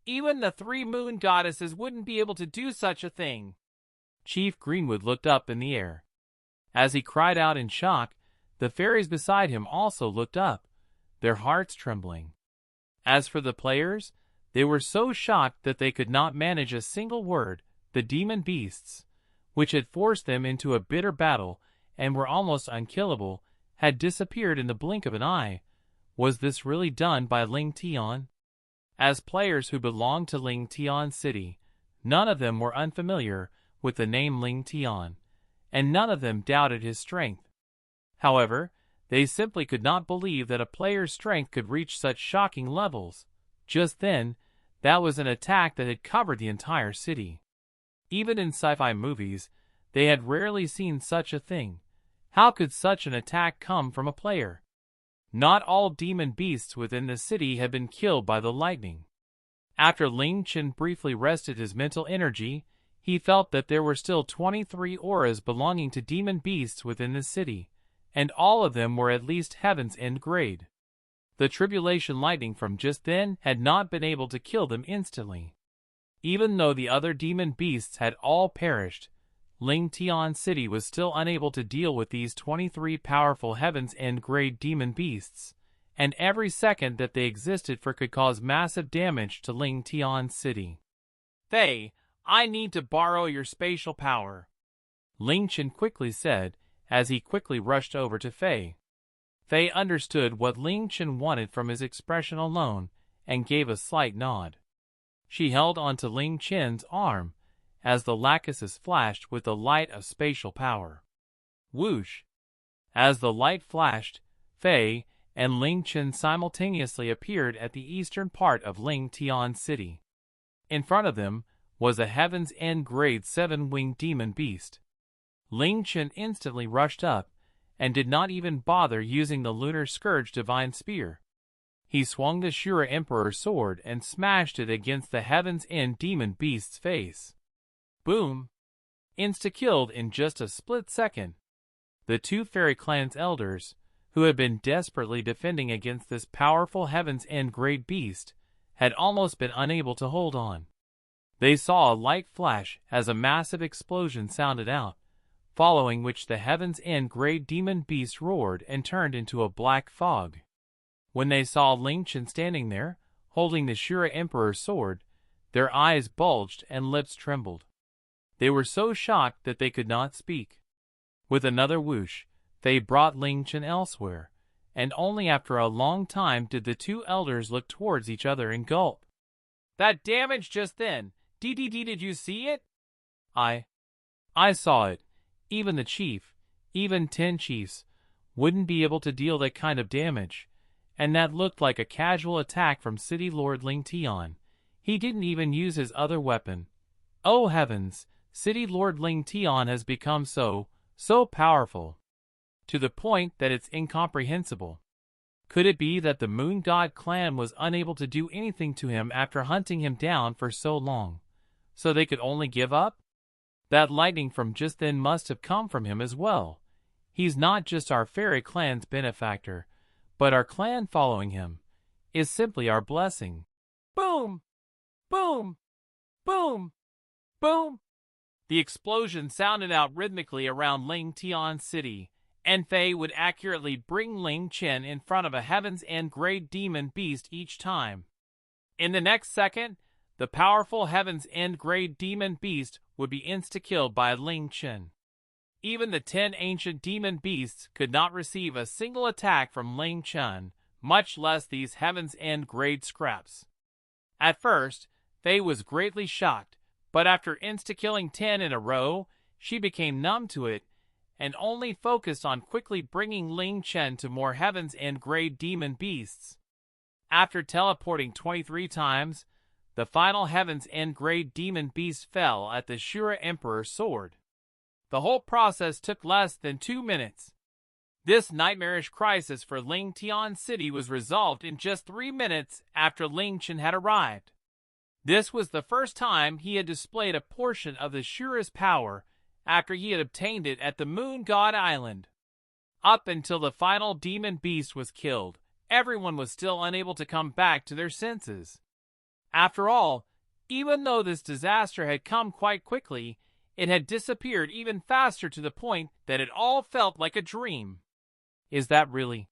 Even the 3 moon goddesses wouldn't be able to do such a thing. Chief Greenwood looked up in the air. As he cried out in shock, the fairies beside him also looked up, their hearts trembling. As for the players, they were so shocked that they could not manage a single word. The demon beasts, which had forced them into a bitter battle and were almost unkillable, had disappeared in the blink of an eye. Was this really done by Ling Tian? As players who belonged to Ling Tian City, none of them were unfamiliar with the name Ling Tian, and none of them doubted his strength. However, they simply could not believe that a player's strength could reach such shocking levels. Just then, that was an attack that had covered the entire city. Even in sci-fi movies, they had rarely seen such a thing. How could such an attack come from a player? Not all demon beasts within the city had been killed by the lightning. After Ling Chen briefly rested his mental energy, he felt that there were still 23 auras belonging to demon beasts within the city, and all of them were at least Heaven's End grade. The tribulation lightning from just then had not been able to kill them instantly. Even though the other demon beasts had all perished, Ling Tian City was still unable to deal with these 23 powerful Heaven's End grade demon beasts, and every second that they existed for could cause massive damage to Ling Tian City. "Fei, I need to borrow your spatial power," Ling Chen quickly said as he quickly rushed over to Fei. Fei understood what Ling Chen wanted from his expression alone and gave a slight nod. She held onto Ling Chen's arm as the lachesis flashed with the light of spatial power. Whoosh! As the light flashed, Fei and Ling Chen simultaneously appeared at the eastern part of Ling Tian City. In front of them was a Heaven's End grade 7-winged demon beast. Ling Chen instantly rushed up and did not even bother using the Lunar Scourge divine spear. He swung the Shura Emperor's sword and smashed it against the Heaven's End demon beast's face. Boom! Insta-killed in just a split second. The 2 fairy clan's elders, who had been desperately defending against this powerful Heaven's End grade beast, had almost been unable to hold on. They saw a light flash as a massive explosion sounded out, following which the Heaven's End grade demon beast roared and turned into a black fog. When they saw Ling Chen standing there, holding the Shura Emperor's sword, their eyes bulged and lips trembled. They were so shocked that they could not speak. With another whoosh, Fei brought Ling Chen elsewhere, and only after a long time did the 2 elders look towards each other and gulp. "That damage just then, did you see it?" I saw it. Even the chief, even 10 chiefs, wouldn't be able to deal that kind of damage. And that looked like a casual attack from City Lord Ling Tian. He didn't even use his other weapon. Oh heavens, City Lord Ling Tian has become so powerful, to the point that it's incomprehensible. Could it be that the Moon God clan was unable to do anything to him after hunting him down for so long, so they could only give up? That lightning from just then must have come from him as well. He's not just our fairy clan's benefactor, but our clan following him is simply our blessing. Boom! Boom! Boom! Boom! The explosion sounded out rhythmically around Ling Tian City, and Fei would accurately bring Ling Chen in front of a Heaven's End grade demon beast each time. In the next second, the powerful Heaven's End grade demon beast would be insta-killed by Ling Chen. Even the 10 ancient demon beasts could not receive a single attack from Ling Chen, much less these Heaven's End grade scraps. At first, Fei was greatly shocked, but after insta-killing 10 in a row, she became numb to it and only focused on quickly bringing Ling Chen to more Heaven's End grade demon beasts. After teleporting 23 times, the final Heaven's End grade demon beast fell at the Shura Emperor's sword. The whole process took less than 2 minutes. This nightmarish crisis for Ling Tian City was resolved in just 3 minutes after Ling Chen had arrived. This was the first time he had displayed a portion of the Shura's power after he had obtained it at the Moon God Island. Up until the final demon beast was killed, everyone was still unable to come back to their senses. After all, even though this disaster had come quite quickly, it had disappeared even faster to the point that it all felt like a dream. Is that really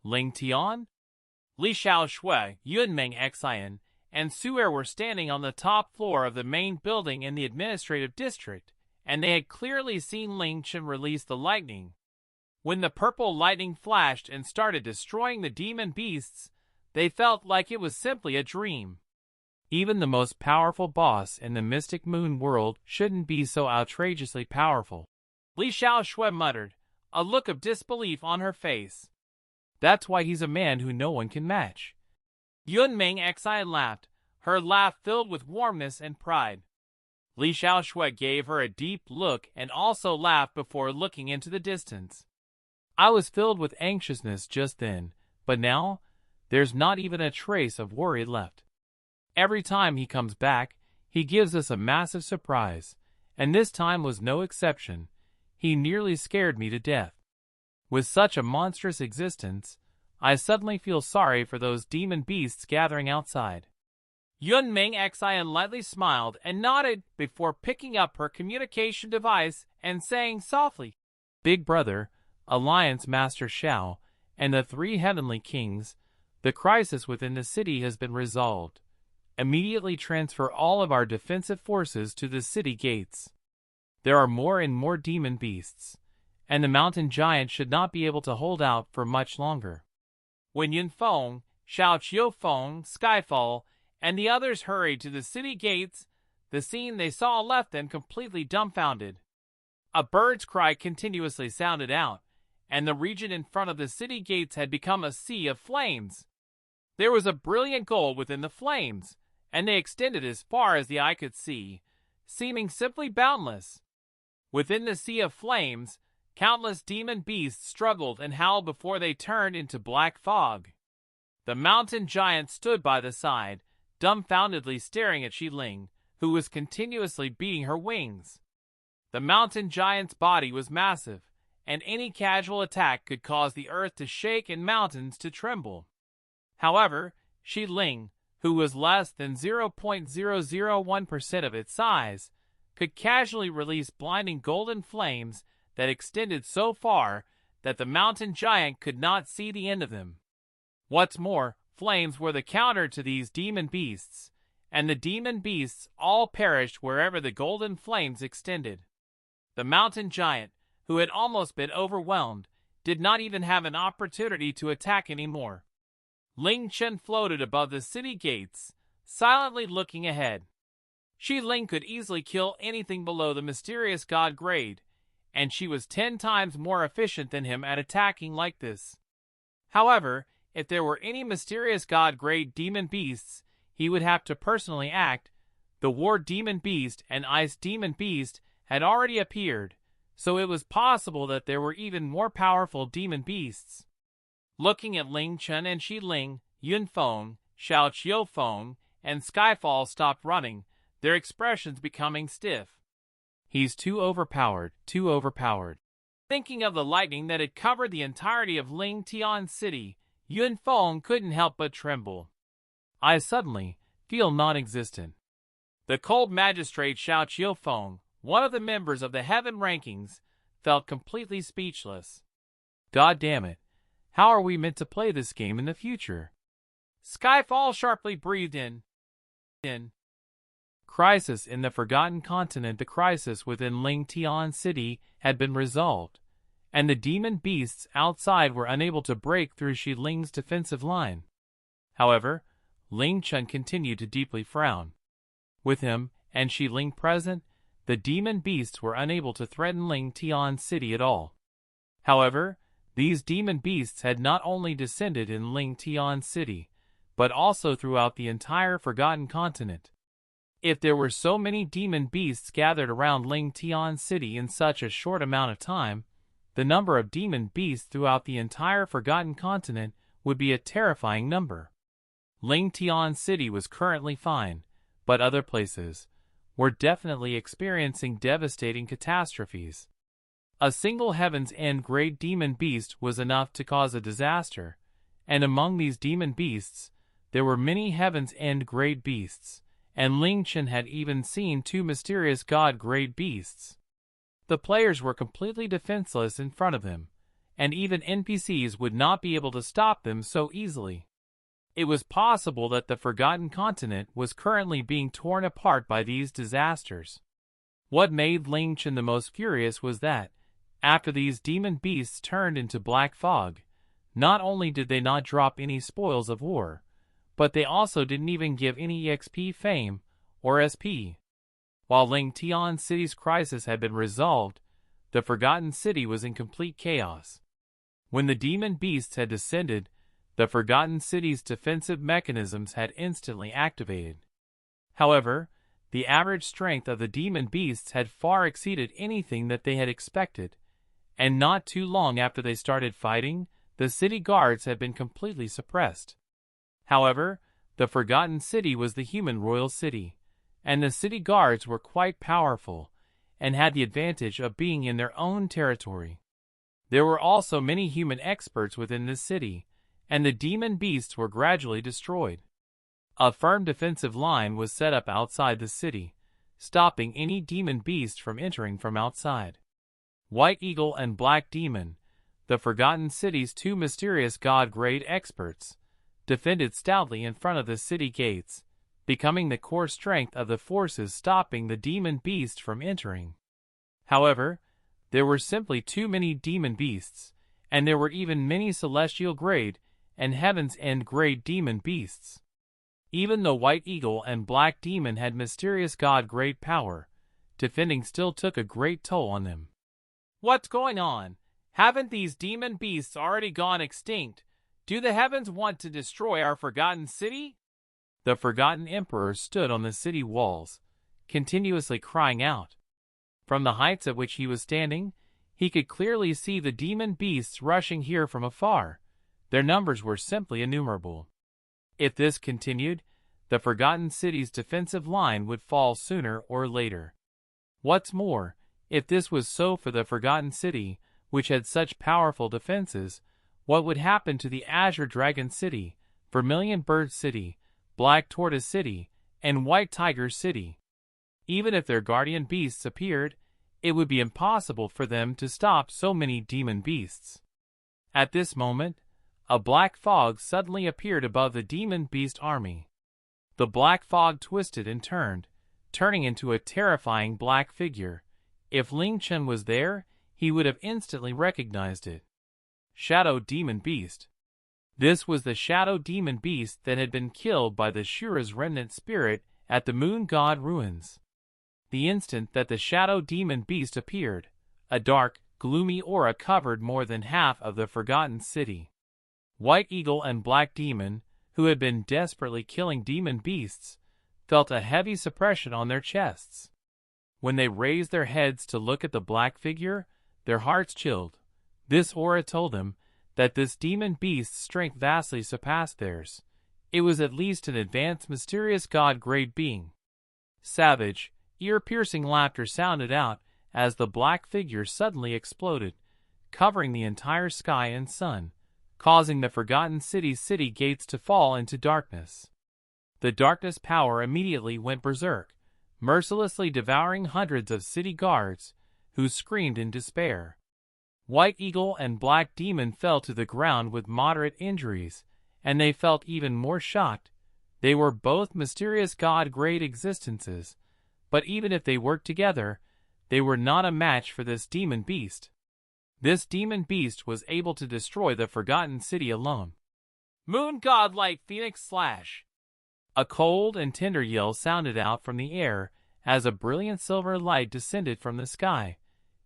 Ling Tian? Li Xiaoshui, Yunmeng Xian, and Su'er were standing on the top floor of the main building in the administrative district, and they had clearly seen Ling Chen release the lightning. When the purple lightning flashed and started destroying the demon beasts, they felt like it was simply a dream. Even the most powerful boss in the Mystic Moon world shouldn't be so outrageously powerful. Li Xiaoshui muttered, a look of disbelief on her face. That's why he's a man who no one can match. Yunmeng Xian laughed, her laugh filled with warmness and pride. Li Xiaoshui gave her a deep look and also laughed before looking into the distance. I was filled with anxiousness just then, but now, there's not even a trace of worry left. Every time he comes back, he gives us a massive surprise, and this time was no exception. He nearly scared me to death. With such a monstrous existence, I suddenly feel sorry for those demon beasts gathering outside. Yunmeng Xian lightly smiled and nodded before picking up her communication device and saying softly, Big Brother, Alliance Master Shao, and the three Heavenly Kings, the crisis within the city has been resolved. Immediately transfer all of our defensive forces to the city gates. There are more and more demon beasts, and the mountain giant should not be able to hold out for much longer. When Yunfeng, Xiao Qiufeng, Skyfall, and the others hurried to the city gates, the scene they saw left them completely dumbfounded. A bird's cry continuously sounded out, and the region in front of the city gates had become a sea of flames. There was a brilliant gold within the flames, and they extended as far as the eye could see, seeming simply boundless. Within the sea of flames, countless demon beasts struggled and howled before they turned into black fog. The mountain giant stood by the side, dumbfoundedly staring at Ling, who was continuously beating her wings. The mountain giant's body was massive, and any casual attack could cause the earth to shake and mountains to tremble. However, Ling, who was less than 0.001% of its size, could casually release blinding golden flames that extended so far that the mountain giant could not see the end of them. What's more, flames were the counter to these demon beasts, and the demon beasts all perished wherever the golden flames extended. The mountain giant, who had almost been overwhelmed, did not even have an opportunity to attack anymore. Ling Chen floated above the city gates, silently looking ahead. Ling could easily kill anything below the mysterious god grade, and she was 10 times more efficient than him at attacking like this. However, if there were any mysterious god grade demon beasts, he would have to personally act. The war demon beast and ice demon beast had already appeared, so it was possible that there were even more powerful demon beasts. Looking at Ling Chen and Ling, Yunfeng, Xiao Qiufeng, and Skyfall stopped running, their expressions becoming stiff. He's too overpowered, too overpowered. Thinking of the lightning that had covered the entirety of Ling Tian City, Yunfeng couldn't help but tremble. I suddenly feel non-existent. The cold magistrate Xiao Qiufeng, one of the members of the Heaven Rankings, felt completely speechless. God damn it. How are we meant to play this game in the future? Skyfall sharply breathed in. Crisis in the Forgotten Continent. The crisis within Ling Tian City had been resolved, and the demon beasts outside were unable to break through Ling's defensive line. However, Ling Chen continued to deeply frown. With him and Ling present, the demon beasts were unable to threaten Ling Tian City at all. However, these demon beasts had not only descended in Ling Tian City, but also throughout the entire Forgotten Continent. If there were so many demon beasts gathered around Ling Tian City in such a short amount of time, the number of demon beasts throughout the entire Forgotten Continent would be a terrifying number. Ling Tian City was currently fine, but other places were definitely experiencing devastating catastrophes. A single Heaven's End grade demon beast was enough to cause a disaster, and among these demon beasts, there were many Heaven's End great beasts, and Ling Chen had even seen 2 mysterious god-grade beasts. The players were completely defenseless in front of them, and even NPCs would not be able to stop them so easily. It was possible that the Forgotten Continent was currently being torn apart by these disasters. What made Ling Chen the most furious was that, after these demon beasts turned into black fog, not only did they not drop any spoils of war, but they also didn't even give any EXP fame or SP. While Ling Tian City's crisis had been resolved, the Forgotten City was in complete chaos. When the demon beasts had descended, the Forgotten City's defensive mechanisms had instantly activated. However, the average strength of the demon beasts had far exceeded anything that they had expected, and not too long after they started fighting, the city guards had been completely suppressed. However, the Forgotten City was the human royal city, and the city guards were quite powerful, and had the advantage of being in their own territory. There were also many human experts within this city, and the demon beasts were gradually destroyed. A firm defensive line was set up outside the city, stopping any demon beast from entering from outside. White Eagle and Black Demon, the Forgotten City's 2 mysterious god-grade experts, defended stoutly in front of the city gates, becoming the core strength of the forces stopping the demon beast from entering. However, there were simply too many demon beasts, and there were even many celestial grade and Heaven's End grade demon beasts. Even though White Eagle and Black Demon had mysterious god-grade power, defending still took a great toll on them. What's going on? Haven't these demon beasts already gone extinct? Do the heavens want to destroy our Forgotten City? The Forgotten Emperor stood on the city walls, continuously crying out. From the heights at which he was standing, he could clearly see the demon beasts rushing here from afar. Their numbers were simply innumerable. If this continued, the Forgotten City's defensive line would fall sooner or later. What's more, if this was so for the Forgotten City, which had such powerful defenses, what would happen to the Azure Dragon City, Vermilion Bird City, Black Tortoise City, and White Tiger City? Even if their guardian beasts appeared, it would be impossible for them to stop so many demon beasts. At this moment, a black fog suddenly appeared above the demon beast army. The black fog twisted and turned, turning into a terrifying black figure. If Ling Chen was there, he would have instantly recognized it. Shadow Demon Beast. This was the Shadow Demon Beast that had been killed by the Shura's remnant spirit at the Moon God Ruins. The instant that the Shadow Demon Beast appeared, a dark, gloomy aura covered more than half of the Forgotten City. White Eagle and Black Demon, who had been desperately killing demon beasts, felt a heavy suppression on their chests. When they raised their heads to look at the black figure, their hearts chilled. This aura told them that this demon beast's strength vastly surpassed theirs. It was at least an advanced mysterious god-grade being. Savage, ear-piercing laughter sounded out as the black figure suddenly exploded, covering the entire sky and sun, causing the Forgotten City's city gates to fall into darkness. The darkness power immediately went berserk, mercilessly devouring hundreds of city guards, who screamed in despair. White Eagle and Black Demon fell to the ground with moderate injuries, and they felt even more shocked. They were both mysterious god-grade existences, but even if they worked together, they were not a match for this demon beast. This demon beast was able to destroy the Forgotten City alone. Moon Godlike Phoenix Slash! A cold and tender yell sounded out from the air as a brilliant silver light descended from the sky,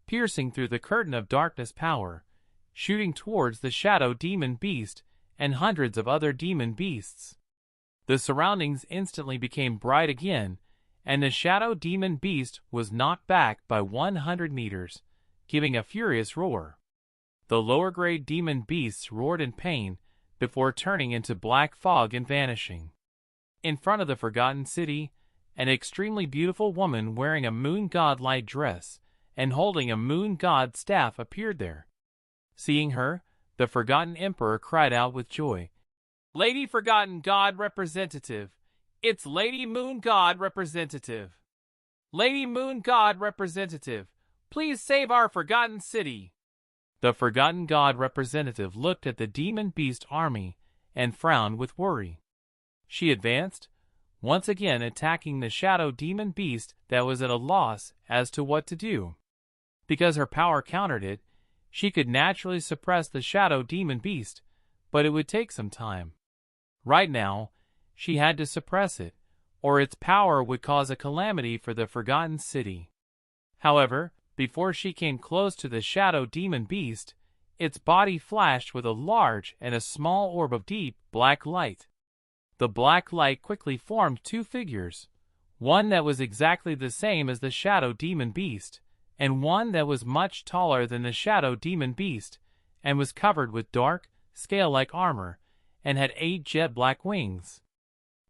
piercing through the curtain of darkness power, shooting towards the Shadow Demon Beast and hundreds of other demon beasts. The surroundings instantly became bright again, and the Shadow Demon Beast was knocked back by 100 meters, giving a furious roar. The lower-grade demon beasts roared in pain before turning into black fog and vanishing. In front of the Forgotten City, an extremely beautiful woman wearing a moon god-like dress and holding a moon god staff appeared there. Seeing her, the Forgotten Emperor cried out with joy. Lady Forgotten God Representative. It's Lady Moon God Representative. Lady Moon God Representative, please save our forgotten city. The Forgotten God Representative looked at the demon beast army and frowned with worry. She advanced, once again attacking the shadow demon beast that was at a loss as to what to do. Because her power countered it, she could naturally suppress the shadow demon beast, but it would take some time. Right now, she had to suppress it, or its power would cause a calamity for the Forgotten City. However, before she came close to the shadow demon beast, its body flashed with a large and a small orb of deep black light. The black light quickly formed two figures, one that was exactly the same as the shadow demon beast, and one that was much taller than the shadow demon beast, and was covered with dark, scale-like armor, and had 8 jet black wings.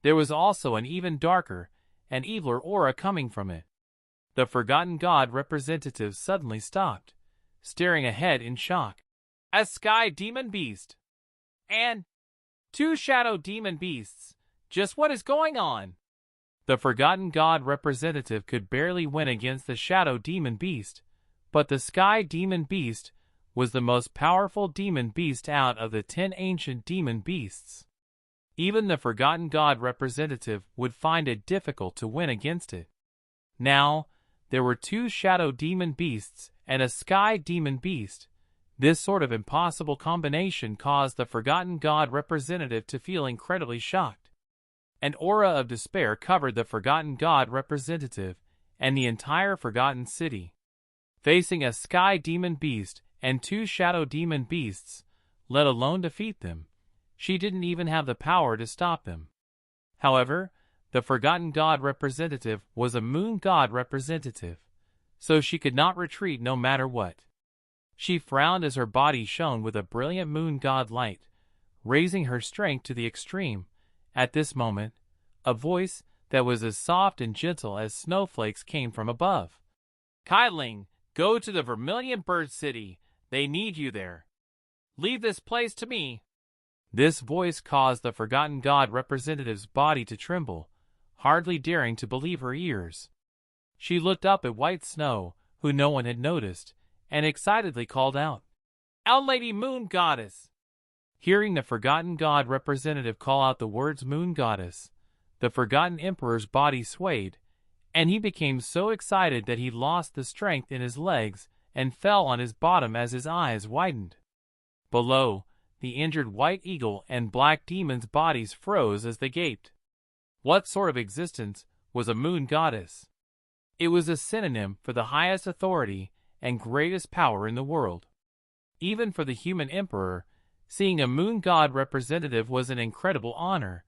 There was also an even darker and eviler aura coming from it. The Forgotten God Representative suddenly stopped, staring ahead in shock. A sky demon beast! And 2 shadow demon beasts! Just what is going on? The Forgotten God Representative could barely win against the shadow demon beast, but the sky demon beast was the most powerful demon beast out of the 10 ancient demon beasts. Even the Forgotten God Representative would find it difficult to win against it. Now, there were 2 shadow demon beasts and a sky demon beast. This sort of impossible combination caused the Forgotten God Representative to feel incredibly shocked. An aura of despair covered the Forgotten God Representative and the entire Forgotten City. Facing a sky demon beast and 2 shadow demon beasts, let alone defeat them, she didn't even have the power to stop them. However, the Forgotten God Representative was a Moon God Representative, so she could not retreat no matter what. She frowned as her body shone with a brilliant Moon God light, raising her strength to the extreme. At this moment, a voice that was as soft and gentle as snowflakes came from above. Ling, go to the Vermilion Bird City. They need you there. Leave this place to me. This voice caused the Forgotten God Representative's body to tremble, hardly daring to believe her ears. She looked up at White Snow, who no one had noticed, and excitedly called out, "Our Lady Moon Goddess!" Hearing the Forgotten God Representative call out the words Moon Goddess, the Forgotten Emperor's body swayed, and he became so excited that he lost the strength in his legs and fell on his bottom as his eyes widened. Below, the injured White Eagle and Black Demon's bodies froze as they gaped. What sort of existence was a Moon Goddess? It was a synonym for the highest authority and greatest power in the world. Even for the human emperor, seeing a Moon God Representative was an incredible honor,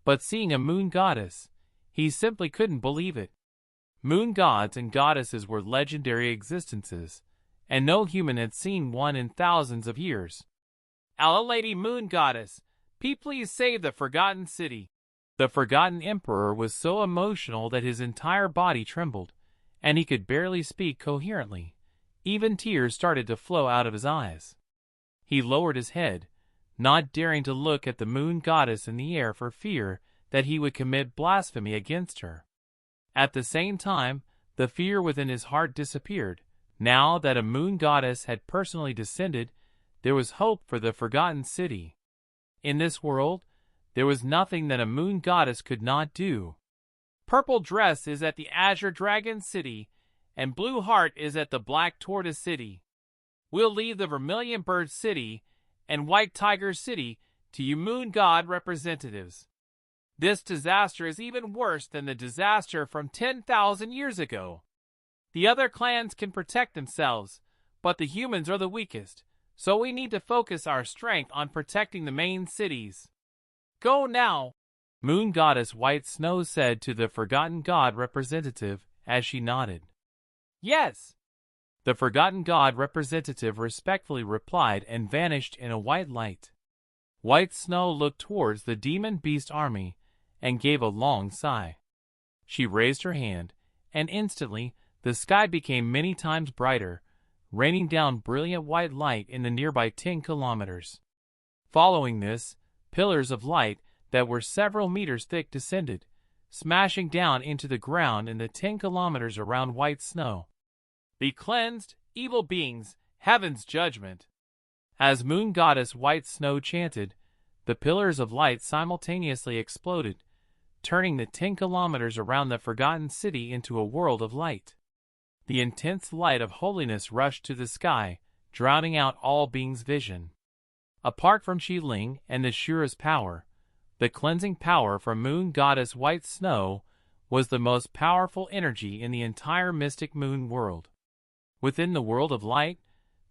but seeing a Moon Goddess, he simply couldn't believe it. Moon gods and goddesses were legendary existences, and no human had seen one in thousands of years. Our Lady Moon Goddess, please save the Forgotten City. The Forgotten Emperor was so emotional that his entire body trembled, and he could barely speak coherently. Even tears started to flow out of his eyes. He lowered his head, not daring to look at the Moon Goddess in the air for fear that he would commit blasphemy against her. At the same time, the fear within his heart disappeared. Now that a Moon Goddess had personally descended, there was hope for the Forgotten City. In this world, there was nothing that a Moon Goddess could not do. Purple Dress is at the Azure Dragon City, and Blue Heart is at the Black Tortoise City. We'll leave the Vermilion Bird City and White Tiger City to you Moon God Representatives. This disaster is even worse than the disaster from 10,000 years ago. The other clans can protect themselves, but the humans are the weakest, so we need to focus our strength on protecting the main cities. Go now, Moon Goddess White Snow said to the Forgotten God Representative as she nodded. Yes. The Forgotten God Representative respectfully replied and vanished in a white light. White Snow looked towards the Demon Beast army and gave a long sigh. She raised her hand, and instantly the sky became many times brighter, raining down brilliant white light in the nearby 10 kilometers. Following this, pillars of light that were several meters thick descended, smashing down into the ground in the 10 kilometers around white snow. Be cleansed, evil beings, heaven's judgment. As Moon Goddess White Snow chanted, the pillars of light simultaneously exploded, turning the 10 kilometers around the forgotten city into a world of light. The intense light of holiness rushed to the sky, drowning out all beings' vision. Apart from Shi Ling and the Shura's power, the cleansing power from Moon Goddess White Snow was the most powerful energy in the entire mystic moon world. Within the world of light,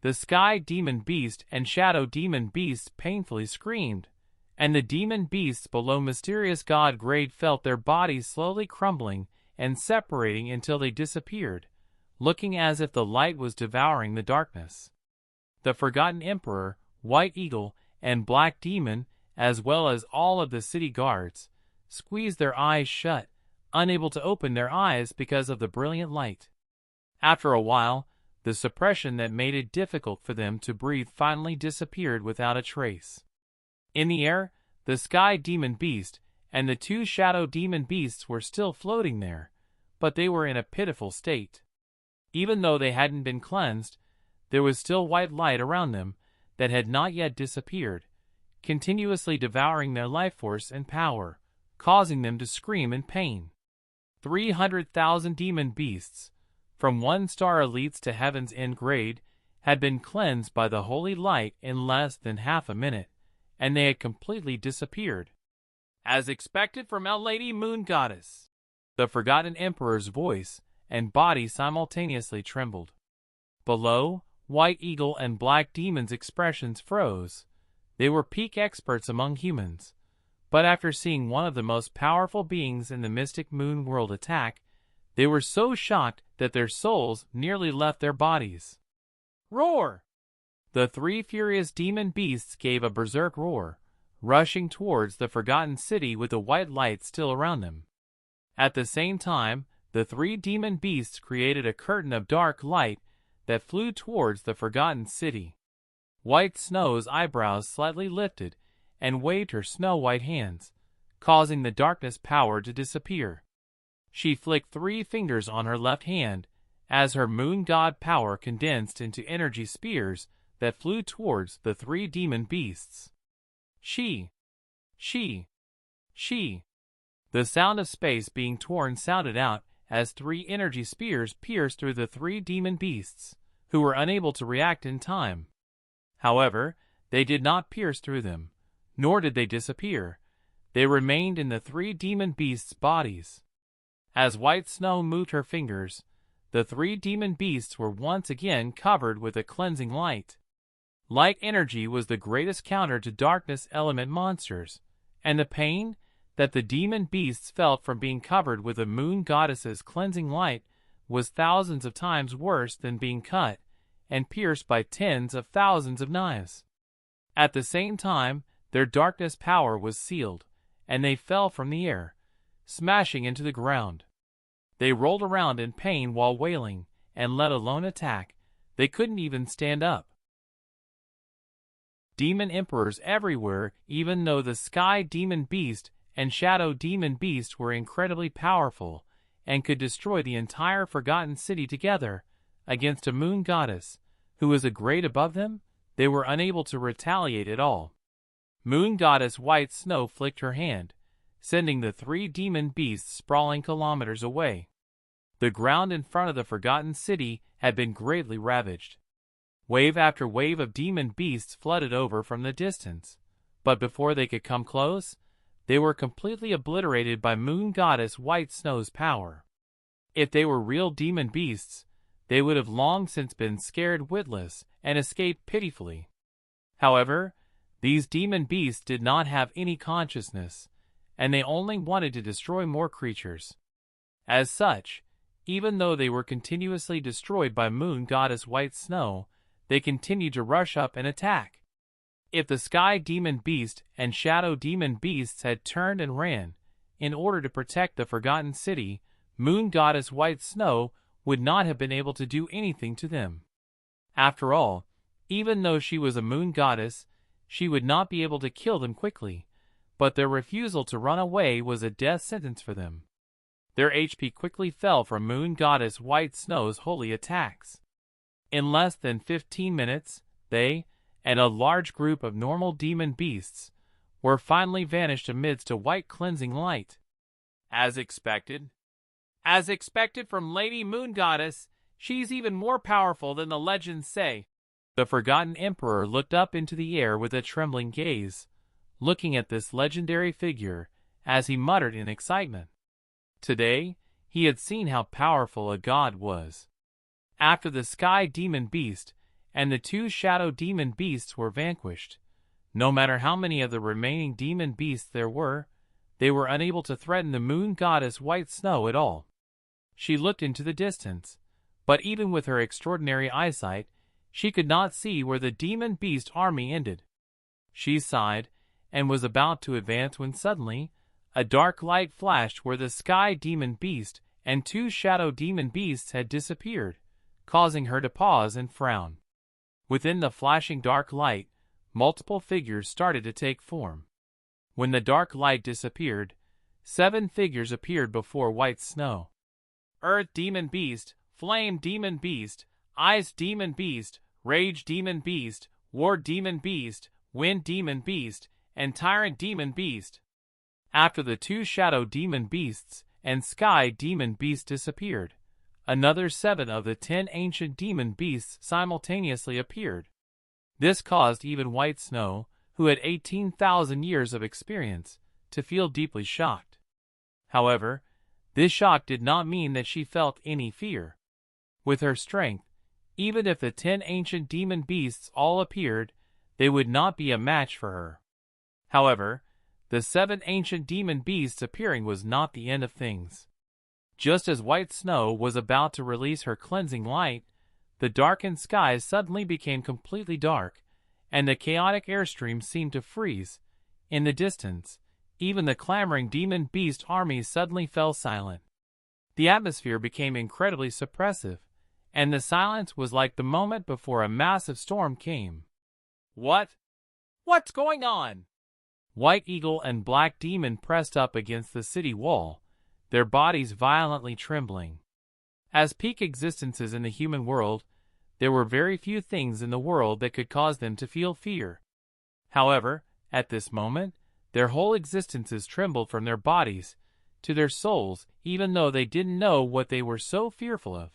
the Sky Demon Beast and Shadow Demon Beasts painfully screamed, and the demon beasts below Mysterious God Grade felt their bodies slowly crumbling and separating until they disappeared, looking as if the light was devouring the darkness. The Forgotten Emperor, White Eagle, and Black Demon, as well as all of the city guards, squeezed their eyes shut, unable to open their eyes because of the brilliant light. After a while, the suppression that made it difficult for them to breathe finally disappeared without a trace. In the air, the Sky Demon Beast and the 2 Shadow Demon Beasts were still floating there, but they were in a pitiful state. Even though they hadn't been cleansed, there was still white light around them that had not yet disappeared, continuously devouring their life force and power, causing them to scream in pain. 300,000 demon beasts, from 1-star elites to Heaven's End grade, had been cleansed by the holy light in less than half a minute, and they had completely disappeared. As expected from Our Lady Moon Goddess, the Forgotten Emperor's voice and body simultaneously trembled. Below, White Eagle and Black Demon's expressions froze. They were peak experts among humans, but after seeing one of the most powerful beings in the mystic moon world attack, they were so shocked that their souls nearly left their bodies. Roar! The 3 furious demon beasts gave a berserk roar, rushing towards the forgotten city with the white light still around them. At the same time, the 3 demon beasts created a curtain of dark light that flew towards the forgotten city. White Snow's eyebrows slightly lifted and waved her snow-white hands, causing the darkness power to disappear. She flicked 3 fingers on her left hand as her moon god power condensed into energy spears that flew towards the 3 demon beasts. She. The sound of space being torn sounded out as 3 energy spears pierced through the 3 demon beasts, who were unable to react in time. However, they did not pierce through them, nor did they disappear. They remained in the 3 demon beasts' bodies. As White Snow moved her fingers, the 3 demon beasts were once again covered with a cleansing light. Light energy was the greatest counter to darkness element monsters, and the pain that the demon beasts felt from being covered with a moon goddess's cleansing light was thousands of times worse than being cut and pierced by tens of thousands of knives. At the same time, their darkness power was sealed, and they fell from the air, smashing into the ground. They rolled around in pain while wailing, and let alone attack, they couldn't even stand up. Demon emperors everywhere, even though the Sky Demon Beast and Shadow Demon Beast were incredibly powerful and could destroy the entire forgotten city together against a moon goddess who was a grade above them, they were unable to retaliate at all. Moon Goddess White Snow flicked her hand, sending the 3 demon beasts sprawling kilometers away. The ground in front of the forgotten city had been greatly ravaged. Wave after wave of demon beasts flooded over from the distance, but before they could come close, they were completely obliterated by Moon Goddess White Snow's power. If they were real demon beasts, they would have long since been scared witless and escaped pitifully. However, these demon beasts did not have any consciousness, and they only wanted to destroy more creatures. As such, even though they were continuously destroyed by Moon Goddess White Snow, they continued to rush up and attack. If the Sky Demon Beast and Shadow Demon Beasts had turned and ran, in order to protect the forgotten city, Moon Goddess White Snow would not have been able to do anything to them. After all, even though she was a moon goddess, she would not be able to kill them quickly, but their refusal to run away was a death sentence for them. Their HP quickly fell from Moon Goddess White Snow's holy attacks. In less than 15 minutes, they, and a large group of normal demon beasts, were finally vanished amidst a white cleansing light. As expected. As expected from Lady Moon Goddess, she's even more powerful than the legends say. The Forgotten Emperor looked up into the air with a trembling gaze, looking at this legendary figure as he muttered in excitement. Today, he had seen how powerful a god was. After the Sky Demon Beast and the 2 Shadow Demon Beasts were vanquished, no matter how many of the remaining demon beasts there were, they were unable to threaten the Moon Goddess White Snow at all. She looked into the distance, but even with her extraordinary eyesight, she could not see where the demon beast army ended. She sighed and was about to advance when suddenly, a dark light flashed where the Sky Demon Beast and 2 Shadow Demon Beasts had disappeared, causing her to pause and frown. Within the flashing dark light, multiple figures started to take form. When the dark light disappeared, 7 figures appeared before White Snow. Earth Demon Beast, Flame Demon Beast, Ice Demon Beast, Rage Demon Beast, War Demon Beast, Wind Demon Beast, and Tyrant Demon Beast. After the 2 Shadow Demon Beasts and Sky Demon Beast disappeared, another 7 of the 10 ancient demon beasts simultaneously appeared. This caused even White Snow, who had 18,000 years of experience, to feel deeply shocked. However, this shock did not mean that she felt any fear. With her strength, even if the 10 ancient demon beasts all appeared, they would not be a match for her. However, the 7 ancient demon beasts appearing was not the end of things. Just as White Snow was about to release her cleansing light, the darkened skies suddenly became completely dark, and the chaotic airstream seemed to freeze. In the distance, even the clamoring demon beast armies suddenly fell silent. The atmosphere became incredibly suppressive, and the silence was like the moment before a massive storm came. What's going on? White Eagle and Black Demon pressed up against the city wall, their bodies violently trembling. As peak existences in the human world, there were very few things in the world that could cause them to feel fear. However, at this moment, their whole existences trembled from their bodies to their souls, even though they didn't know what they were so fearful of.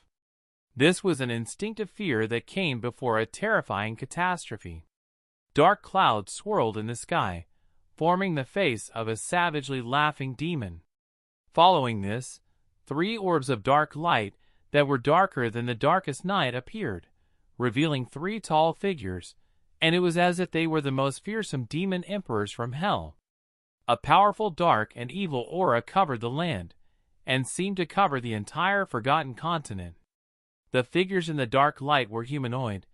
This was an instinctive fear that came before a terrifying catastrophe. Dark clouds swirled in the sky, forming the face of a savagely laughing demon. Following this, 3 orbs of dark light that were darker than the darkest night appeared, revealing 3 tall figures, and it was as if they were the most fearsome demon emperors from hell. A powerful dark and evil aura covered the land, and seemed to cover the entire forgotten continent. The figures in the dark light were humanoid,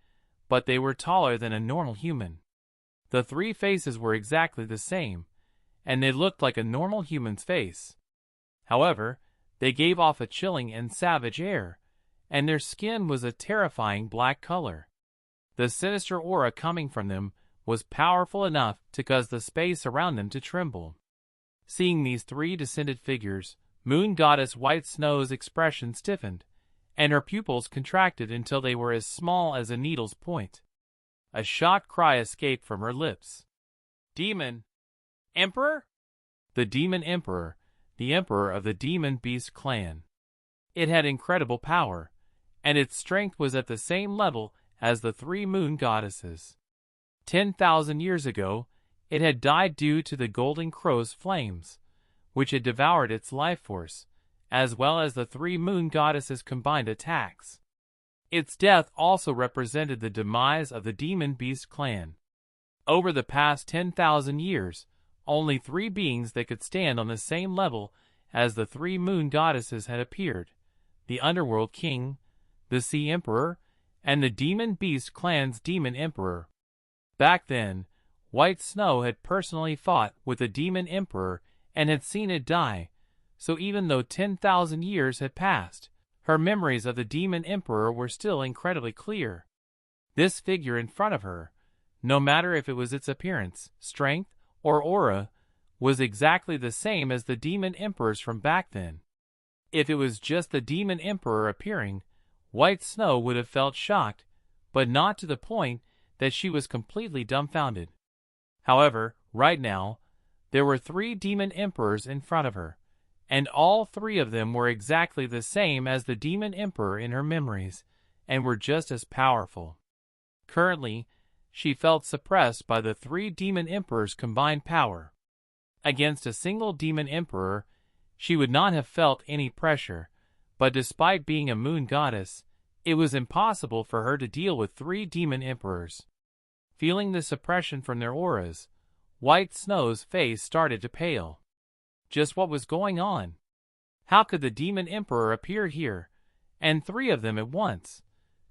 but they were taller than a normal human. The 3 faces were exactly the same, and they looked like a normal human's face. However, they gave off a chilling and savage air, and their skin was a terrifying black color. The sinister aura coming from them was powerful enough to cause the space around them to tremble. Seeing these 3 descended figures, Moon Goddess White Snow's expression stiffened, and her pupils contracted until they were as small as a needle's point. A shocked cry escaped from her lips. Demon Emperor? The Demon Emperor, the emperor of the Demon Beast clan. It had incredible power, and its strength was at the same level as the 3 moon goddesses. 10,000 years ago, it had died due to the Golden Crow's flames, which had devoured its life force, as well as the 3 moon goddesses' combined attacks. Its death also represented the demise of the Demon Beast clan. Over the past 10,000 years, only 3 beings that could stand on the same level as the 3 moon goddesses had appeared: the Underworld King, the Sea Emperor, and the Demon Beast clan's Demon Emperor. Back then, White Snow had personally fought with the Demon Emperor and had seen it die, so even though 10,000 years had passed, her memories of the Demon Emperor were still incredibly clear. This figure in front of her, no matter if it was its appearance, strength, or aura, was exactly the same as the demon emperors from back then. If it was just the demon emperor appearing, White Snow would have felt shocked, but not to the point that she was completely dumbfounded. However, right now, there were 3 demon emperors in front of her, and all 3 of them were exactly the same as the demon emperor in her memories, and were just as powerful. Currently, she felt suppressed by the 3 demon emperors' combined power. Against a single demon emperor, she would not have felt any pressure, but despite being a moon goddess, it was impossible for her to deal with 3 demon emperors. Feeling the suppression from their auras, White Snow's face started to pale. Just what was going on? How could the demon emperor appear here, and 3 of them at once?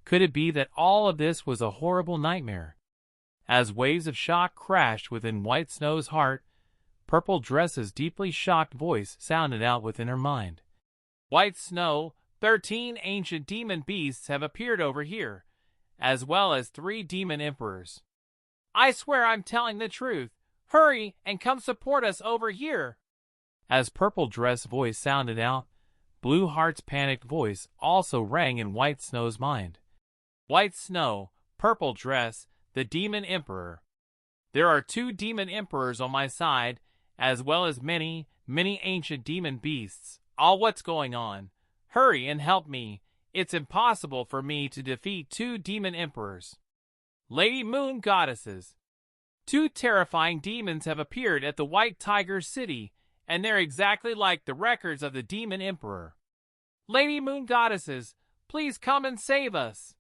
Could it be that all of this was a horrible nightmare? As waves of shock crashed within White Snow's heart, Purple Dress's deeply shocked voice sounded out within her mind. White Snow, 13 ancient demon beasts have appeared over here, as well as 3 demon emperors. I swear I'm telling the truth. Hurry and come support us over here. As Purple Dress voice sounded out, Blue Heart's panicked voice also rang in White Snow's mind. White Snow, Purple Dress, the Demon Emperor. There are 2 demon emperors on my side, as well as many, many ancient demon beasts. All what's going on? Hurry and help me. It's impossible for me to defeat 2 demon emperors. Lady Moon Goddesses. 2 terrifying demons have appeared at the White Tiger City, and they're exactly like the records of the Demon Emperor. Lady Moon Goddesses, please come and save us.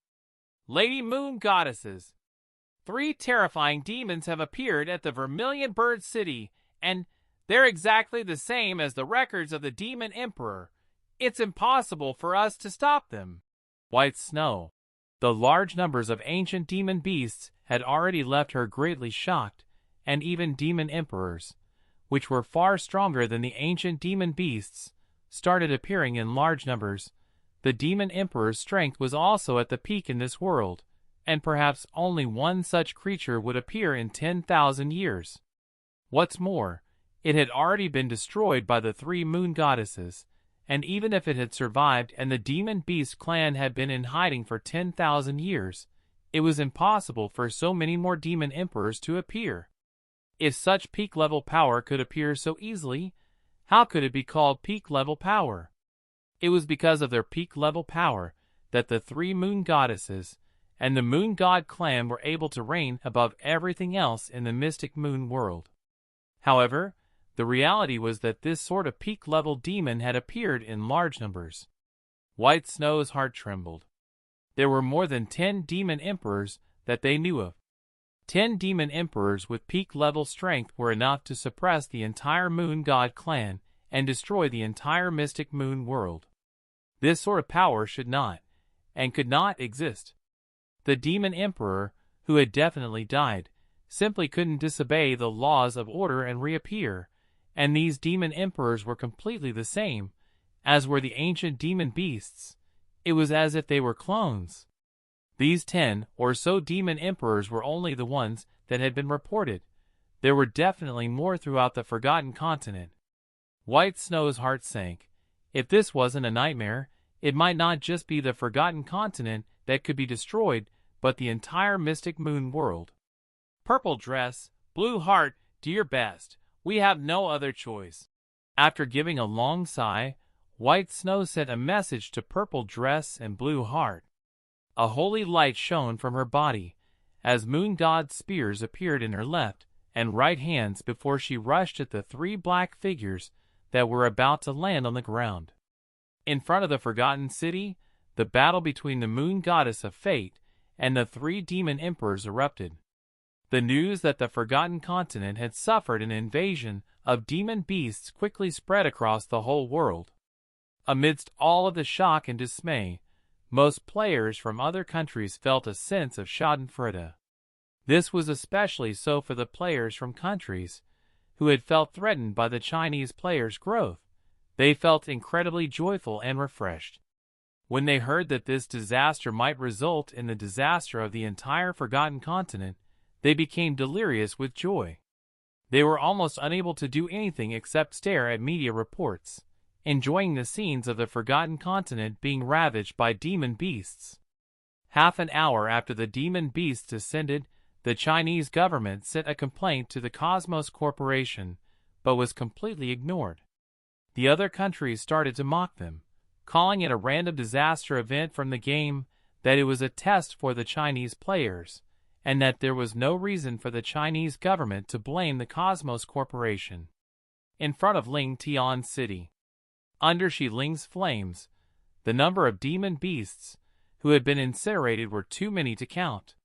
Lady Moon Goddesses. 3 terrifying demons have appeared at the Vermilion Bird City, and they're exactly the same as the records of the Demon Emperor. It's impossible for us to stop them. White Snow. The large numbers of ancient demon beasts had already left her greatly shocked, and even demon emperors, which were far stronger than the ancient demon beasts, started appearing in large numbers. The demon emperor's strength was also at the peak in this world, and perhaps only one such creature would appear in 10,000 years. What's more, it had already been destroyed by the 3 moon goddesses, and even if it had survived and the demon beast clan had been in hiding for 10,000 years, it was impossible for so many more demon emperors to appear. If such peak-level power could appear so easily, how could it be called peak-level power? It was because of their peak-level power that the 3 moon goddesses and the moon god clan were able to reign above everything else in the mystic moon world. However, the reality was that this sort of peak-level demon had appeared in large numbers. White Snow's heart trembled. There were more than 10 demon emperors that they knew of. 10 demon emperors with peak-level strength were enough to suppress the entire moon god clan and destroy the entire mystic moon world. This sort of power should not, and could not exist. The demon emperor, who had definitely died, simply couldn't disobey the laws of order and reappear, and these demon emperors were completely the same, as were the ancient demon beasts. It was as if they were clones. These 10 or so demon emperors were only the ones that had been reported. There were definitely more throughout the Forgotten Continent. White Snow's heart sank. If this wasn't a nightmare, it might not just be the Forgotten Continent that could be destroyed, but the entire mystic moon world. Purple Dress, Blue Heart, do your best. We have no other choice. After giving a long sigh, White Snow sent a message to Purple Dress and Blue Heart. A holy light shone from her body, as moon god spears appeared in her left and right hands before she rushed at the 3 black figures that were about to land on the ground. In front of the Forgotten City, the battle between the moon goddess of fate and the 3 demon emperors erupted. The news that the Forgotten Continent had suffered an invasion of demon beasts quickly spread across the whole world. Amidst all of the shock and dismay, most players from other countries felt a sense of schadenfreude. This was especially so for the players from countries who had felt threatened by the Chinese players' growth. They felt incredibly joyful and refreshed. When they heard that this disaster might result in the disaster of the entire Forgotten Continent, they became delirious with joy. They were almost unable to do anything except stare at media reports, enjoying the scenes of the Forgotten Continent being ravaged by demon beasts. Half an hour after the demon beasts descended, the Chinese government sent a complaint to the Cosmos Corporation, but was completely ignored. The other countries started to mock them, calling it a random disaster event from the game, that it was a test for the Chinese players, and that there was no reason for the Chinese government to blame the Cosmos Corporation. In front of Ling Tian City, under Shi Ling's flames, the number of demon beasts who had been incinerated were too many to count.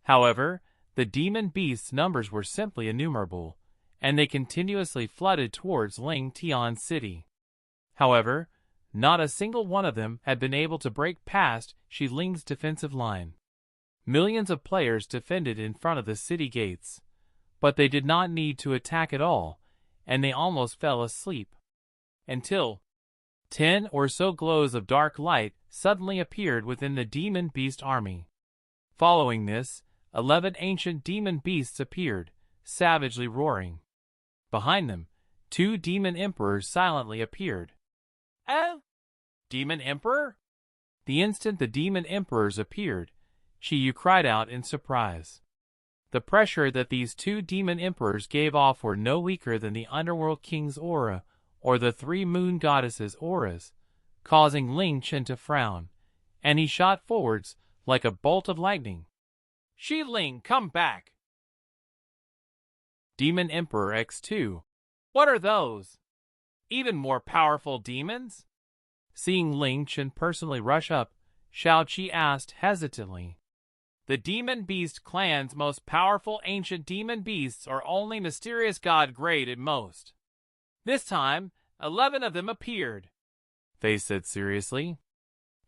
However, the demon beasts' numbers were simply innumerable, and they continuously flooded towards Ling Tian City. However, not a single one of them had been able to break past Shi Ling's defensive line. Millions of players defended in front of the city gates, but they did not need to attack at all, and they almost fell asleep. Until 10 or so glows of dark light suddenly appeared within the demon beast army. Following this, 11 ancient demon beasts appeared, savagely roaring. Behind them, 2 demon emperors silently appeared. "Oh, demon emperor?" The instant the demon emperors appeared, Yu cried out in surprise. The pressure that these 2 demon emperors gave off were no weaker than the Underworld King's aura or the 3 moon goddesses' auras, causing Ling Chen to frown, and he shot forwards like a bolt of lightning. "Shi Ling, come back!" Demon Emperor X2. What are those? Even more powerful demons? Seeing Ling Chen personally rush up, Shao Qi asked hesitantly. The Demon Beast clan's most powerful ancient demon beasts are only mysterious god grade at most. This time, 11 of them appeared, Fei said seriously.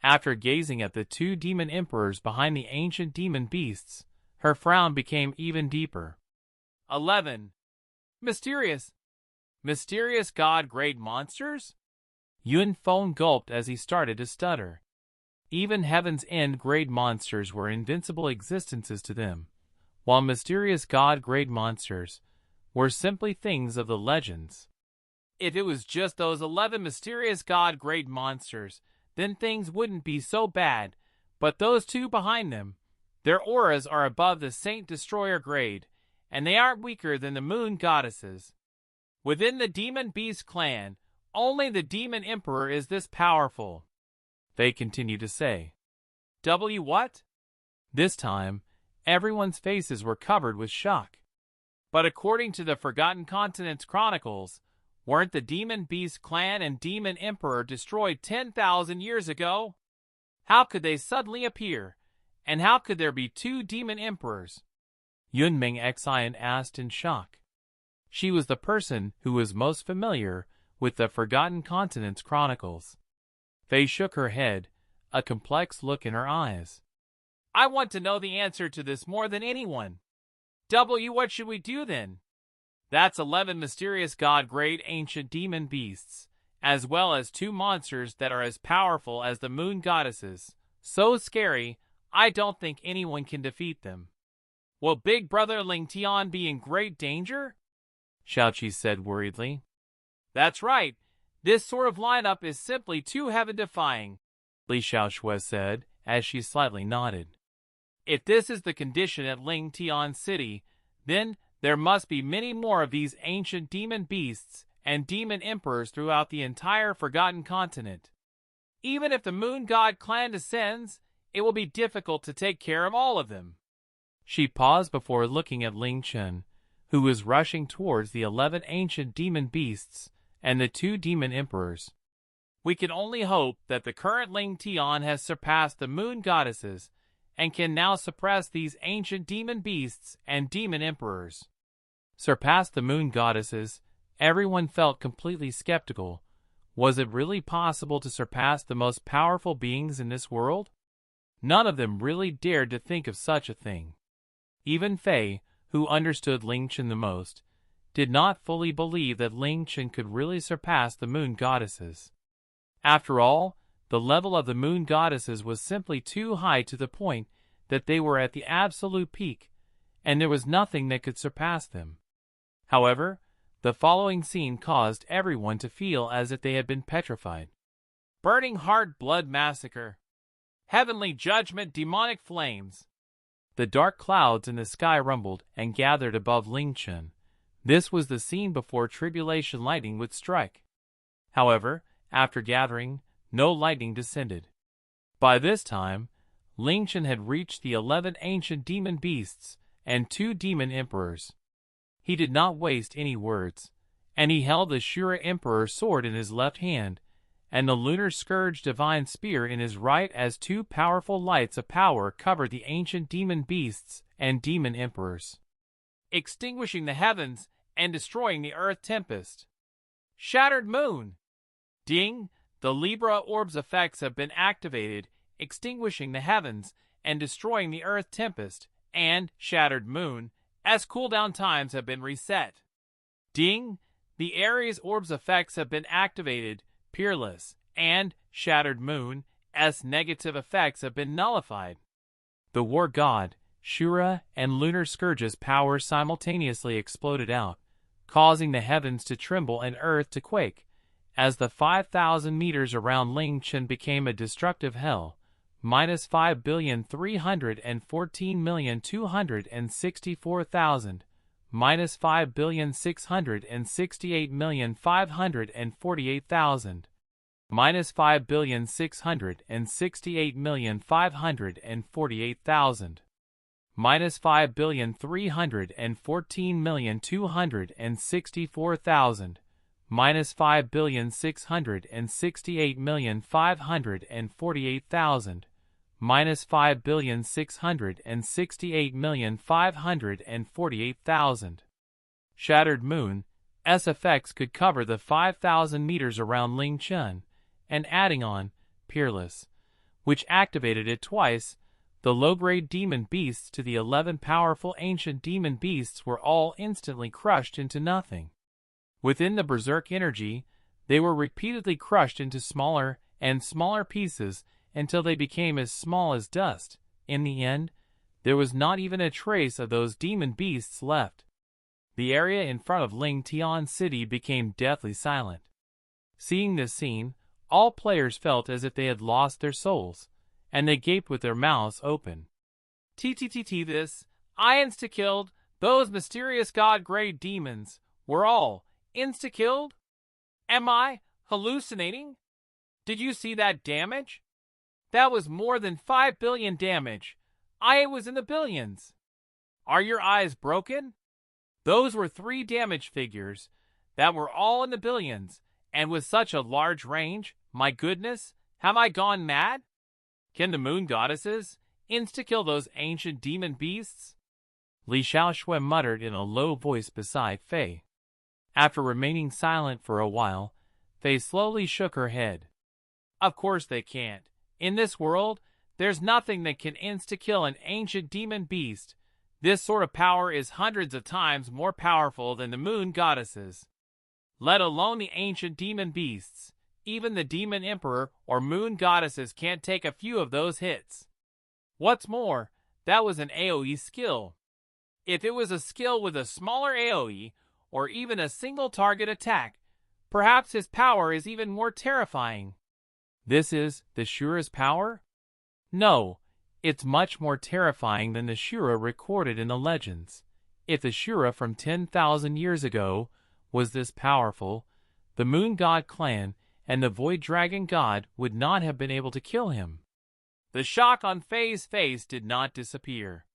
After gazing at the 2 demon emperors behind the ancient demon beasts, her frown became even deeper. 11. Mysterious god-grade monsters? Yun Feng gulped as he started to stutter. Even Heaven's End-grade monsters were invincible existences to them, while mysterious god-grade monsters were simply things of the legends. If it was just those 11 mysterious god-grade monsters, then things wouldn't be so bad, but those 2 behind them, their auras are above the Saint Destroyer grade, and they aren't weaker than the moon goddesses. Within the Demon Beast clan, only the Demon Emperor is this powerful, Fei continued to say. What? This time, everyone's faces were covered with shock. But according to the Forgotten Continents Chronicles, weren't the Demon Beast clan and Demon Emperor destroyed 10,000 years ago? How could they suddenly appear? And how could there be 2 Demon Emperors? Yunming Xian asked in shock. She was the person who was most familiar with the Forgotten Continents Chronicles. Fei shook her head, a complex look in her eyes. I want to know the answer to this more than anyone. What should we do then? That's 11 mysterious god-grade ancient demon beasts, as well as 2 monsters that are as powerful as the moon goddesses. So scary, I don't think anyone can defeat them. Will Big Brother Ling Tian be in great danger? Shao Qi said worriedly. That's right. This sort of lineup is simply too heaven-defying, Li Xiaoshui said, as she slightly nodded. If this is the condition at Ling Tian City, then there must be many more of these ancient demon beasts and demon emperors throughout the entire Forgotten Continent. Even if the Moon God clan descends, it will be difficult to take care of all of them. She paused before looking at Ling Chen, who was rushing towards the 11 ancient demon beasts and the 2 demon emperors. We can only hope that the current Ling Tian has surpassed the moon goddesses and can now suppress these ancient demon beasts and demon emperors. Surpass the moon goddesses? Everyone felt completely skeptical. Was it really possible to surpass the most powerful beings in this world? None of them really dared to think of such a thing. Even Fei, who understood Ling Chen the most, did not fully believe that Ling Chen could really surpass the moon goddesses. After all, the level of the moon goddesses was simply too high to the point that they were at the absolute peak, and there was nothing that could surpass them. However, the following scene caused everyone to feel as if they had been petrified. Burning heart blood massacre. Heavenly judgment demonic flames. The dark clouds in the sky rumbled and gathered above Ling Chen. This was the scene before tribulation lightning would strike. However, after gathering, no lightning descended. By this time, Ling Chen had reached the 11 ancient demon beasts and 2 demon emperors. He did not waste any words, and he held the Shura Emperor sword in his left hand, and the Lunar Scourge divine spear in his right, as 2 powerful lights of power covered the ancient demon beasts and demon emperors, extinguishing the heavens and destroying the earth tempest. Shattered moon. Ding, the Libra orb's effects have been activated, extinguishing the heavens and destroying the earth tempest, and shattered moon, as cooldown times have been reset. Ding, the Aries orb's effects have been activated, peerless, and shattered moon, as negative effects have been nullified. The war god, Shura, and Lunar Scourge's power simultaneously exploded out, causing the heavens to tremble and earth to quake, as the 5,000 meters around Ling Chen became a destructive hell, minus 5,314,264,000, minus 5,668,548,000, minus 5,668,548,000, minus 5,314,264,000, minus 5,668,548,000, minus 5,668,548,000. Shattered moon, S effects could cover the 5,000 meters around Ling Chen, and adding on, peerless, which activated it twice. The low-grade demon beasts to the 11 powerful ancient demon beasts were all instantly crushed into nothing. Within the berserk energy, they were repeatedly crushed into smaller and smaller pieces until they became as small as dust. In the end, there was not even a trace of those demon beasts left. The area in front of Ling Tian City became deathly silent. Seeing this scene, all players felt as if they had lost their souls, and they gaped with their mouths open. TTTT this, I insta-killed, those mysterious god-grade demons, were all insta-killed? Am I hallucinating? Did you see that damage? That was more than 5 billion damage. I was in the billions. Are your eyes broken? Those were 3 damage figures that were all in the billions, and with such a large range, my goodness, have I gone mad? Can the moon goddesses insta-kill those ancient demon beasts? Li Xiaoshui muttered in a low voice beside Fei. After remaining silent for a while, Fei slowly shook her head. Of course they can't. In this world, there's nothing that can insta-kill an ancient demon beast. This sort of power is hundreds of times more powerful than the moon goddesses. Let alone the ancient demon beasts. Even the demon emperor or moon goddesses can't take a few of those hits. What's more, that was an AoE skill. If it was a skill with a smaller AoE, or even a single target attack, perhaps his power is even more terrifying. This is the Shura's power? No, it's much more terrifying than the Shura recorded in the legends. If the Shura from 10,000 years ago was this powerful, the Moon God clan and the Void Dragon God would not have been able to kill him. The shock on Fei's face did not disappear.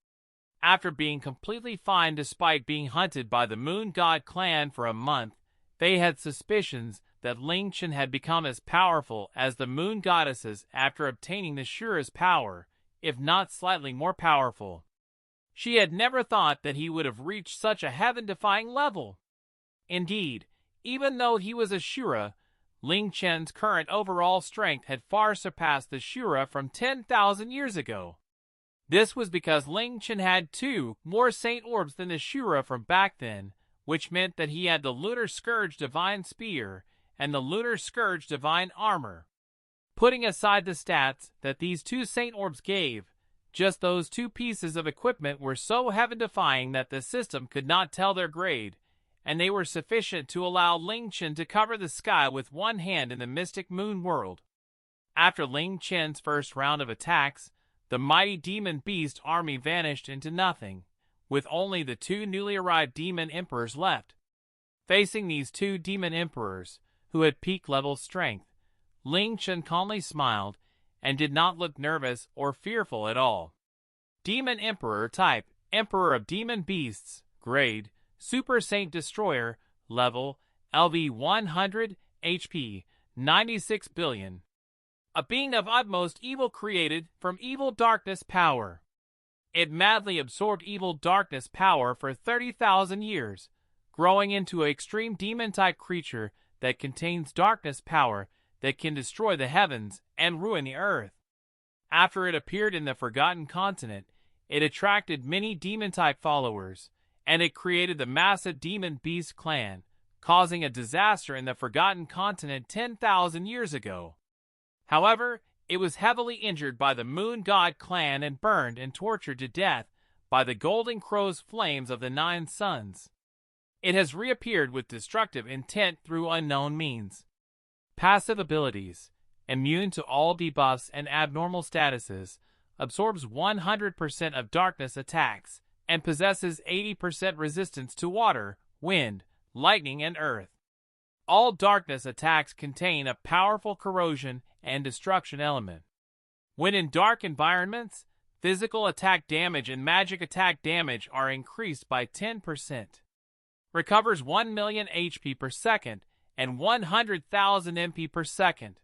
After being completely fine despite being hunted by the Moon God clan for a month, Fei had suspicions that Ling Chen had become as powerful as the moon goddesses after obtaining the Shura's power, if not slightly more powerful. She had never thought that he would have reached such a heaven-defying level. Indeed, even though he was a Shura, Ling Chen's current overall strength had far surpassed the Shura from 10,000 years ago. This was because Ling Chen had 2 more Saint Orbs than the Shura from back then, which meant that he had the Lunar Scourge Divine Spear and the Lunar Scourge Divine Armour. Putting aside the stats that these 2 Saint Orbs gave, just those 2 pieces of equipment were so heaven-defying that the system could not tell their grade, and they were sufficient to allow Ling Chen to cover the sky with one hand in the mystic moon world. After Ling Chen's first round of attacks, the mighty demon beast army vanished into nothing, with only the two newly arrived demon emperors left. Facing these two demon emperors, who had peak-level strength, Ling Chen calmly smiled and did not look nervous or fearful at all. Demon Emperor type, Emperor of Demon Beasts, grade, Super Saint Destroyer, level, LV 100, HP, 96 billion. A being of utmost evil created from evil darkness power. It madly absorbed evil darkness power for 30,000 years, growing into an extreme demon-type creature that contains darkness power that can destroy the heavens and ruin the earth. After it appeared in the Forgotten Continent, it attracted many demon-type followers, and it created the massive Demon Beast clan, causing a disaster in the Forgotten Continent 10,000 years ago. However, it was heavily injured by the Moon God clan and burned and tortured to death by the Golden Crow's flames of the Nine Suns. It has reappeared with destructive intent through unknown means. Passive abilities: immune to all debuffs and abnormal statuses, absorbs 100% of darkness attacks, and possesses 80% resistance to water, wind, lightning, and earth. All darkness attacks contain a powerful corrosion and destruction element. When in dark environments, physical attack damage and magic attack damage are increased by 10%. Recovers 1 million HP per second and 100,000 MP per second.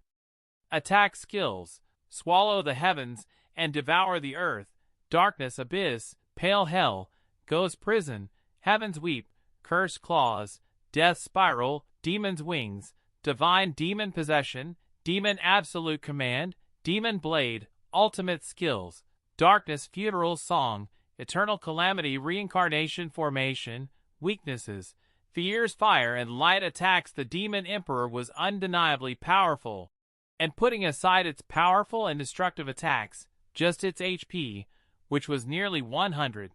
Attack skills: Swallow the Heavens and Devour the Earth, Darkness Abyss, Pale Hell, Ghost Prison, Heaven's Weep, Curse Claws, Death Spiral, Demon's Wings, Divine Demon Possession, Demon Absolute Command, Demon Blade, Ultimate Skills, Darkness Funeral Song, Eternal Calamity Reincarnation Formation. Weaknesses: Fierce fire and light attacks. The Demon Emperor was undeniably powerful, and putting aside its powerful and destructive attacks, just its HP, which was nearly 100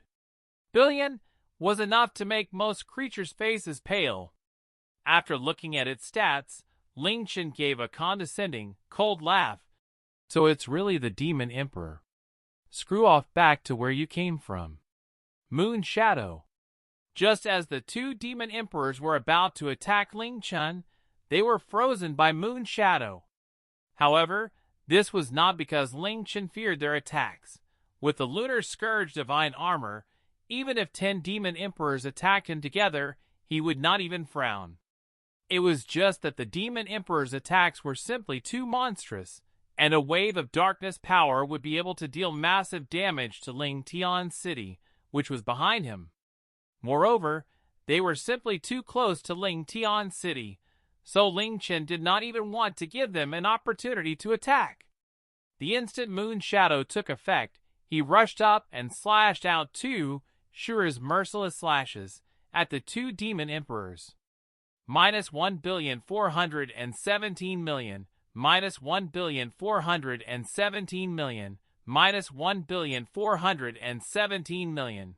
billion, was enough to make most creatures' faces pale. After looking at its stats, Ling Chen gave a condescending, cold laugh. So it's really the Demon Emperor. Screw off back to where you came from. Moon Shadow. Just as the two Demon Emperors were about to attack Ling Chen, they were frozen by Moon Shadow. However, this was not because Ling Chen feared their attacks. With the Lunar Scourge Divine Armor, even if 10 Demon Emperors attacked him together, he would not even frown. It was just that the Demon Emperor's attacks were simply too monstrous, and a wave of darkness power would be able to deal massive damage to Ling Tian City, which was behind him. Moreover, they were simply too close to Ling Tian City, so Ling Chen did not even want to give them an opportunity to attack. The instant Moon Shadow took effect, he rushed up and slashed out two Shura's merciless slashes at the two Demon Emperors. Minus 1,417,000,000, minus 1,417,000,000, minus 1,417,000,000,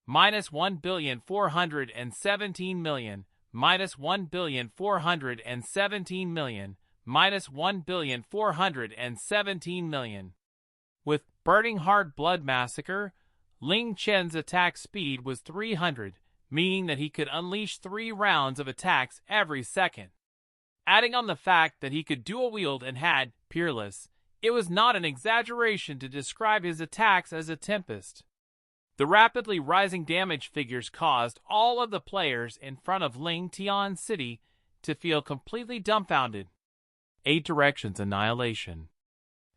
minus 1,417,000,000, minus 1,417,000,000, minus 1,417,000,000. With Burning Heart Blood Massacre, Ling Chen's attack speed was 300, meaning that he could unleash 3 rounds of attacks every second. Adding on the fact that he could dual wield and had Peerless, it was not an exaggeration to describe his attacks as a tempest. The rapidly rising damage figures caused all of the players in front of Ling Tian City to feel completely dumbfounded. 8 Directions Annihilation.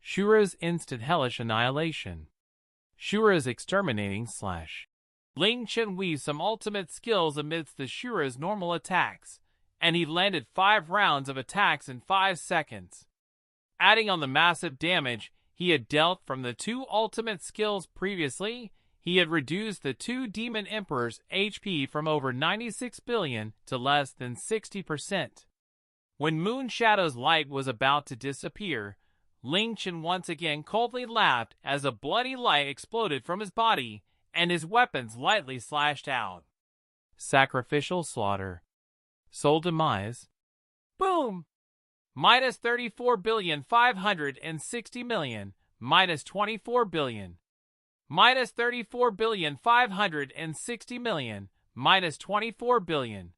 Shura's Instant Hellish Annihilation. Shura's Exterminating Slash. Ling Chen weaved some ultimate skills amidst the Shura's normal attacks, and he landed 5 rounds of attacks in 5 seconds. Adding on the massive damage he had dealt from the 2 ultimate skills previously, he had reduced the 2 Demon Emperors' HP from over 96 billion to less than 60%. When Moon Shadow's light was about to disappear, Ling Chen once again coldly laughed as a bloody light exploded from his body, and his weapons lightly slashed out. Sacrificial slaughter. Soul demise. Boom! Minus 34,560,000,000. Minus 24 billion. Minus 34,560,000,000. Minus 24 billion.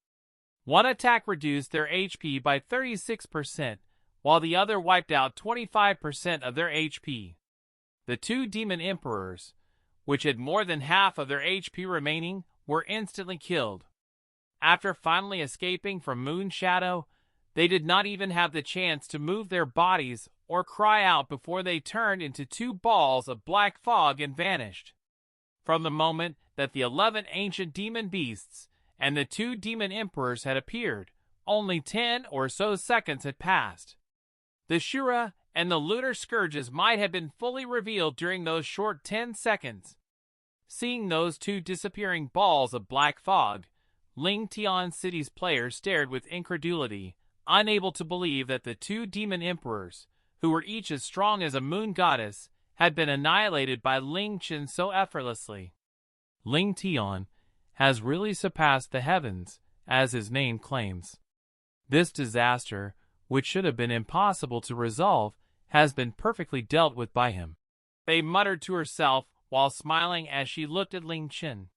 One attack reduced their HP by 36%, while the other wiped out 25% of their HP. The two demon emperors, which had more than half of their HP remaining, were instantly killed. After finally escaping from Moon Shadow, they did not even have the chance to move their bodies or cry out before they turned into two balls of black fog and vanished. From the moment that the 11 ancient demon beasts and the two demon emperors had appeared, only 10 or so seconds had passed. The Shura and the Lunar Scourges might have been fully revealed during those short 10 seconds. Seeing those two disappearing balls of black fog, Ling Tian City's players stared with incredulity, unable to believe that the two demon emperors, who were each as strong as a moon goddess, had been annihilated by Ling Chen so effortlessly. Ling Tian has really surpassed the heavens, as his name claims. This disaster, which should have been impossible to resolve, has been perfectly dealt with by him. They muttered to herself while smiling as she looked at Ling Chen.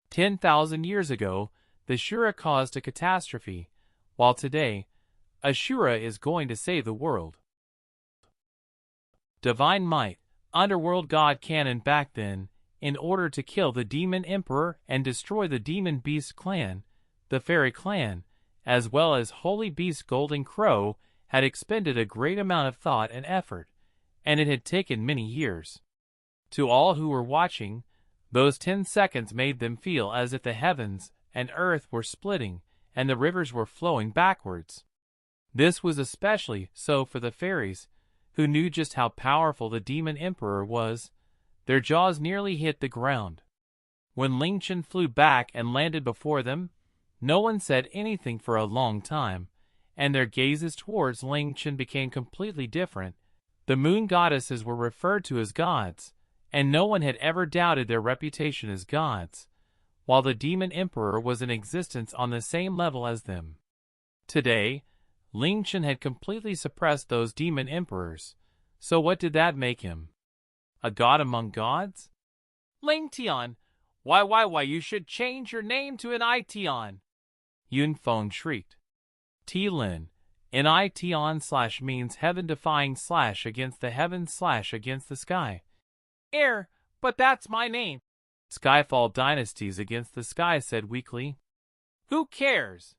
10,000 years ago, the Shura caused a catastrophe, while today, a Shura is going to save the world. Divine might, Underworld god Canon back then, in order to kill the Demon Emperor and destroy the Demon Beast clan, the Fairy clan, as well as Holy Beast Golden Crow, had expended a great amount of thought and effort, and it had taken many years. To all who were watching, those 10 seconds made them feel as if the heavens and earth were splitting and the rivers were flowing backwards. This was especially so for the fairies, who knew just how powerful the Demon Emperor was. Their jaws nearly hit the ground. When Ling Chen flew back and landed before them, no one said anything for a long time, and their gazes towards Ling Chen became completely different. The moon goddesses were referred to as gods, and no one had ever doubted their reputation as gods, while the Demon Emperor was in existence on the same level as them. Today, Ling Chen had completely suppressed those Demon Emperors, so what did that make him? A god among gods? Ling Tian, why, you should change your name to an Tian. Yun Feng shrieked. T-Lin, an Tian / means heaven-defying / against the heavens / against the sky. But that's my name. Skyfall Dynasties Against the Sky said weakly. Who cares?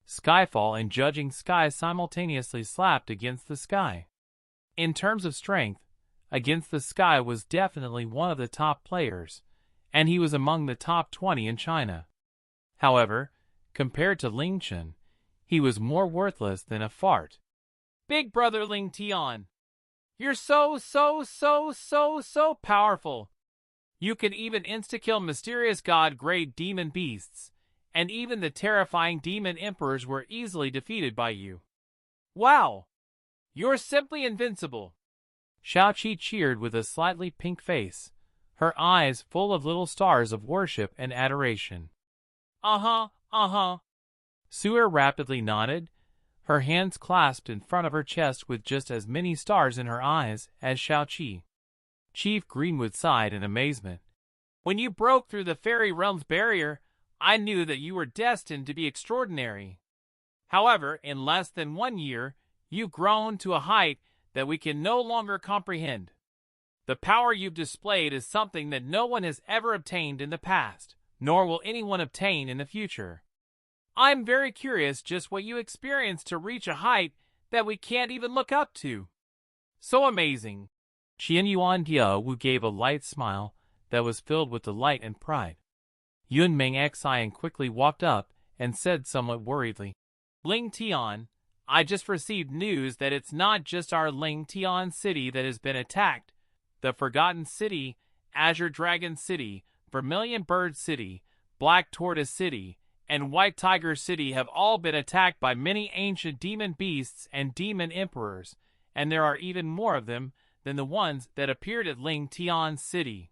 Skyfall and Judging Sky simultaneously slapped Against the Sky. In terms of strength, Against the Sky was definitely one of the top players, and he was among the top 20 in China. However, compared to Ling Chen, he was more worthless than a fart. Big brother Ling Tian, you're so powerful. You can even insta-kill mysterious god-grade demon beasts, and even the terrifying demon emperors were easily defeated by you. Wow! You're simply invincible. Xiaoqi cheered with a slightly pink face, her eyes full of little stars of worship and adoration. Su'er rapidly nodded, her hands clasped in front of her chest with just as many stars in her eyes as Xiaoqi. Chief Greenwood sighed in amazement. When you broke through the fairy realm's barrier, I knew that you were destined to be extraordinary. However, in less than 1 year, you've grown to a height that we can no longer comprehend. The power you've displayed is something that no one has ever obtained in the past, nor will anyone obtain in the future. I'm very curious just what you experienced to reach a height that we can't even look up to. So amazing. Qian Yuan Diawu gave a light smile that was filled with delight and pride. Yun Meng Xian quickly walked up and said somewhat worriedly, Ling Tian, I just received news that it's not just our Ling Tian city that has been attacked. The Forgotten City, Azure Dragon City, Vermilion Bird City, Black Tortoise City, and White Tiger City have all been attacked by many ancient demon beasts and demon emperors, and there are even more of them than the ones that appeared at Ling Tian City.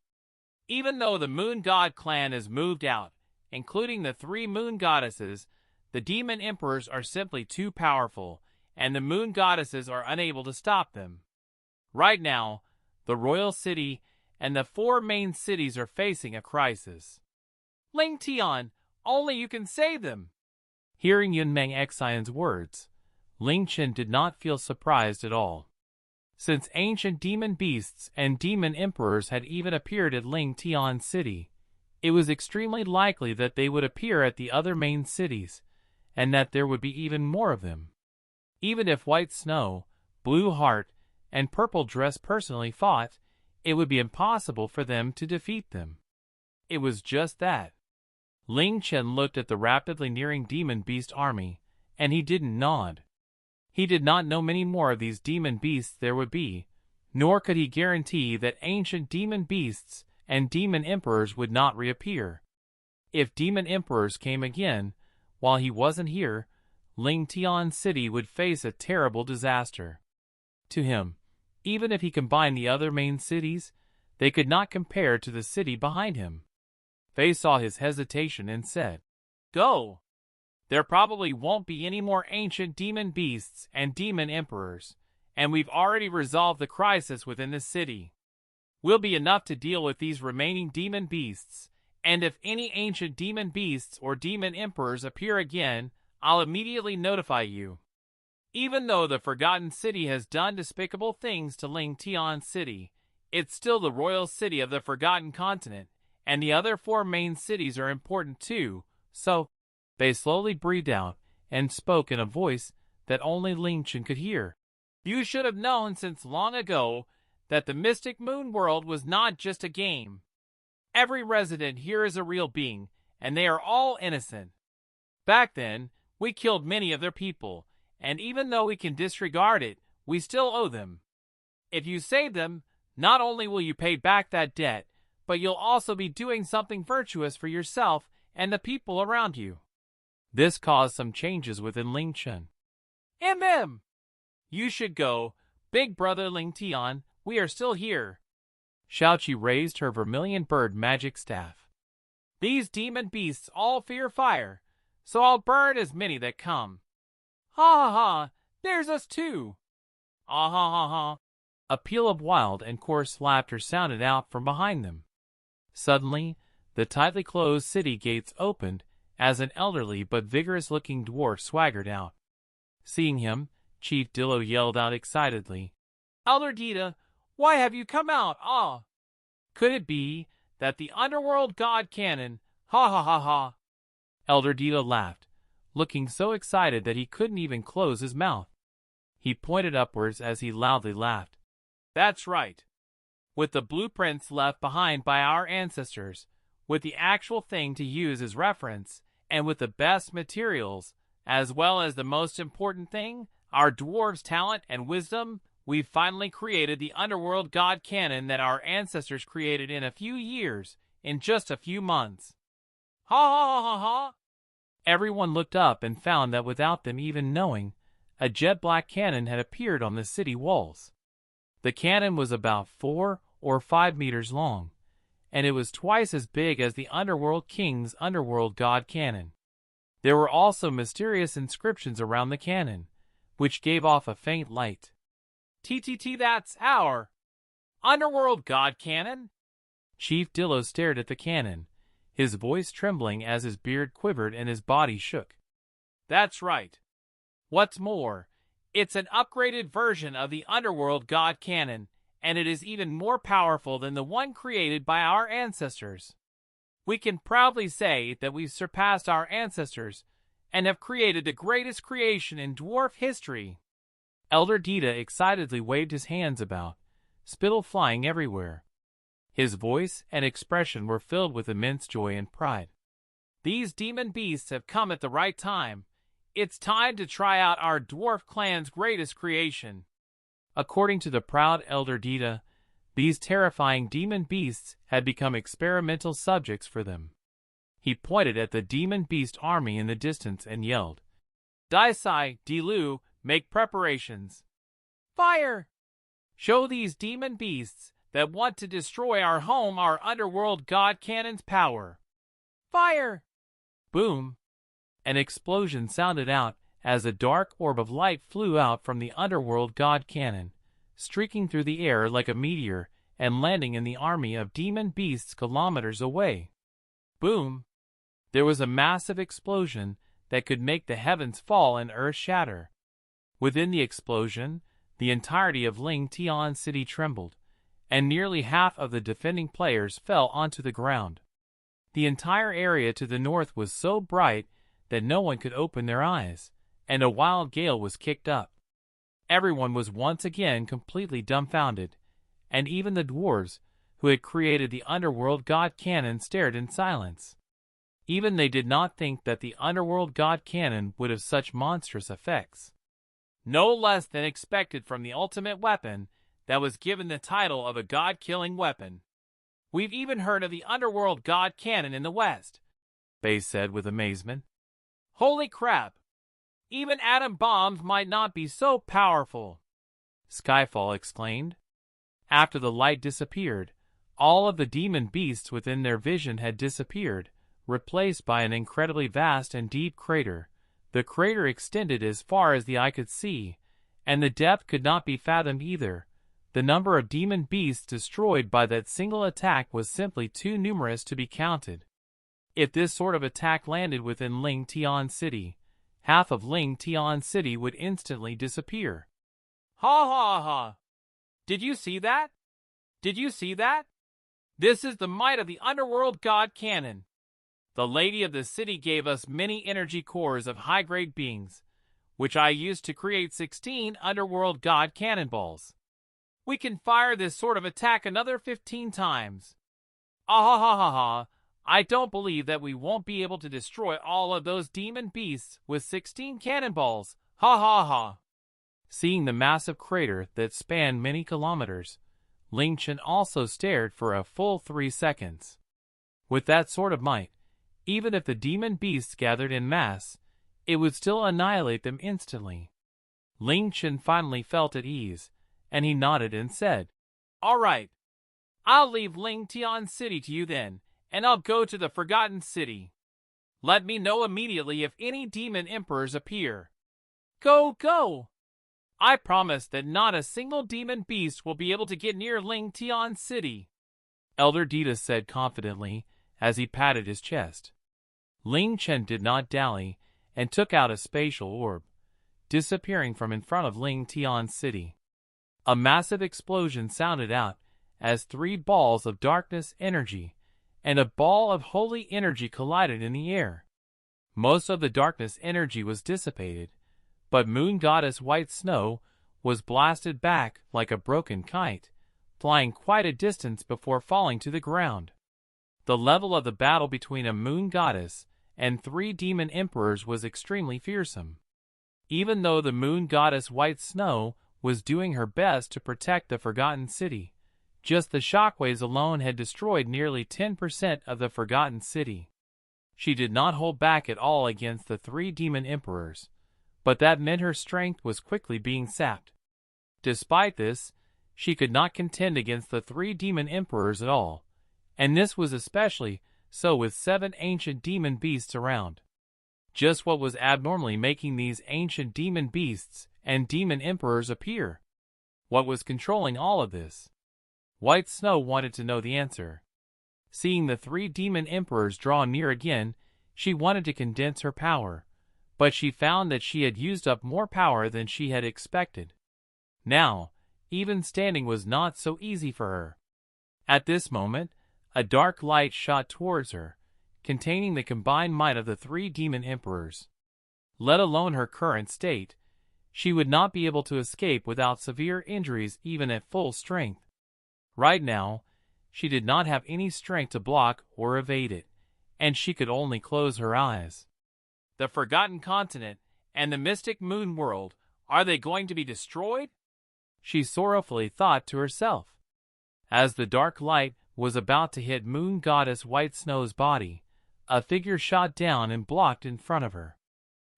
Even though the Moon God clan has moved out, including the 3 moon goddesses, the demon emperors are simply too powerful, and the moon goddesses are unable to stop them. Right now, the royal city and the 4 main cities are facing a crisis. Ling Tian, only you can save them. Hearing Yunmeng Xian's words, Ling Chen did not feel surprised at all. Since ancient demon beasts and demon emperors had even appeared at Ling Tian's city, it was extremely likely that they would appear at the other main cities, and that there would be even more of them. Even if White Snow, Blue Heart, and Purple Dress personally fought, it would be impossible for them to defeat them. It was just that. Ling Chen looked at the rapidly nearing demon beast army, and he didn't nod. He did not know many more of these demon beasts there would be, nor could he guarantee that ancient demon beasts and demon emperors would not reappear. If demon emperors came again, while he wasn't here, Ling Tian City would face a terrible disaster. To him, even if he combined the other main cities, they could not compare to the city behind him. Fei saw his hesitation and said, "Go! There probably won't be any more ancient demon beasts and demon emperors, and we've already resolved the crisis within the city. We'll be enough to deal with these remaining demon beasts, and if any ancient demon beasts or demon emperors appear again, I'll immediately notify you." Even though the Forgotten City has done despicable things to Ling Tian City, it's still the royal city of the Forgotten Continent, and the other 4 main cities are important too, so they slowly breathed out and spoke in a voice that only Ling Chen could hear. "You should have known since long ago that the Mystic Moon World was not just a game. Every resident here is a real being, and they are all innocent. Back then, we killed many of their people, and even though we can disregard it, we still owe them. If you save them, not only will you pay back that debt, but you'll also be doing something virtuous for yourself and the people around you." This caused some changes within Ling Chen. You should go, big brother Ling Tian, we are still here." Xiaoqi raised her vermilion bird magic staff. "These demon beasts all fear fire, so I'll burn as many that come." "Ha ha ha, there's us too." "Ah ha ha ha." A peal of wild and coarse laughter sounded out from behind them. Suddenly, the tightly closed city gates opened as an elderly but vigorous-looking dwarf swaggered out. Seeing him, Chief Dillo yelled out excitedly, "Elder Dita, why have you come out? Ah! Could it be that the Underworld God Canon? Ha ha ha ha!" Elder Dita laughed, looking so excited that he couldn't even close his mouth. He pointed upwards as he loudly laughed. "That's right. With the blueprints left behind by our ancestors, with the actual thing to use as reference, and with the best materials, as well as the most important thing, our dwarves' talent and wisdom, we've finally created the Underworld God Canon that our ancestors created in a few years, in just a few months." Ha ha ha ha ha! Everyone looked up and found that without them even knowing, a jet-black cannon had appeared on the city walls. The cannon was about 4 or 5 meters long, and it was twice as big as the Underworld King's Underworld God Cannon. There were also mysterious inscriptions around the cannon, which gave off a faint light. "TTT, that's our Underworld God Cannon?" Chief Dillo stared at the cannon, his voice trembling as his beard quivered and his body shook. "That's right. What's more, it's an upgraded version of the Underworld God Cannon, and it is even more powerful than the one created by our ancestors. We can proudly say that we've surpassed our ancestors and have created the greatest creation in dwarf history." Elder Dita excitedly waved his hands about, spittle flying everywhere. His voice and expression were filled with immense joy and pride. "These demon beasts have come at the right time. It's time to try out our dwarf clan's greatest creation." According to the proud Elder Dita, these terrifying demon beasts had become experimental subjects for them. He pointed at the demon beast army in the distance and yelled, "Daisai, Dilu, make preparations. Fire! Show these demon beasts that want to destroy our home our Underworld God Cannon's power. Fire!" Boom! An explosion sounded out as a dark orb of light flew out from the Underworld god cannon, streaking through the air like a meteor and landing in the army of demon beasts kilometers away. Boom! There was a massive explosion that could make the heavens fall and earth shatter. Within the explosion, the entirety of Ling Tian City trembled, and nearly half of the defending players fell onto the ground. The entire area to the north was so bright that no one could open their eyes, and a wild gale was kicked up. Everyone was once again completely dumbfounded, and even the dwarves, who had created the Underworld god cannon, stared in silence. Even they did not think that the Underworld god cannon would have such monstrous effects. No less than expected from the ultimate weapon that was given the title of a god-killing weapon. We've even heard of the Underworld god cannon in the West, Bay said with amazement. Holy crap! Even atom bombs might not be so powerful, Skyfall exclaimed. After the light disappeared, all of the demon beasts within their vision had disappeared, replaced by an incredibly vast and deep crater. The crater extended as far as the eye could see, and the depth could not be fathomed either. The number of demon beasts destroyed by that single attack was simply too numerous to be counted. If this sort of attack landed within Ling Tian City, half of Ling Tian City would instantly disappear. Ha ha ha! Did you see that? Did you see that? This is the might of the Underworld god cannon. The lady of the city gave us many energy cores of high-grade beings, which I used to create 16 Underworld god cannonballs. We can fire this sort of attack another 15 times. Ah ha ha ha ha! I don't believe that we won't be able to destroy all of those demon beasts with 16 cannonballs. Ha ha ha! Seeing the massive crater that spanned many kilometers, Ling Chen also stared for a full 3 seconds. With that sort of might, even if the demon beasts gathered in mass, it would still annihilate them instantly. Ling Chen finally felt at ease, and he nodded and said, "All right. I'll leave Ling Tian City to you then, and I'll go to the Forgotten City. Let me know immediately if any demon emperors appear. Go, go! I promise that not a single demon beast will be able to get near Ling Tian City," Elder Dita said confidently as he patted his chest. Ling Chen did not dally and took out a spatial orb, disappearing from in front of Ling Tian City. A massive explosion sounded out as 3 balls of darkness energy and a ball of holy energy collided in the air. Most of the darkness energy was dissipated, but Moon Goddess White Snow was blasted back like a broken kite, flying quite a distance before falling to the ground. The level of the battle between a Moon Goddess and 3 demon emperors was extremely fearsome. Even though the Moon Goddess White Snow was doing her best to protect the Forgotten City, just the shockwaves alone had destroyed nearly 10% of the Forgotten City. She did not hold back at all against the 3 demon emperors, but that meant her strength was quickly being sapped. Despite this, she could not contend against the 3 demon emperors at all, and this was especially so with 7 ancient demon beasts around. Just what was abnormally making these ancient demon beasts and demon emperors appear? What was controlling all of this? White Snow wanted to know the answer. Seeing the 3 demon emperors draw near again, she wanted to condense her power, but she found that she had used up more power than she had expected. Now, even standing was not so easy for her. At this moment, a dark light shot towards her, containing the combined might of the 3 demon emperors. Let alone her current state, she would not be able to escape without severe injuries even at full strength. Right now, she did not have any strength to block or evade it, and she could only close her eyes. The Forgotten Continent and the Mystic Moon World, are they going to be destroyed? She sorrowfully thought to herself. As the dark light was about to hit Moon Goddess White Snow's body, a figure shot down and blocked in front of her.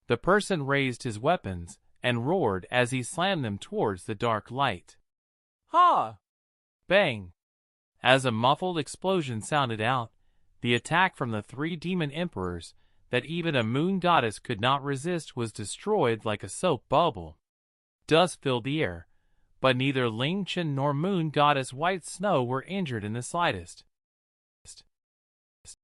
The person raised his weapons and roared as he slammed them towards the dark light. Ha! Bang! As a muffled explosion sounded out, the attack from the 3 demon emperors that even a moon goddess could not resist was destroyed like a soap bubble. Dust filled the air, but neither Ling Chen nor moon goddess White Snow were injured in the slightest.